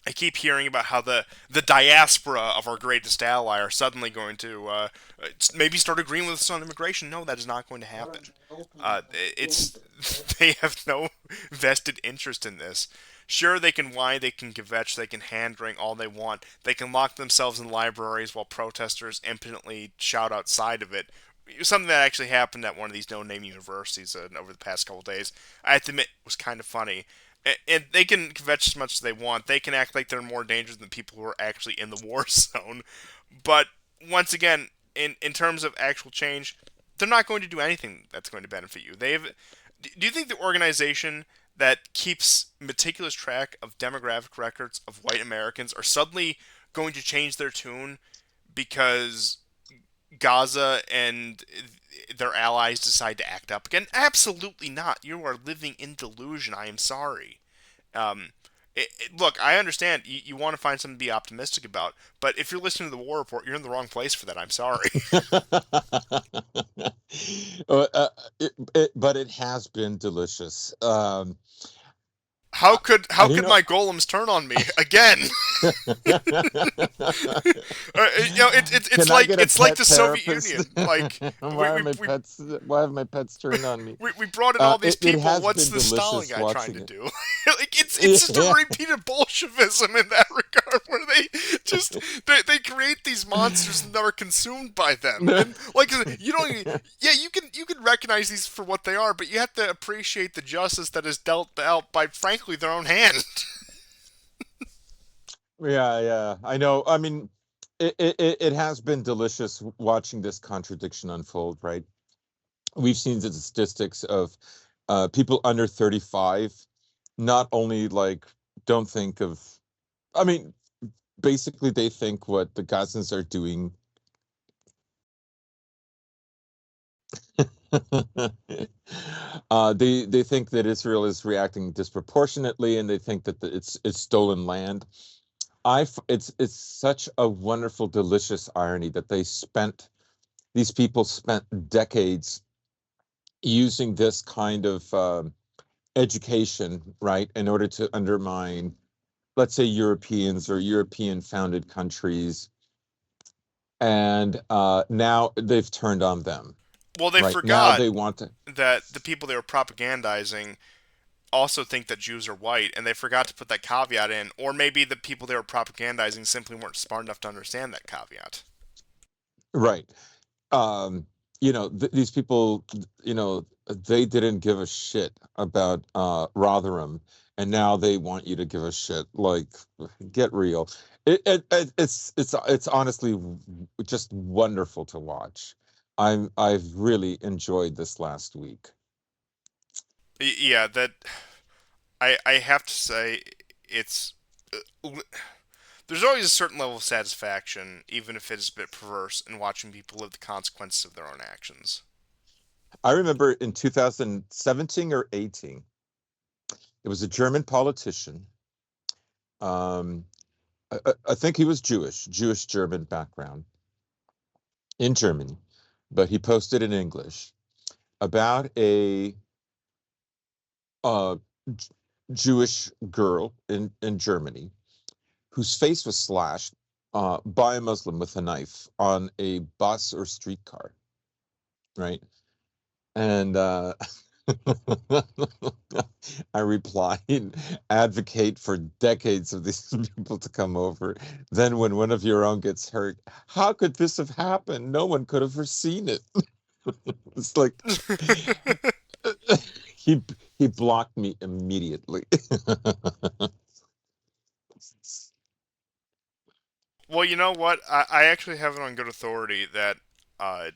I keep hearing about how the diaspora of our greatest ally are suddenly going to maybe start agreeing with us on immigration. No, that is not going to happen. It's they have no vested interest in this. Sure, they can whine, they can kvetch, they can hand wring all they want. They can lock themselves in libraries while protesters impotently shout outside of it. something that actually happened at one of these no-name universities over the past couple days. I have to admit, was kind of funny. And they can kvetch as much as they want. They can act like they're more dangerous than people who are actually in the war zone. But once again, in terms of actual change, they're not going to do anything that's going to benefit you. They've. Do you think the organization that keeps meticulous track of demographic records of white Americans are suddenly going to change their tune because Gaza and their allies decide to act up again? Absolutely not. You are living in delusion. I am sorry. Um, Look, I understand you want to find something to be optimistic about, but if you're listening to the war report, you're in the wrong place for that. I'm sorry. Uh, uh, but it has been delicious. How I, could I how don't could know. my golems turn on me again? It's Can I like get a pet the Soviet therapist? Union. Like Why are my pets? Why have my pets turned on me? we brought in all these It people. has What's been the Stalin delicious guy trying watching to it. do? Like it's just a Yeah. repeat of Bolshevism in that regard, where just they create these monsters and are consumed by them. And like you don't even, yeah, you can recognize these for what they are, but you have to appreciate the justice that is dealt out by frankly their own hand. Yeah, yeah, I know. I mean, it has been delicious watching this contradiction unfold, right? We've seen the statistics of people under 35 not only like don't think of, I mean, basically they think what the Gazans are doing. They think that Israel is reacting disproportionately, and they think that it's stolen land. It's such a wonderful, delicious irony that these people spent decades using this kind of education, right, in order to undermine, let's say, Europeans or European founded countries. And now they've turned on them, Well, they right? Now forgot they want to, that the people they were propagandizing also think that Jews are white, and they forgot to put that caveat in, or maybe the people they were propagandizing simply weren't smart enough to understand that caveat. right. um, these people, they didn't give a shit about Rotherham, and now they want you to give a shit. Like, get real. It's honestly just wonderful to watch. I've really enjoyed this last week. Yeah, that I have to say, it's there's always a certain level of satisfaction, even if it is a bit perverse, in watching people live the consequences of their own actions. I remember in 2017 or 18, it was a German politician. Um, I think he was Jewish German background in Germany, but he posted in English about a uh, Jewish girl in Germany whose face was slashed by a Muslim with a knife on a bus or streetcar, right? And I replied, advocate for decades of these people to come over. Then, when one of your own gets hurt, how could this have happened? No one could have foreseen it. It's like he he blocked me immediately. Well, you know what? I actually have it on good authority that,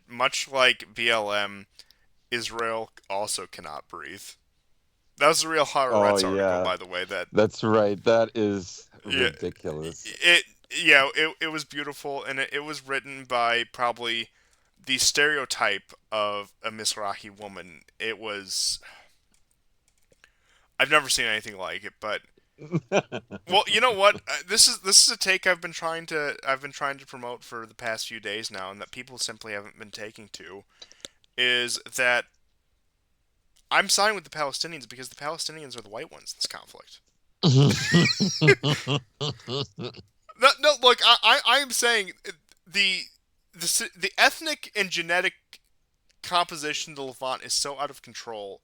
much like BLM, Israel also cannot breathe. That was a real Oh Haaretz article, yeah, by the way. That that's right. That is yeah, ridiculous. it yeah, it was beautiful, and it was written by probably the stereotype of a Mizrahi woman. It was, I've never seen anything like it. But well, you know what? This is a take I've been trying to promote for the past few days now, and that people simply haven't been taking to, is that I'm siding with the Palestinians because the Palestinians are the white ones in this conflict. No, no, look, I am saying the the ethnic and genetic composition of the Levant is so out of control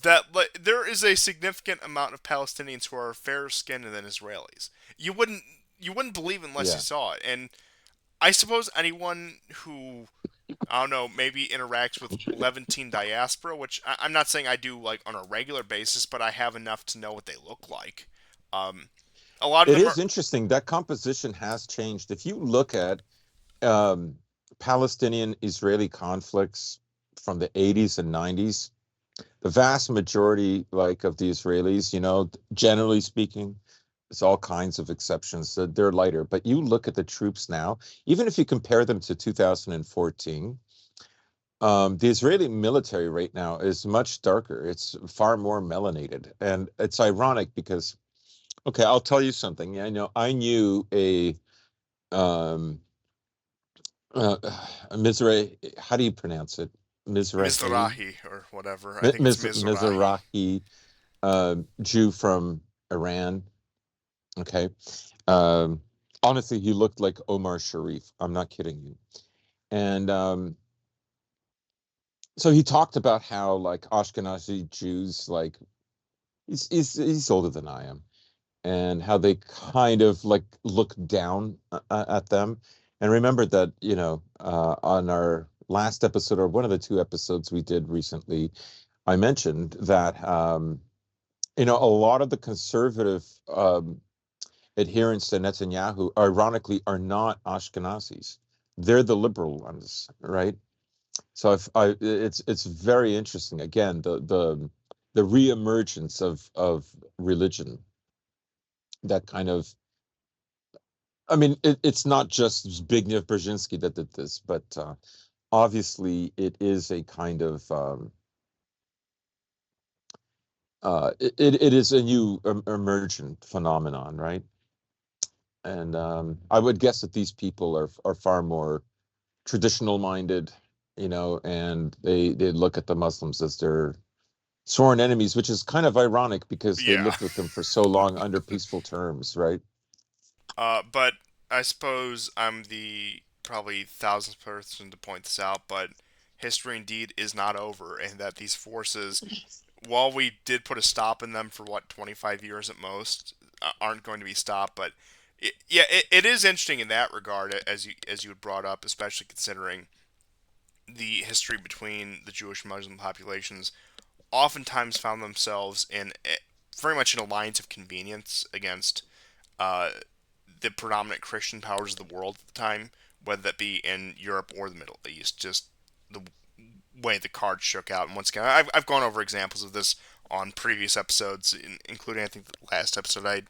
that there is a significant amount of Palestinians who are fairer skinned than Israelis. You wouldn't you wouldn't believe it unless you Yeah. saw it. And I suppose anyone who I don't know, maybe interacts with Levantine diaspora, which I'm not saying I do like on a regular basis, but I have enough to know what they look like. Um, a lot of It them are, is interesting that composition has changed. If you look at um, Palestinian-Israeli conflicts from the 80s and 90s, the vast majority, like of the Israelis, generally speaking, there's all kinds of exceptions. They're lighter. But you look at the troops now, even if you compare them to 2014, the Israeli military right now is much darker. It's far more melanated. And it's ironic because, okay, I'll tell you something. I knew um, uh, a Mizrahi, how do you pronounce it? Mizrahi? Mizrahi or whatever. I think it's Mizrahi. Mizrahi Jew from Iran. Okay. Um, Honestly, he looked like Omar Sharif. I'm not kidding you. And so he talked about how like Ashkenazi Jews, like he's older than I am, and how they kind of like look down at them. And remember that, on our last episode or one of the two episodes we did recently, I mentioned that a lot of the conservative adherents to Netanyahu, ironically, are not Ashkenazis. They're the liberal ones, right? So it's very interesting. Again, the reemergence of religion, that kind of. I mean, it's not just Zbigniew Brzezinski that did this, but obviously it is a kind of it is a new emergent phenomenon, right? And I would guess that these people are far more traditional minded, and they look at the Muslims as their sworn enemies, which is kind of ironic because they Yeah. lived with them for so long under peaceful terms, right? But I suppose I'm the probably thousandth person to point this out, but history indeed is not over, and that these forces, while we did put a stop in them for what 25 years at most, aren't going to be stopped. But it is interesting in that regard, as you had brought up, especially considering the history between the Jewish and Muslim populations. Oftentimes found themselves in very much in a lines of convenience against uh, the predominant Christian powers of the world at the time, whether that be in Europe or the Middle East. Just the way the cards shook out. And once again, I've gone over examples of this on previous episodes, including I think the last episode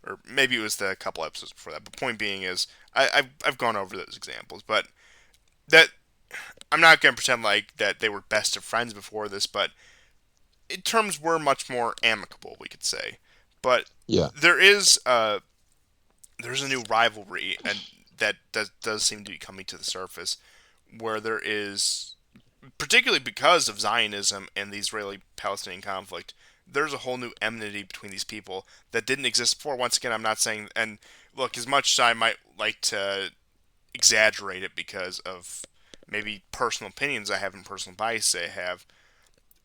or maybe it was the couple episodes before that. But point being is, I've gone over those examples, but that I'm not going to pretend like that they were best of friends before this, but terms were much more amicable, we could say. But Yeah. there is there's a new rivalry, and that does seem to be coming to the surface, where there is, particularly because of Zionism and the Israeli-Palestinian conflict, there's a whole new enmity between these people that didn't exist before. Once again, I'm not saying, and look, as much as I might like to exaggerate it because of maybe personal opinions I have and personal bias I have,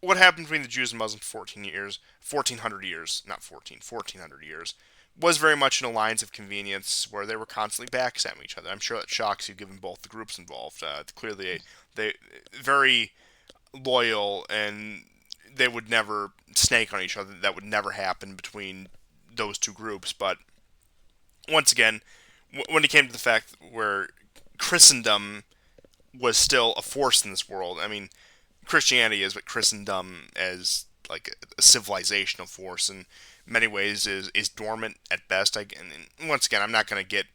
what happened between the Jews and Muslims for 14 years, 1400 years, not 14, 1400 years, was very much an alliance of convenience where they were constantly backstabbing each other. I'm sure that shocks you given both the groups involved. Clearly, they very loyal and they would never snake on each other. That would never happen between those two groups. But once again, when it came to the fact where Christendom was still a force in this world, I mean, Christianity is, but Christendom as like a civilizational force in many ways is dormant at best. And once again, I'm not going to get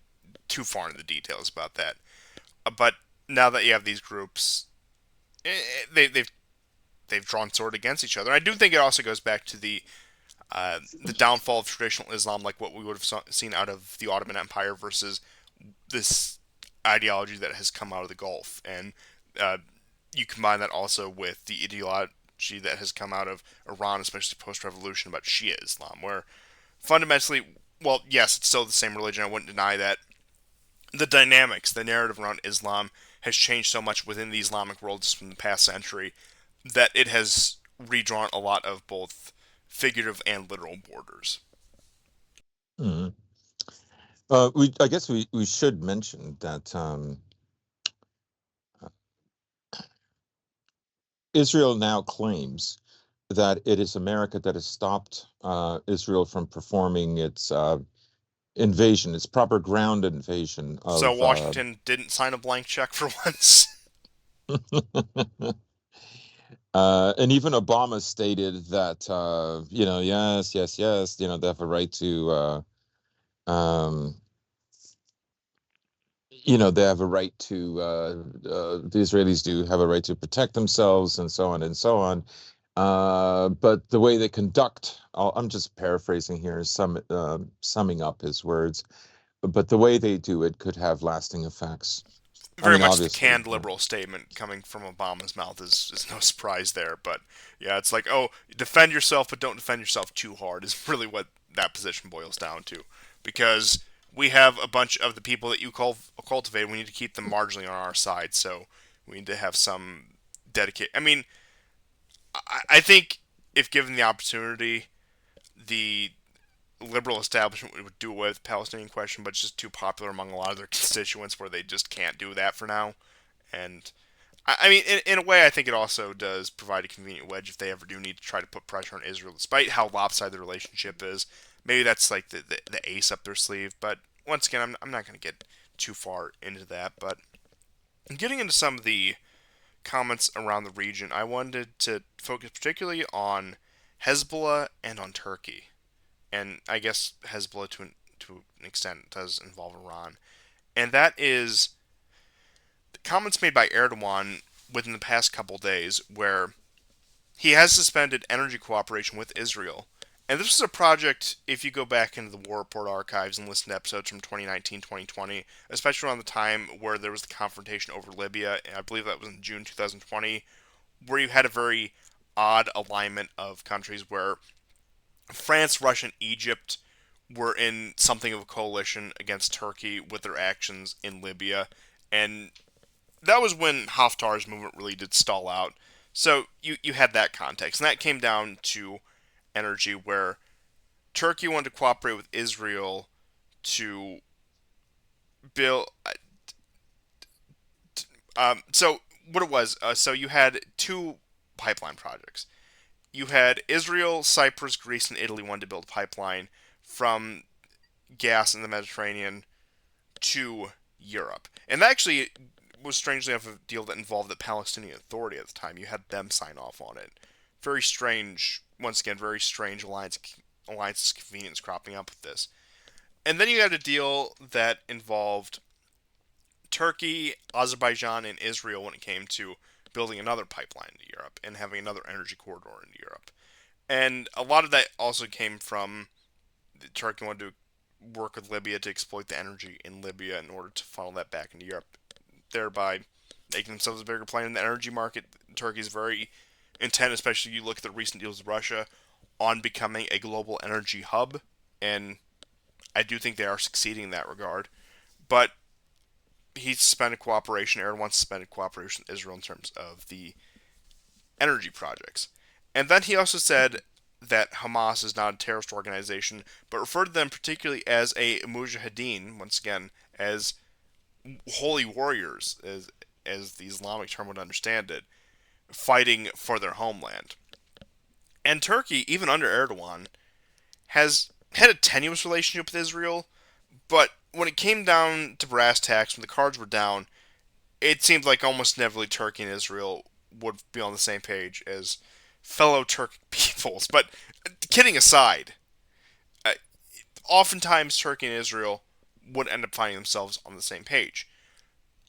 too far into the details about that. But now that you have these groups, they've drawn sword against each other. I do think it also goes back to the downfall of traditional Islam, like what we would have seen out of the Ottoman Empire versus this ideology that has come out of the Gulf, and uh, you combine that also with the ideology that has come out of Iran, especially post-revolution, about Shia Islam, where fundamentally, well, yes, it's still the same religion. I wouldn't deny that. The dynamics, the narrative around Islam has changed so much within the Islamic world just from the past century that it has redrawn a lot of both figurative and literal borders. Mhm. I guess we should mention that Israel now claims that it is America that has stopped Israel from performing its invasion, its proper ground invasion So of. Washington didn't sign a blank check for once. And even Obama stated that, yes, yes, yes, they have a right to, um, they have a right to, the Israelis do have a right to protect themselves and so on and so on. But the way they conduct, I'm just paraphrasing here, summing up his words, but the way they do it could have lasting effects. I Very mean, much the obviously, canned liberal statement coming from Obama's mouth is no surprise there. But yeah, it's like, oh, defend yourself, but don't defend yourself too hard, is really what that position boils down to. Because we have a bunch of the people that you cultivate, we need to keep them marginally on our side. So we need to have some dedicate. I mean, I think if given the opportunity, the liberal establishment would do away with the Palestinian question, but it's just too popular among a lot of their constituents where they just can't do that for now. And I mean, in a way, I think it also does provide a convenient wedge if they ever do need to try to put pressure on Israel, despite how lopsided the relationship is. Maybe that's like the ace up their sleeve. But once again, I'm not going to get too far into that. But getting into some of the comments around the region, I wanted to focus particularly on Hezbollah and on Turkey. And I guess Hezbollah to an extent does involve Iran. And that is the comments made by Erdogan within the past couple days, where he has suspended energy cooperation with Israel. And this was a project, if you go back into the War Report archives and listen to episodes from 2019, 2020, especially around the time where there was the confrontation over Libya, and I believe that was in June 2020, where you had a very odd alignment of countries where France, Russia, and Egypt were in something of a coalition against Turkey with their actions in Libya. And that was when Haftar's movement really did stall out. So you had that context. And that came down to energy, where Turkey wanted to cooperate with Israel to build. So what it was, so you had two pipeline projects. You had Israel, Cyprus, Greece, and Italy wanted to build a pipeline from gas in the Mediterranean to Europe. And that actually was strangely enough a deal that involved the Palestinian Authority at the time. You had them sign off on it. Very strange, once again, very strange alliance convenience cropping up with this. And then you had a deal that involved Turkey, Azerbaijan, and Israel when it came to building another pipeline to Europe and having another energy corridor into Europe. And a lot of that also came from Turkey wanted to work with Libya to exploit the energy in Libya in order to funnel that back into Europe, thereby making themselves a bigger player in the energy market. Turkey is very intent, especially if you look at the recent deals with Russia, on becoming a global energy hub, and I do think they are succeeding in that regard. But he suspended cooperation, Erdogan suspended cooperation with Israel in terms of the energy projects. And then he also said that Hamas is not a terrorist organization, but referred to them particularly as a mujahideen, once again, as holy warriors, as the Islamic term would understand it, fighting for their homeland. And Turkey, even under Erdogan, has had a tenuous relationship with Israel, but when it came down to brass tacks, when the cards were down, it seemed like almost inevitably Turkey and Israel would be on the same page as fellow Turkic peoples. But kidding aside, uh, oftentimes Turkey and Israel would end up finding themselves on the same page.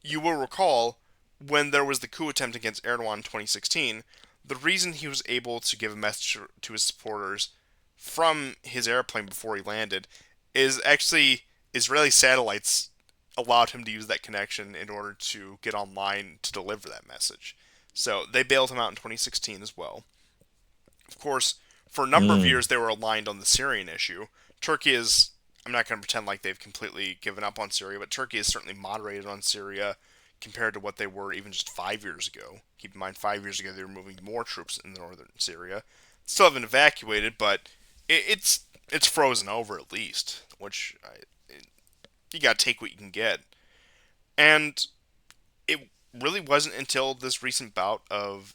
You will recall when there was the coup attempt against Erdogan in 2016, the reason he was able to give a message to his supporters from his airplane before he landed is actually Israeli satellites allowed him to use that connection in order to get online to deliver that message. So they bailed him out in 2016 as well. Of course, for a number of mm, years they were aligned on the Syrian issue. Turkey is, I'm not going to pretend like they've completely given up on Syria, but Turkey is certainly moderated on Syria compared to what they were even just 5 years ago. Keep in mind, 5 years ago they were moving more troops in northern Syria. Still haven't evacuated, but it's frozen over at least, which you got to take what you can get. And it really wasn't until this recent bout of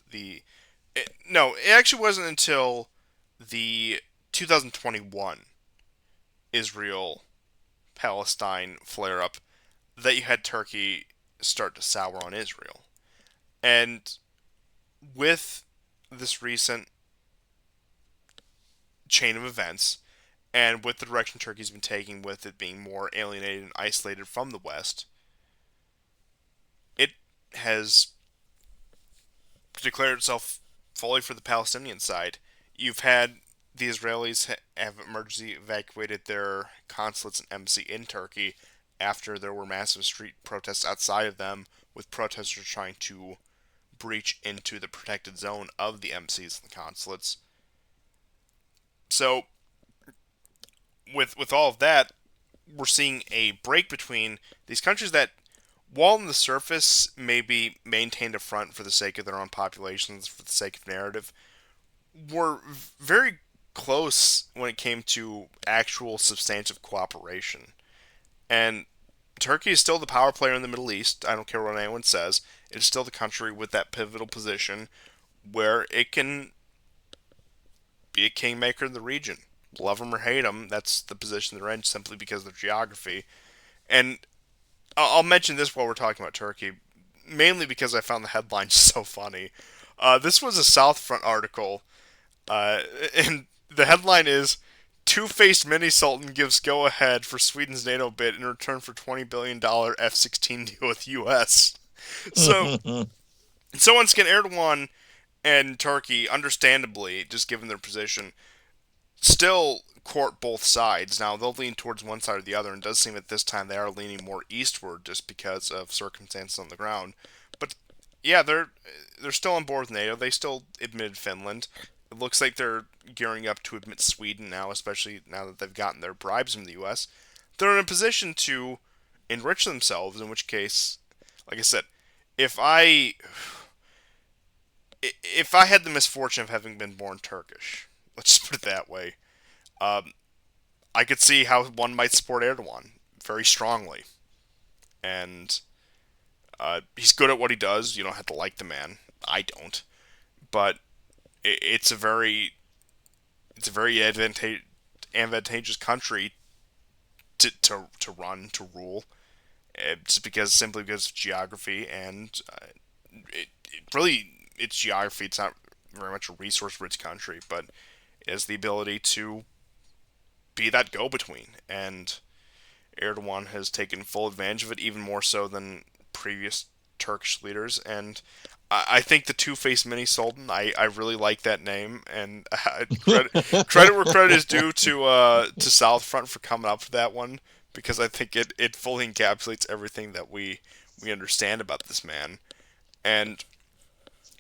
no, it actually wasn't until the 2021 Israel Palestine flare up that you had Turkey start to sour on Israel. And with this recent chain of events, and with the direction Turkey's been taking, with it being more alienated and isolated from the West, it has declared itself fully for the Palestinian side. You've had the Israelis have emergency evacuated their consulates and embassy in Turkey after there were massive street protests outside of them, with protesters trying to breach into the protected zone of the embassies and consulates. So, with all of that, we're seeing a break between these countries that, while on the surface maybe maintained a front for the sake of their own populations, for the sake of narrative, were very close when it came to actual substantive cooperation. And Turkey is still the power player in the Middle East. I don't care what anyone says. It is still the country with that pivotal position where it can be a kingmaker in the region. Love them or hate them, that's the position they're in simply because of their geography. And I'll mention this while we're talking about Turkey, mainly because I found the headline so funny. This was a South Front article, uh, and the headline is Two-faced mini Sultan gives go-ahead for Sweden's NATO bid in return for $20 billion F-16 deal with U.S. So, so once again, Erdogan and Turkey, understandably, just given their position, still court both sides. Now, they'll lean towards one side or the other, and it does seem that this time they are leaning more eastward just because of circumstances on the ground. But yeah, they're still on board with NATO. They still admitted Finland. It looks like they're gearing up to admit Sweden now, especially now that they've gotten their bribes from the U.S. They're in a position to enrich themselves. In which case, like I said, if I if I had the misfortune of having been born Turkish, let's just put it that way, um, I could see how one might support Erdogan very strongly. And he's good at what he does. You don't have to like the man. I don't. But it's a very advantageous country to run, to rule, just because simply because of geography. And it really, it's geography. It's not very much a resource rich country, but it has the ability to be that go between. And Erdogan has taken full advantage of it, even more so than previous Turkish leaders. And I think the two-faced mini Sultan, I really like that name, and credit where credit is due to South Front for coming up with that one, because I think it fully encapsulates everything that we understand about this man. And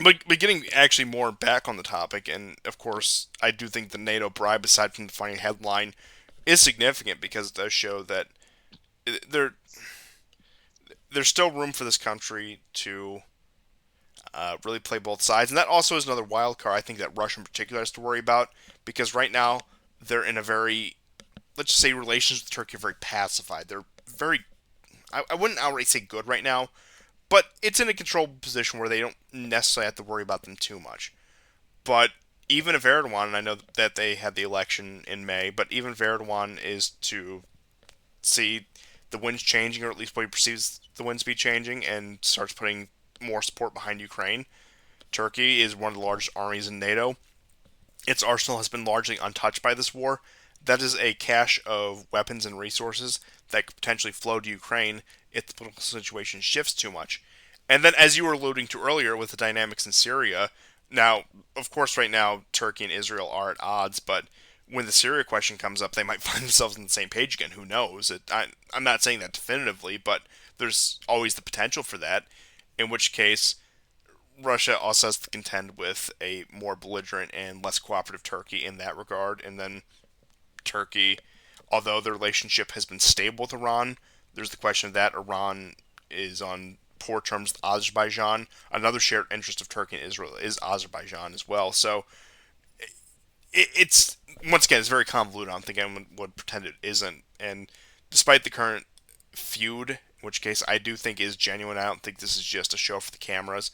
but getting actually more back on the topic, and of course I do think the NATO bribe, aside from the funny headline, is significant because it does show that there there's still room for this country to really play both sides, and that also is another wild card. I think that Russia in particular has to worry about because right now they're in a very, let's just say, relations with Turkey are very pacified. They're very, I wouldn't outright say good right now, but it's in a controlled position where they don't necessarily have to worry about them too much. But even if Erdogan, and I know that they had the election in May, but even if Erdogan is to see the winds changing, or at least what he perceives the winds to be changing, and starts putting more support behind Ukraine. Turkey is one of the largest armies in NATO. Its arsenal has been largely untouched by this war. That is a cache of weapons and resources that could potentially flow to Ukraine if the political situation shifts too much. And then, as you were alluding to earlier with the dynamics in Syria, now, of course, right now, Turkey and Israel are at odds, but when the Syria question comes up, they might find themselves on the same page again. Who knows? I'm not saying that definitively, but there's always the potential for that, in which case Russia also has to contend with a more belligerent and less cooperative Turkey in that regard. And then Turkey, although the relationship has been stable with Iran, there's the question of that Iran is on poor terms with Azerbaijan. Another shared interest of Turkey and Israel is Azerbaijan as well. So it's once again it's very convoluted. I don't think anyone would pretend it isn't. And despite the current feud which case I do think is genuine. I don't think this is just a show for the cameras.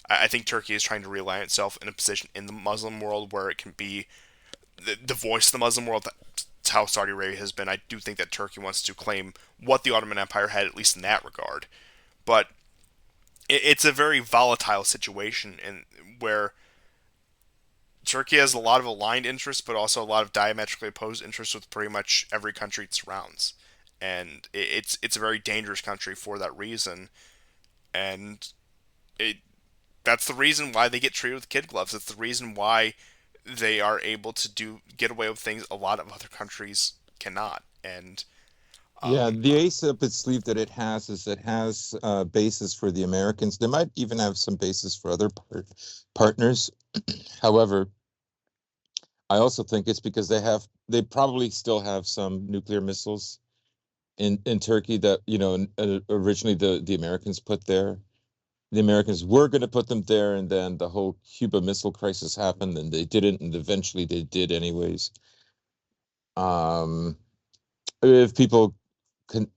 I think Turkey is trying to realign itself in a position in the Muslim world where it can be the voice of the Muslim world. That's how Saudi Arabia has been. I do think that Turkey wants to claim what the Ottoman Empire had, at least in that regard. But it's a very volatile situation, and where Turkey has a lot of aligned interests, but also a lot of diametrically opposed interests with pretty much every country it surrounds. And it's a very dangerous country for that reason. And it that's the reason why they get treated with kid gloves. It's the reason why they are able to get away with things a lot of other countries cannot. And Yeah, um, the ace up its sleeve that it has is it has bases for the Americans. They might even have some bases for other partners. However, I also think it's because they probably still have some nuclear missiles in Turkey that, originally the Americans put there. The Americans were going to put them there, and then the whole Cuba Missile Crisis happened, and they didn't, and eventually they did anyways. Um, if people can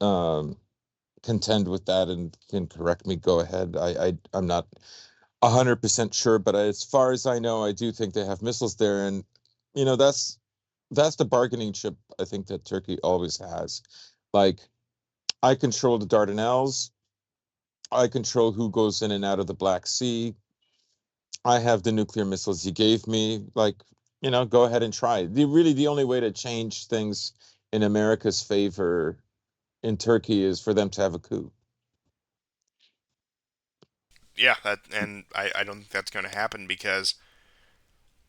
contend with that and can correct me, go ahead. I'm not 100% sure, but as far as I know, I do think they have missiles there, and that's the bargaining chip I think that Turkey always has. Like, I control the Dardanelles. I control who goes in and out of the Black Sea. I have the nuclear missiles you gave me. Like, go ahead and try. The only way to change things in America's favor in Turkey is for them to have a coup. yeah, I don't think that's going to happen because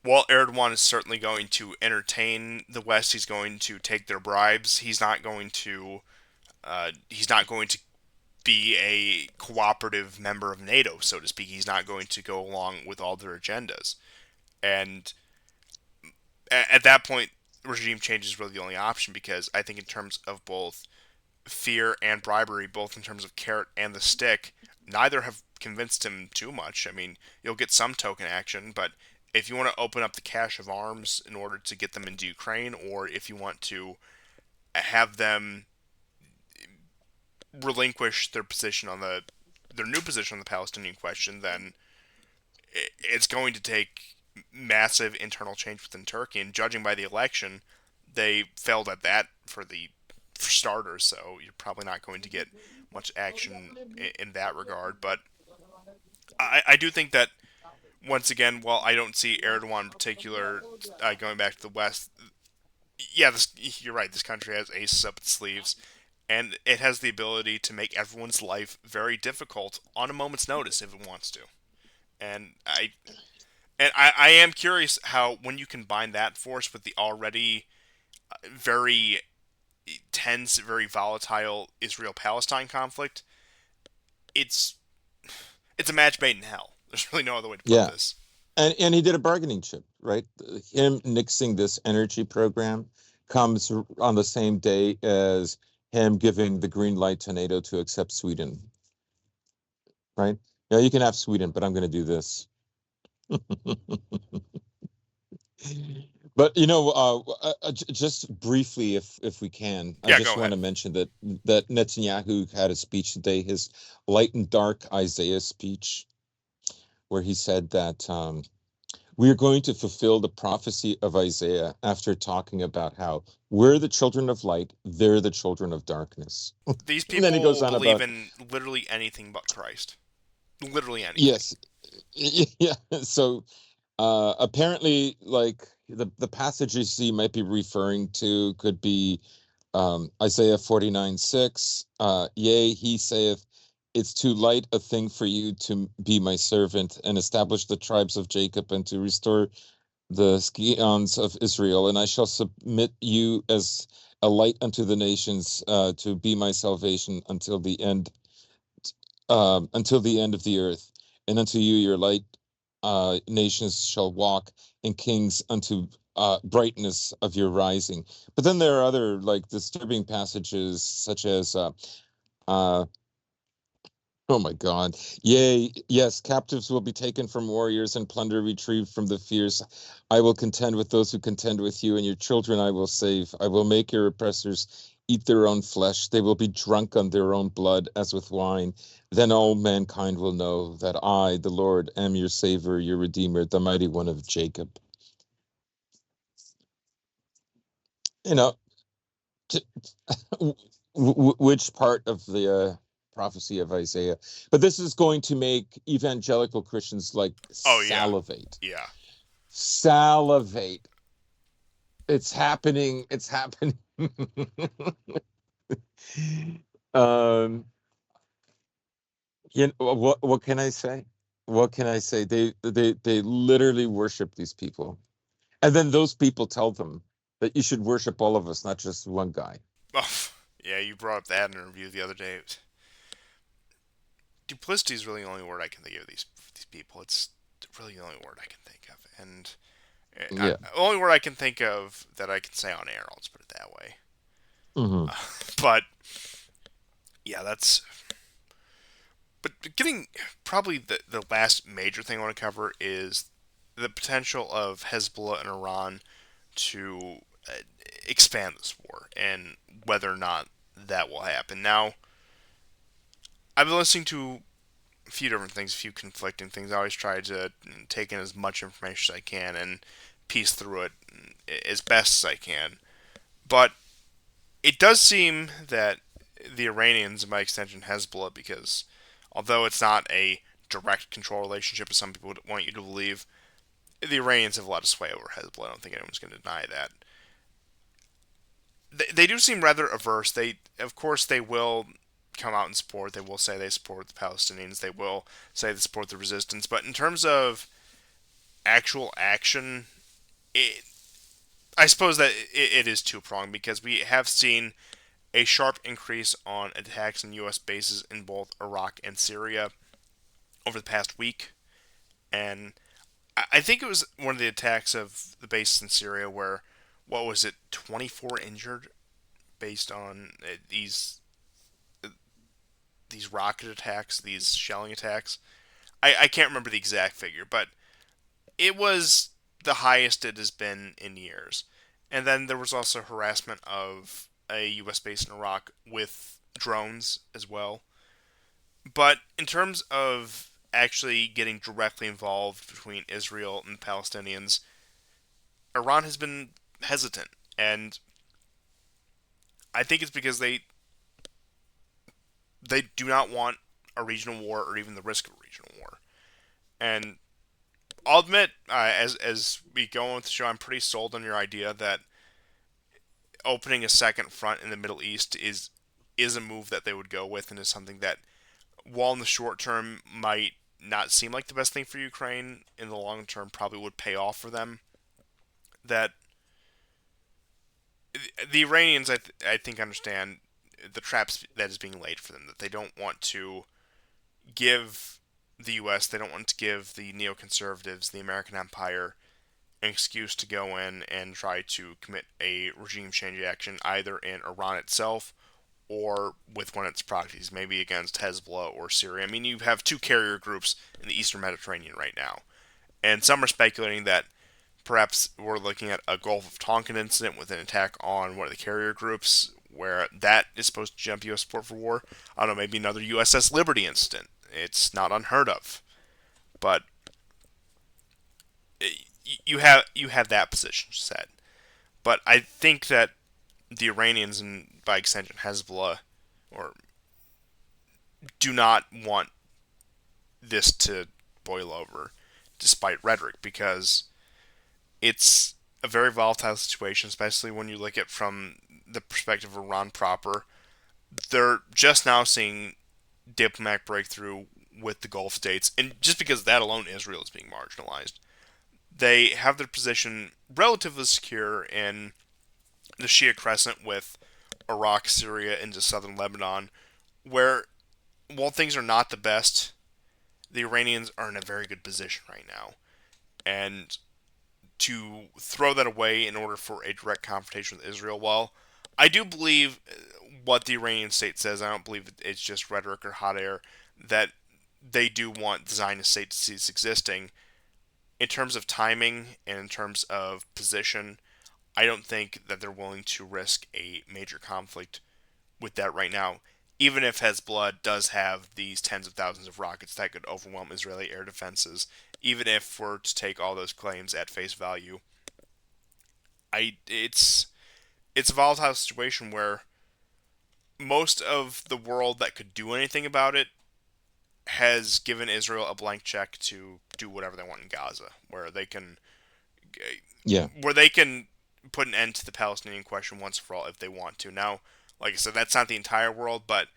while Erdogan is certainly going to entertain the West, he's going to take their bribes. He's not going to be a cooperative member of NATO, so to speak. He's not going to go along with all their agendas. And at that point, regime change is really the only option because I think in terms of both fear and bribery, both in terms of carrot and the stick, neither have convinced him too much. I mean, you'll get some token action, but if you want to open up the cache of arms in order to get them into Ukraine, or if you want to have them relinquish their new position on the Palestinian question, then it's going to take massive internal change within Turkey. And judging by the election, they failed at that for starters. So you're probably not going to get much action in that regard. But I do think that once again, while I don't see Erdogan in particular going back to the West, yeah, you're right. This country has aces up its sleeves, and it has the ability to make everyone's life very difficult on a moment's notice if it wants to. And I am curious how when you combine that force with the already very tense, very volatile Israel-Palestine conflict, it's it's a match made in hell. There's really no other way to put Yeah. this. And he did a bargaining chip, right? Him nixing this energy program comes on the same day as him giving the green light to NATO to accept Sweden, right? Yeah, you can have Sweden, but I'm going to do this. But just briefly, if we can, I Yeah, just go want ahead. to mention that Netanyahu had a speech today, his light and dark Isaiah speech, where he said that we are going to fulfill the prophecy of Isaiah after talking about how we're the children of light, they're the children of darkness. These And then he goes people on believe about, in literally anything but Christ. Literally anything. yes, yeah. So apparently, like the passages he might be referring to could be Isaiah 49:6. Yea, he saith, it's too light a thing for you to be my servant and establish the tribes of Jacob and to restore the scions of Israel, and I shall submit you as a light unto the nations to be my salvation until the end of the earth. And unto you your light nations shall walk, and kings unto brightness of your rising. But then there are other like disturbing passages such as uh, oh my God. Yea, yes, captives will be taken from warriors and plunder retrieved from the fierce. I will contend with those who contend with you, and your children I will save. I will make your oppressors eat their own flesh. They will be drunk on their own blood as with wine. Then all mankind will know that I, the Lord, am your Savior, your Redeemer, the mighty one of Jacob. You know, t- which part of the prophecy of Isaiah? But this is going to make evangelical Christians like Oh yeah, salivate. yeah. Salivate. It's happening. It's happening. um, what can I say? What can I say? They literally worship these people, and then those people tell them that you should worship all of us, not just one guy. Oh, yeah. You brought up that in a review the other day. Duplicity is really the only word I can think of these people. It's really the only word I can think of, and Yeah. the only word I can think of that I can say on air. I'll just put it that way. Hmm. But yeah, that's. But getting probably the last major thing I want to cover is the potential of Hezbollah and Iran to expand this war and whether or not that will happen. Now, I've been listening to a few different things, a few conflicting things. I always try to take in as much information as I can and piece through it as best as I can. But it does seem that the Iranians, and by extension Hezbollah, because although it's not a direct control relationship, as some people would want you to believe, the Iranians have a lot of sway over Hezbollah. I don't think anyone's going to deny that. They do seem rather averse. Of course, they will come out and support. They will say they support the Palestinians. They will say they support the resistance. But in terms of actual action, it, I suppose that it is two pronged because we have seen a sharp increase on attacks on U.S. bases in both Iraq and Syria over the past week. And I think it was one of the attacks of the bases in Syria where, what was it, 24 injured based on these rocket attacks, these shelling attacks. I can't remember the exact figure, but it was the highest it has been in years. And then there was also harassment of a U.S. base in Iraq with drones as well. But in terms of actually getting directly involved between Israel and the Palestinians, Iran has been hesitant. And I think it's because they do not want a regional war or even the risk of a regional war. And I'll admit, as we go on with the show, I'm pretty sold on your idea that opening a second front in the Middle East is a move that they would go with, and is something that, while in the short term might not seem like the best thing for Ukraine, in the long term probably would pay off for them. That the Iranians, I think, understand the traps that is being laid for them. That they don't want to give the U.S., they don't want to give the neoconservatives, the American empire, an excuse to go in and try to commit a regime change action either in Iran itself or with one of its proxies, maybe against Hezbollah or Syria. I mean, you have two carrier groups in the Eastern Mediterranean right now, and some are speculating that perhaps we're looking at a Gulf of Tonkin incident with an attack on one of the carrier groups, where that is supposed to jump U.S. support for war. I don't know, maybe another USS Liberty incident. It's not unheard of, but you have that position set. But I think that the Iranians and by extension Hezbollah or do not want this to boil over, despite rhetoric, because it's a very volatile situation, especially when you look at from the perspective of Iran proper. They're just now seeing diplomatic breakthrough with the Gulf states, and just because of that alone, Israel is being marginalized. They have their position relatively secure in the Shia Crescent with Iraq, Syria, into southern Lebanon, where, while things are not the best, the Iranians are in a very good position right now. And to throw that away in order for a direct confrontation with Israel, well, I do believe what the Iranian state says. I don't believe it's just rhetoric or hot air, that they do want the Zionist state to cease existing. In terms of timing and in terms of position, I don't think that they're willing to risk a major conflict with that right now, even if Hezbollah does have these tens of thousands of rockets that could overwhelm Israeli air defenses. Even if we're to take all those claims at face value, it's a volatile situation where most of the world that could do anything about it has given Israel a blank check to do whatever they want in Gaza, Yeah. where they can put an end to the Palestinian question once for all if they want to. Now, like I said, that's not the entire world, but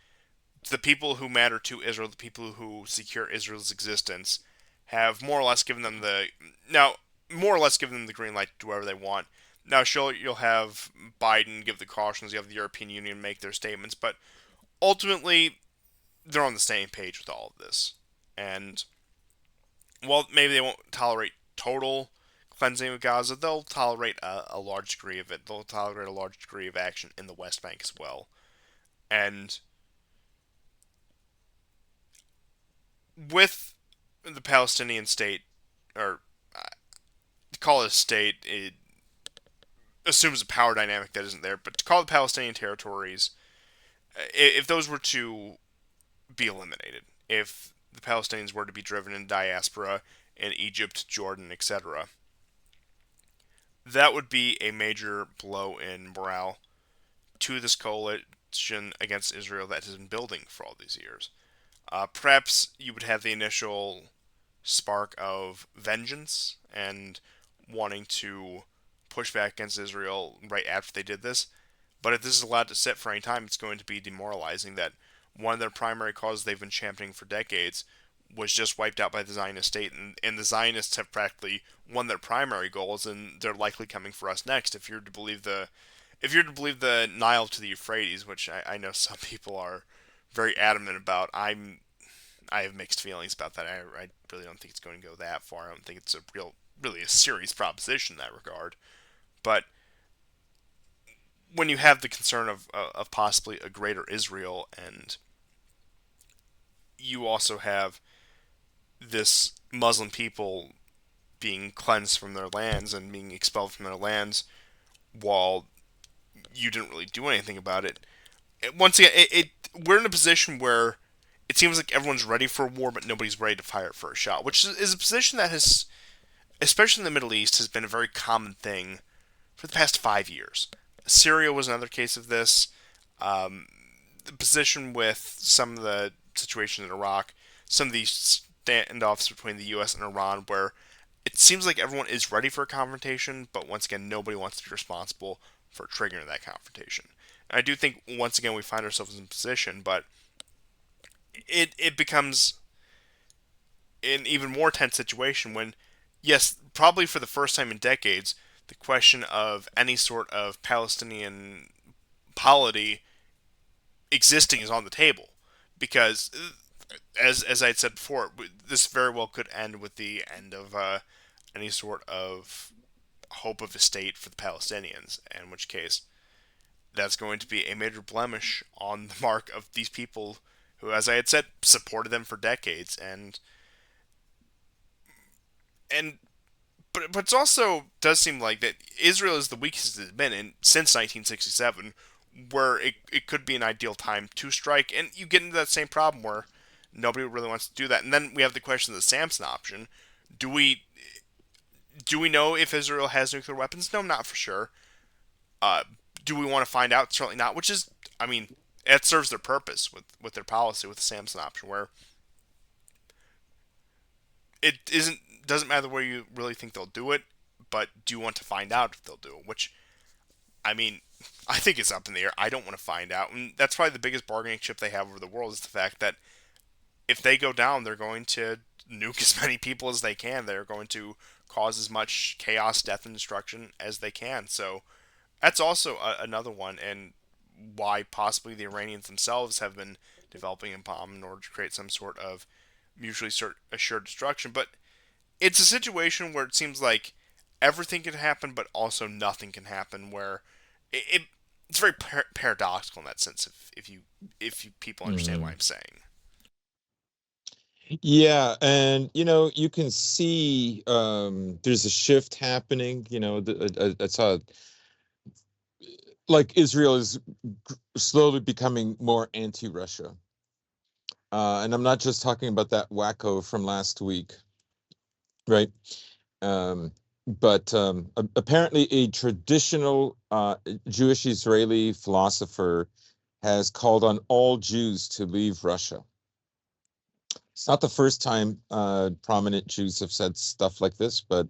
the people who matter to Israel, the people who secure Israel's existence, have more or less given them the now more or less given them the green light to do whatever they want. Now, sure, you'll have Biden give the cautions, you have the European Union make their statements, but ultimately they're on the same page with all of this. And while maybe they won't tolerate total cleansing of Gaza, they'll tolerate a large degree of it. They'll tolerate a large degree of action in the West Bank as well. And with the Palestinian state, or to call it a state, it assumes a power dynamic that isn't there. But to call the Palestinian territories, if those were to be eliminated, if the Palestinians were to be driven in diaspora in Egypt, Jordan, etc., that would be a major blow in morale to this coalition against Israel that has been building for all these years. Perhaps you would have the initial spark of vengeance and wanting to push back against Israel right after they did this. But if this is allowed to sit for any time, it's going to be demoralizing that one of their primary causes they've been championing for decades was just wiped out by the Zionist state, and the Zionists have practically won their primary goals, and they're likely coming for us next. If you're to believe the Nile to the Euphrates, which I know some people are very adamant about, I have mixed feelings about that. I really don't think it's going to go that far. I don't think it's really a serious proposition in that regard. But when you have the concern of possibly a greater Israel, and you also have this Muslim people being cleansed from their lands and being expelled from their lands, while you didn't really do anything about it. Once again, we're in a position where it seems like everyone's ready for war, but nobody's ready to fire it for a shot, which is a position that has, especially in the Middle East, has been a very common thing for the past 5 years. Syria was another case of this. The position with some of the situation in Iraq, some of these standoffs between the U.S. and Iran, where it seems like everyone is ready for a confrontation, but once again, nobody wants to be responsible for triggering that confrontation. And I do think once again we find ourselves in a position, but it becomes an even more tense situation when, yes, probably for the first time in decades, the question of any sort of Palestinian polity existing is on the table, because as I had said before, this very well could end with the end of any sort of hope of a state for the Palestinians, in which case that's going to be a major blemish on the mark of these people who, as I had said, supported them for decades, and but it also does seem like that Israel is the weakest it's been in since 1967, where it could be an ideal time to strike, and you get into that same problem where nobody really wants to do that, and then we have the question of the Samson option. Do we do we know if Israel has nuclear weapons? No, not for sure. Uh, do we want to find out? Certainly not. Which is, I mean, it serves their purpose with their policy with the Samson option, where it doesn't matter where you really think they'll do it, but do you want to find out if they'll do it? Which, I mean, I think it's up in the air. I don't want to find out, and that's probably the biggest bargaining chip they have over the world is the fact that if they go down, they're going to nuke as many people as they can. They're going to cause as much chaos, death, and destruction as they can. So that's also another one, and why possibly the Iranians themselves have been developing a bomb in order to create some sort of mutually assured destruction. But it's a situation where it seems like everything can happen, but also nothing can happen. Where it's very paradoxical in that sense. If you people understand what Mm. I'm saying. Yeah, and you can see there's a shift happening. I saw like Israel is slowly becoming more anti-Russia. And I'm not just talking about that wacko from last week, right? Um, but apparently, a traditional Jewish Israeli philosopher has called on all Jews to leave Russia. It's not the first time prominent Jews have said stuff like this, but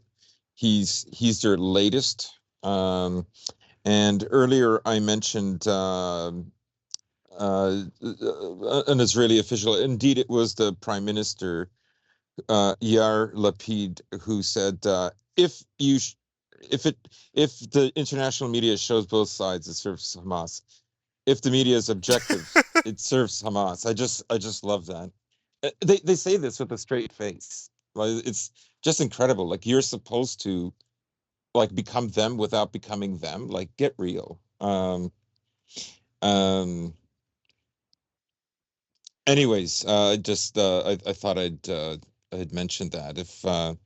he's their latest. And earlier I mentioned an Israeli official. Indeed, it was the Prime Minister Yair Lapid who said, "If you if the international media shows both sides, it serves Hamas. If the media is objective, it serves Hamas." I just love that. They say this with a straight face. Like it's just incredible. Like you're supposed to like become them without becoming them. Like get real. Um Anyways, just I thought I'd mention that. If let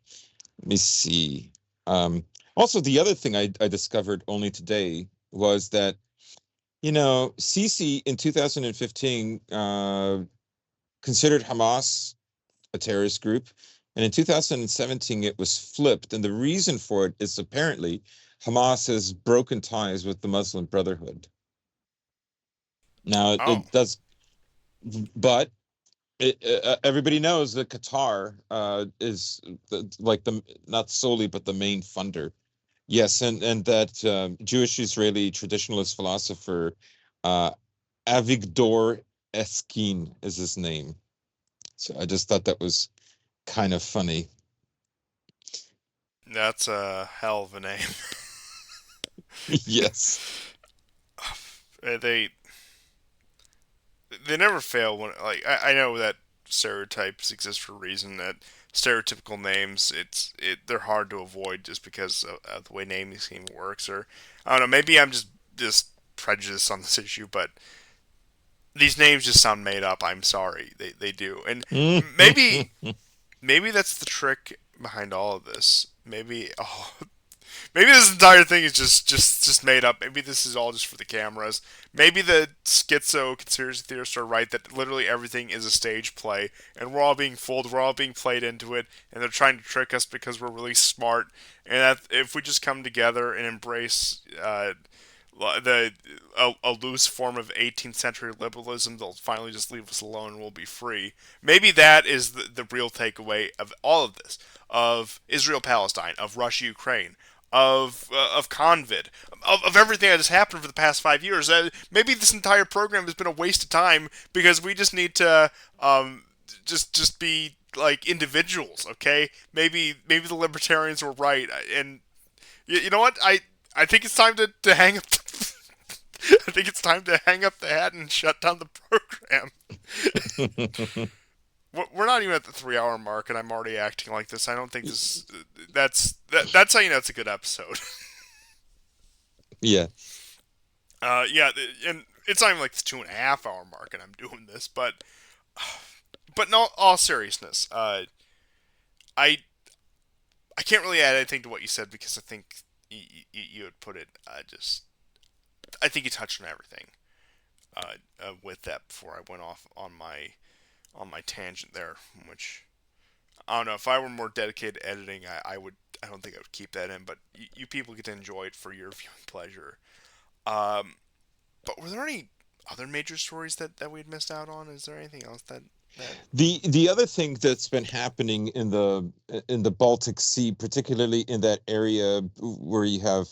me see. Um Also the other thing I discovered only today was that Sisi in 2015 considered Hamas a terrorist group, and in 2017 it was flipped, and the reason for it is apparently Hamas has broken ties with the Muslim Brotherhood. Now Oh, it does, but everybody knows that Qatar is like the not solely but the main funder. Yes, and that Jewish Israeli traditionalist philosopher uh, Avigdor Eskin is his name. So I just thought that was kind of funny. that's a hell of a name. Yes. they they never fail when I know that stereotypes exist for a reason. That stereotypical names they're hard to avoid just because of the way naming scheme works. Or I don't know. Maybe I'm just prejudiced on this issue, but these names just sound made up. I'm sorry, they do, and maybe maybe that's the trick behind all of this. Maybe this entire thing is just made up. Maybe this is all just for the cameras. Maybe the schizo conspiracy theorists are right that literally everything is a stage play, and we're all being fooled. We're all being played into it, and they're trying to trick us because we're really smart. And that if we just come together and embrace a loose form of 18th century liberalism, they'll finally just leave us alone and we'll be free. Maybe that is the real takeaway of all of this, of Israel Palestine, of Russia Ukraine, of Convid, of everything that has happened for the past 5 years. Maybe this entire program has been a waste of time because we just need to just be like individuals. Okay, maybe the libertarians were right, and you know what I think it's time to hang up. I think it's time to hang up the hat and shut down the program. We're not even at the 3 hour mark, and I'm already acting like this. I don't think this. That's how you know it's a good episode. Yeah. Yeah, and it's not even like the 2.5 hour mark, and I'm doing this, but in all seriousness, I I can't really add anything to what you said because I think you had put it just. I think you touched on everything with that before I went off on my tangent there, which I don't know. If I were more dedicated to editing, I would. I don't think I would keep that in, but you people get to enjoy it for your viewing pleasure. Um, but were there any other major stories that we had missed out on? Is there anything else that? The other thing that's been happening in the Baltic Sea, particularly in that area where you have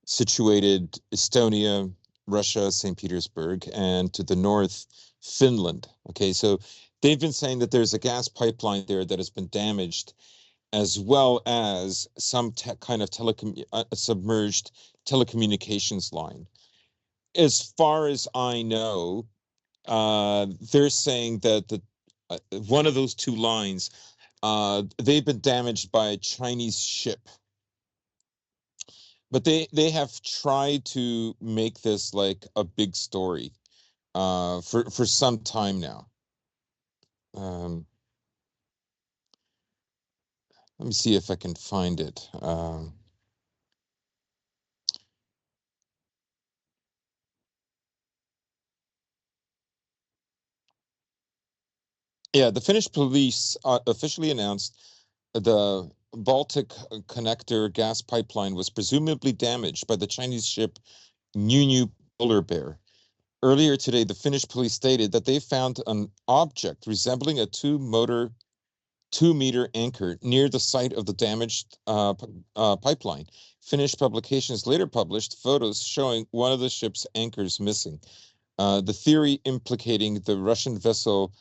situated Estonia, Russia, St. Petersburg, and to the north, Finland. Okay, so they've been saying that there's a gas pipeline there that has been damaged, as well as some kind of submerged telecommunications line. As far as I know, they're saying that one of those two lines, they've been damaged by a Chinese ship, but they have tried to make this like a big story for some time now. Um, Let me see if I can find it. Yeah, the Finnish police officially announced the Baltic Connector gas pipeline was presumably damaged by the Chinese ship New Polar Bear. Earlier today, the Finnish police stated that they found an object resembling a two-meter anchor near the site of the damaged pipeline. Finnish publications later published photos showing one of the ship's anchors missing. The theory implicating the Russian vessel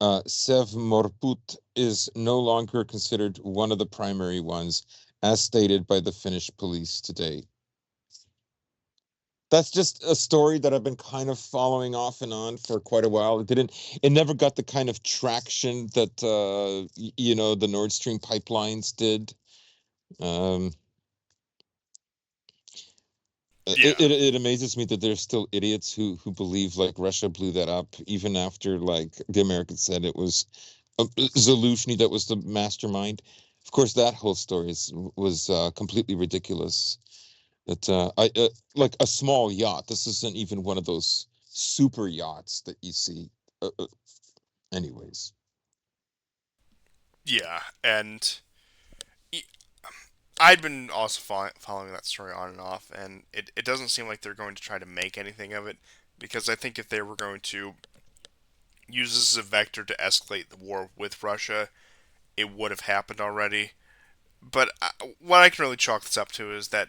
Sevmorput is no longer considered one of the primary ones, as stated by the Finnish police today. That's just a story that I've been kind of following off and on for quite a while. It never got the kind of traction that the Nord Stream pipelines did. Um, Yeah, it amazes me that there's still idiots who believe like Russia blew that up, even after like the Americans said it was Zaluzhny that was the mastermind. Of course, that whole story was completely ridiculous. That I like a small yacht. This isn't even one of those super yachts that you see. Anyways, yeah, and I'd been also following that story on and off, and it doesn't seem like they're going to try to make anything of it, because I think if they were going to use this as a vector to escalate the war with Russia, it would have happened already. But what I can really chalk this up to is that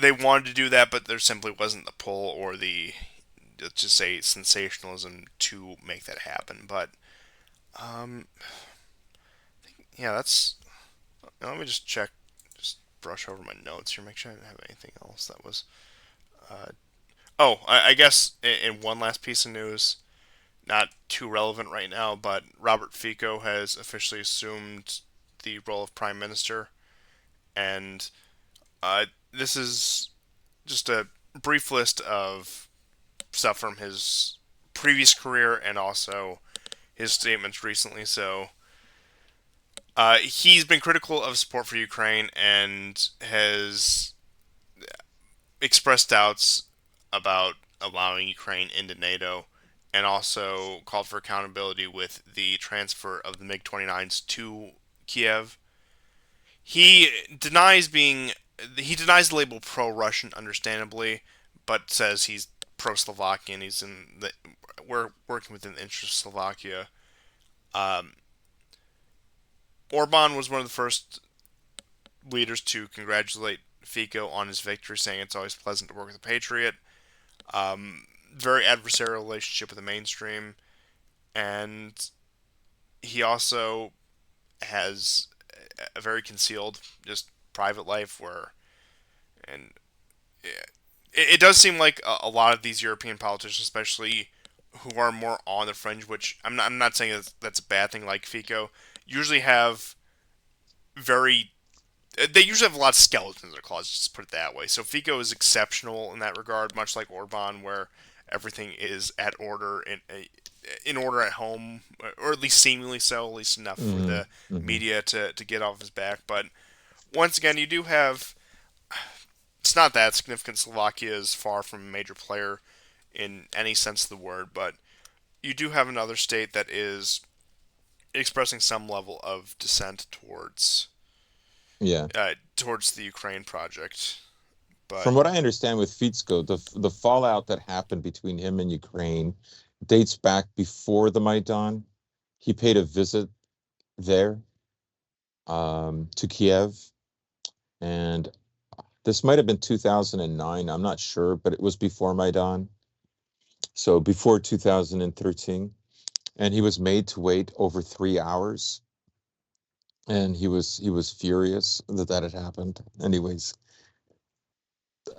they wanted to do that, but there simply wasn't the pull or the, let's just say, sensationalism to make that happen. But um, yeah, that's. Let me just check, just brush over my notes here, make sure I didn't have anything else that was. Uh, I guess in one last piece of news, not too relevant right now, but Robert Fico has officially assumed the role of prime minister, and this is just a brief list of stuff from his previous career and also his statements recently. So he's been critical of support for Ukraine and has expressed doubts about allowing Ukraine into NATO, and also called for accountability with the transfer of the MiG 29s to Kiev. He denies being he denies the label pro-Russian, understandably, but says he's pro-Slovakian. He's in the we're working within the interest of Slovakia. Um, Orban was one of the first leaders to congratulate Fico on his victory, saying it's always pleasant to work with a patriot. Very adversarial relationship with the mainstream, and he also has a very concealed, just private life where, and it does seem like a lot of these European politicians, especially who are more on the fringe, which I'm not saying that's a bad thing, like Fico, usually have very they usually have a lot of skeletons in their closets, just put it that way. So Fico is exceptional in that regard, much like Orban, where everything is at order in order at home, or at least seemingly so, at least enough for mm-hmm, the mm-hmm. media to get off his back. But once again, you do have it's not that significant. Slovakia is far from a major player in any sense of the word, but you do have another state that is expressing some level of dissent Yeah. towards the Ukraine project. But From what I understand with Fico, the fallout that happened between him and Ukraine dates back before the Maidan. He paid a visit there to Kiev, and this might have been 2009. I'm not sure, but it was before Maidan, so before 2013. And he was made to wait over 3 hours, and he was furious that that had happened. Anyways,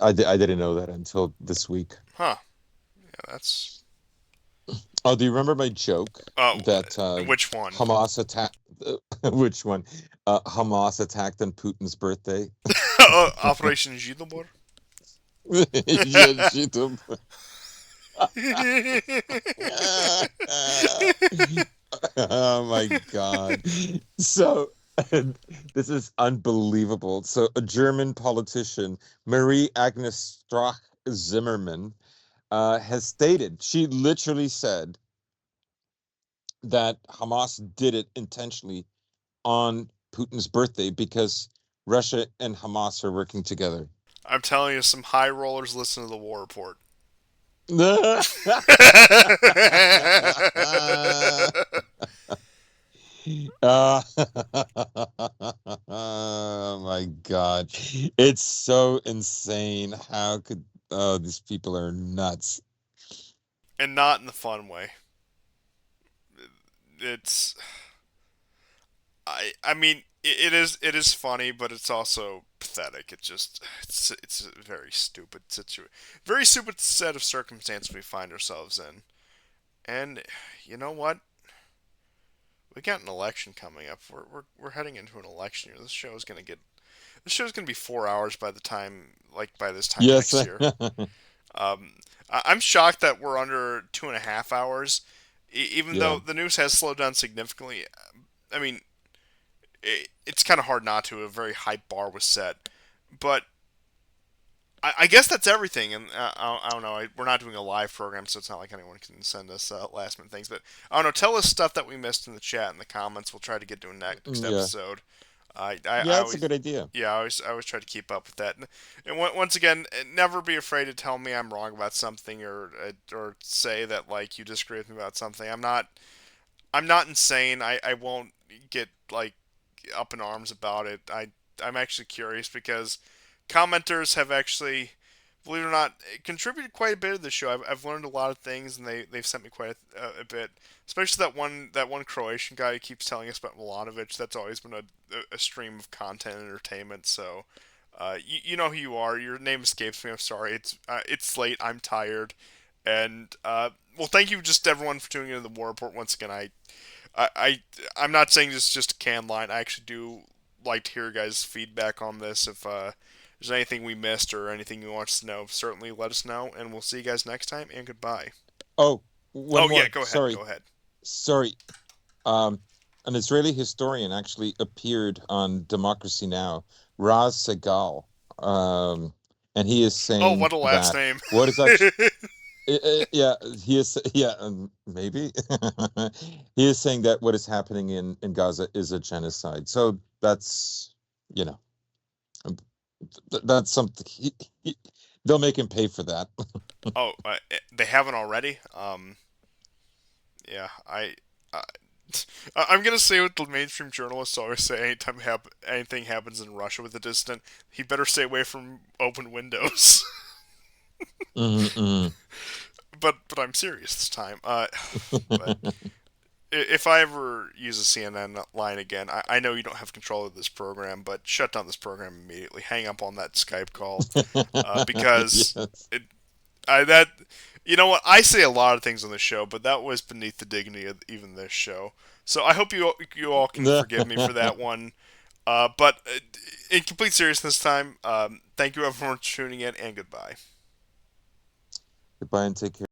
I didn't know that until this week. huh? Yeah, that's Oh, do you remember my joke oh, that which one? Hamas attacked? Which one? Hamas attacked on Putin's birthday. Operation Zhidobor. Yeah, oh my God. So this is unbelievable. So a German politician, Marie Agnes Strack Zimmermann, has stated, she literally said, that Hamas did it intentionally on Putin's birthday because Russia and Hamas are working together. I'm telling you, some high rollers listen to the war report. Uh, oh my God. It's so insane. How could these people are nuts. And not in the fun way. It's I mean it is funny, but it's also pathetic. It's a very stupid set of circumstances we find ourselves in. And you know what? We got an election coming up. We're heading into an election year. This show's gonna be 4 hours by the time by this time Yes. next year. I'm shocked that we're under 2.5 hours, even Yeah. though the news has slowed down significantly. I mean, it's kind of hard not to. A very high bar was set, but I guess that's everything. And I don't know. We're not doing a live program, so it's not like anyone can send us last minute things. But I don't know. Tell us stuff that we missed in the chat and the comments. We'll try to get to a next Yeah. episode. I Yeah, it's a always good idea. yeah, I always try to keep up with that. And once again, never be afraid to tell me I'm wrong about something or say that like you disagree with me about something. I'm not insane. I won't get like up in arms about it. I'm actually curious because commenters have actually, believe it or not, contributed quite a bit to the show. I've learned a lot of things, and they've sent me quite a bit. Especially that one Croatian guy who keeps telling us about Milanovic. That's always been a stream of content and entertainment. So, you know who you are. Your name escapes me. I'm sorry. It's late. I'm tired. And well, thank you just everyone for tuning into the War Report once again. I, I I'm not saying this is just a can line. I actually do like to hear your guys' feedback on this. If there's anything we missed or anything you want us to know, certainly let us know. And we'll see you guys next time. And goodbye. Oh, one Oh yeah, more. go ahead. Sorry. Go ahead. Sorry. Um, an Israeli historian actually appeared on Democracy Now, Raz Segal, and he is Oh, saying what a last that name. what is actually, yeah, he is, yeah, maybe he is saying that what is happening in Gaza is a genocide. So that's, you know, um, that's something they'll make him pay for that. Oh, they haven't already. Yeah, I I'm gonna say what the mainstream journalists always say: anytime anything happens in Russia with a dissident, he better stay away from open windows. Mhm, But I'm serious this time. But mhm. if I ever use a CNN line again, I know you don't have control of this program, but shut down this program immediately. Hang up on that Skype call, because Yes. it, that you know what, I say a lot of things on the show, but that was beneath the dignity of even this show. So I hope you all can forgive me for that one. But in complete seriousness, this time, thank you everyone for tuning in, and goodbye. Goodbye and take care.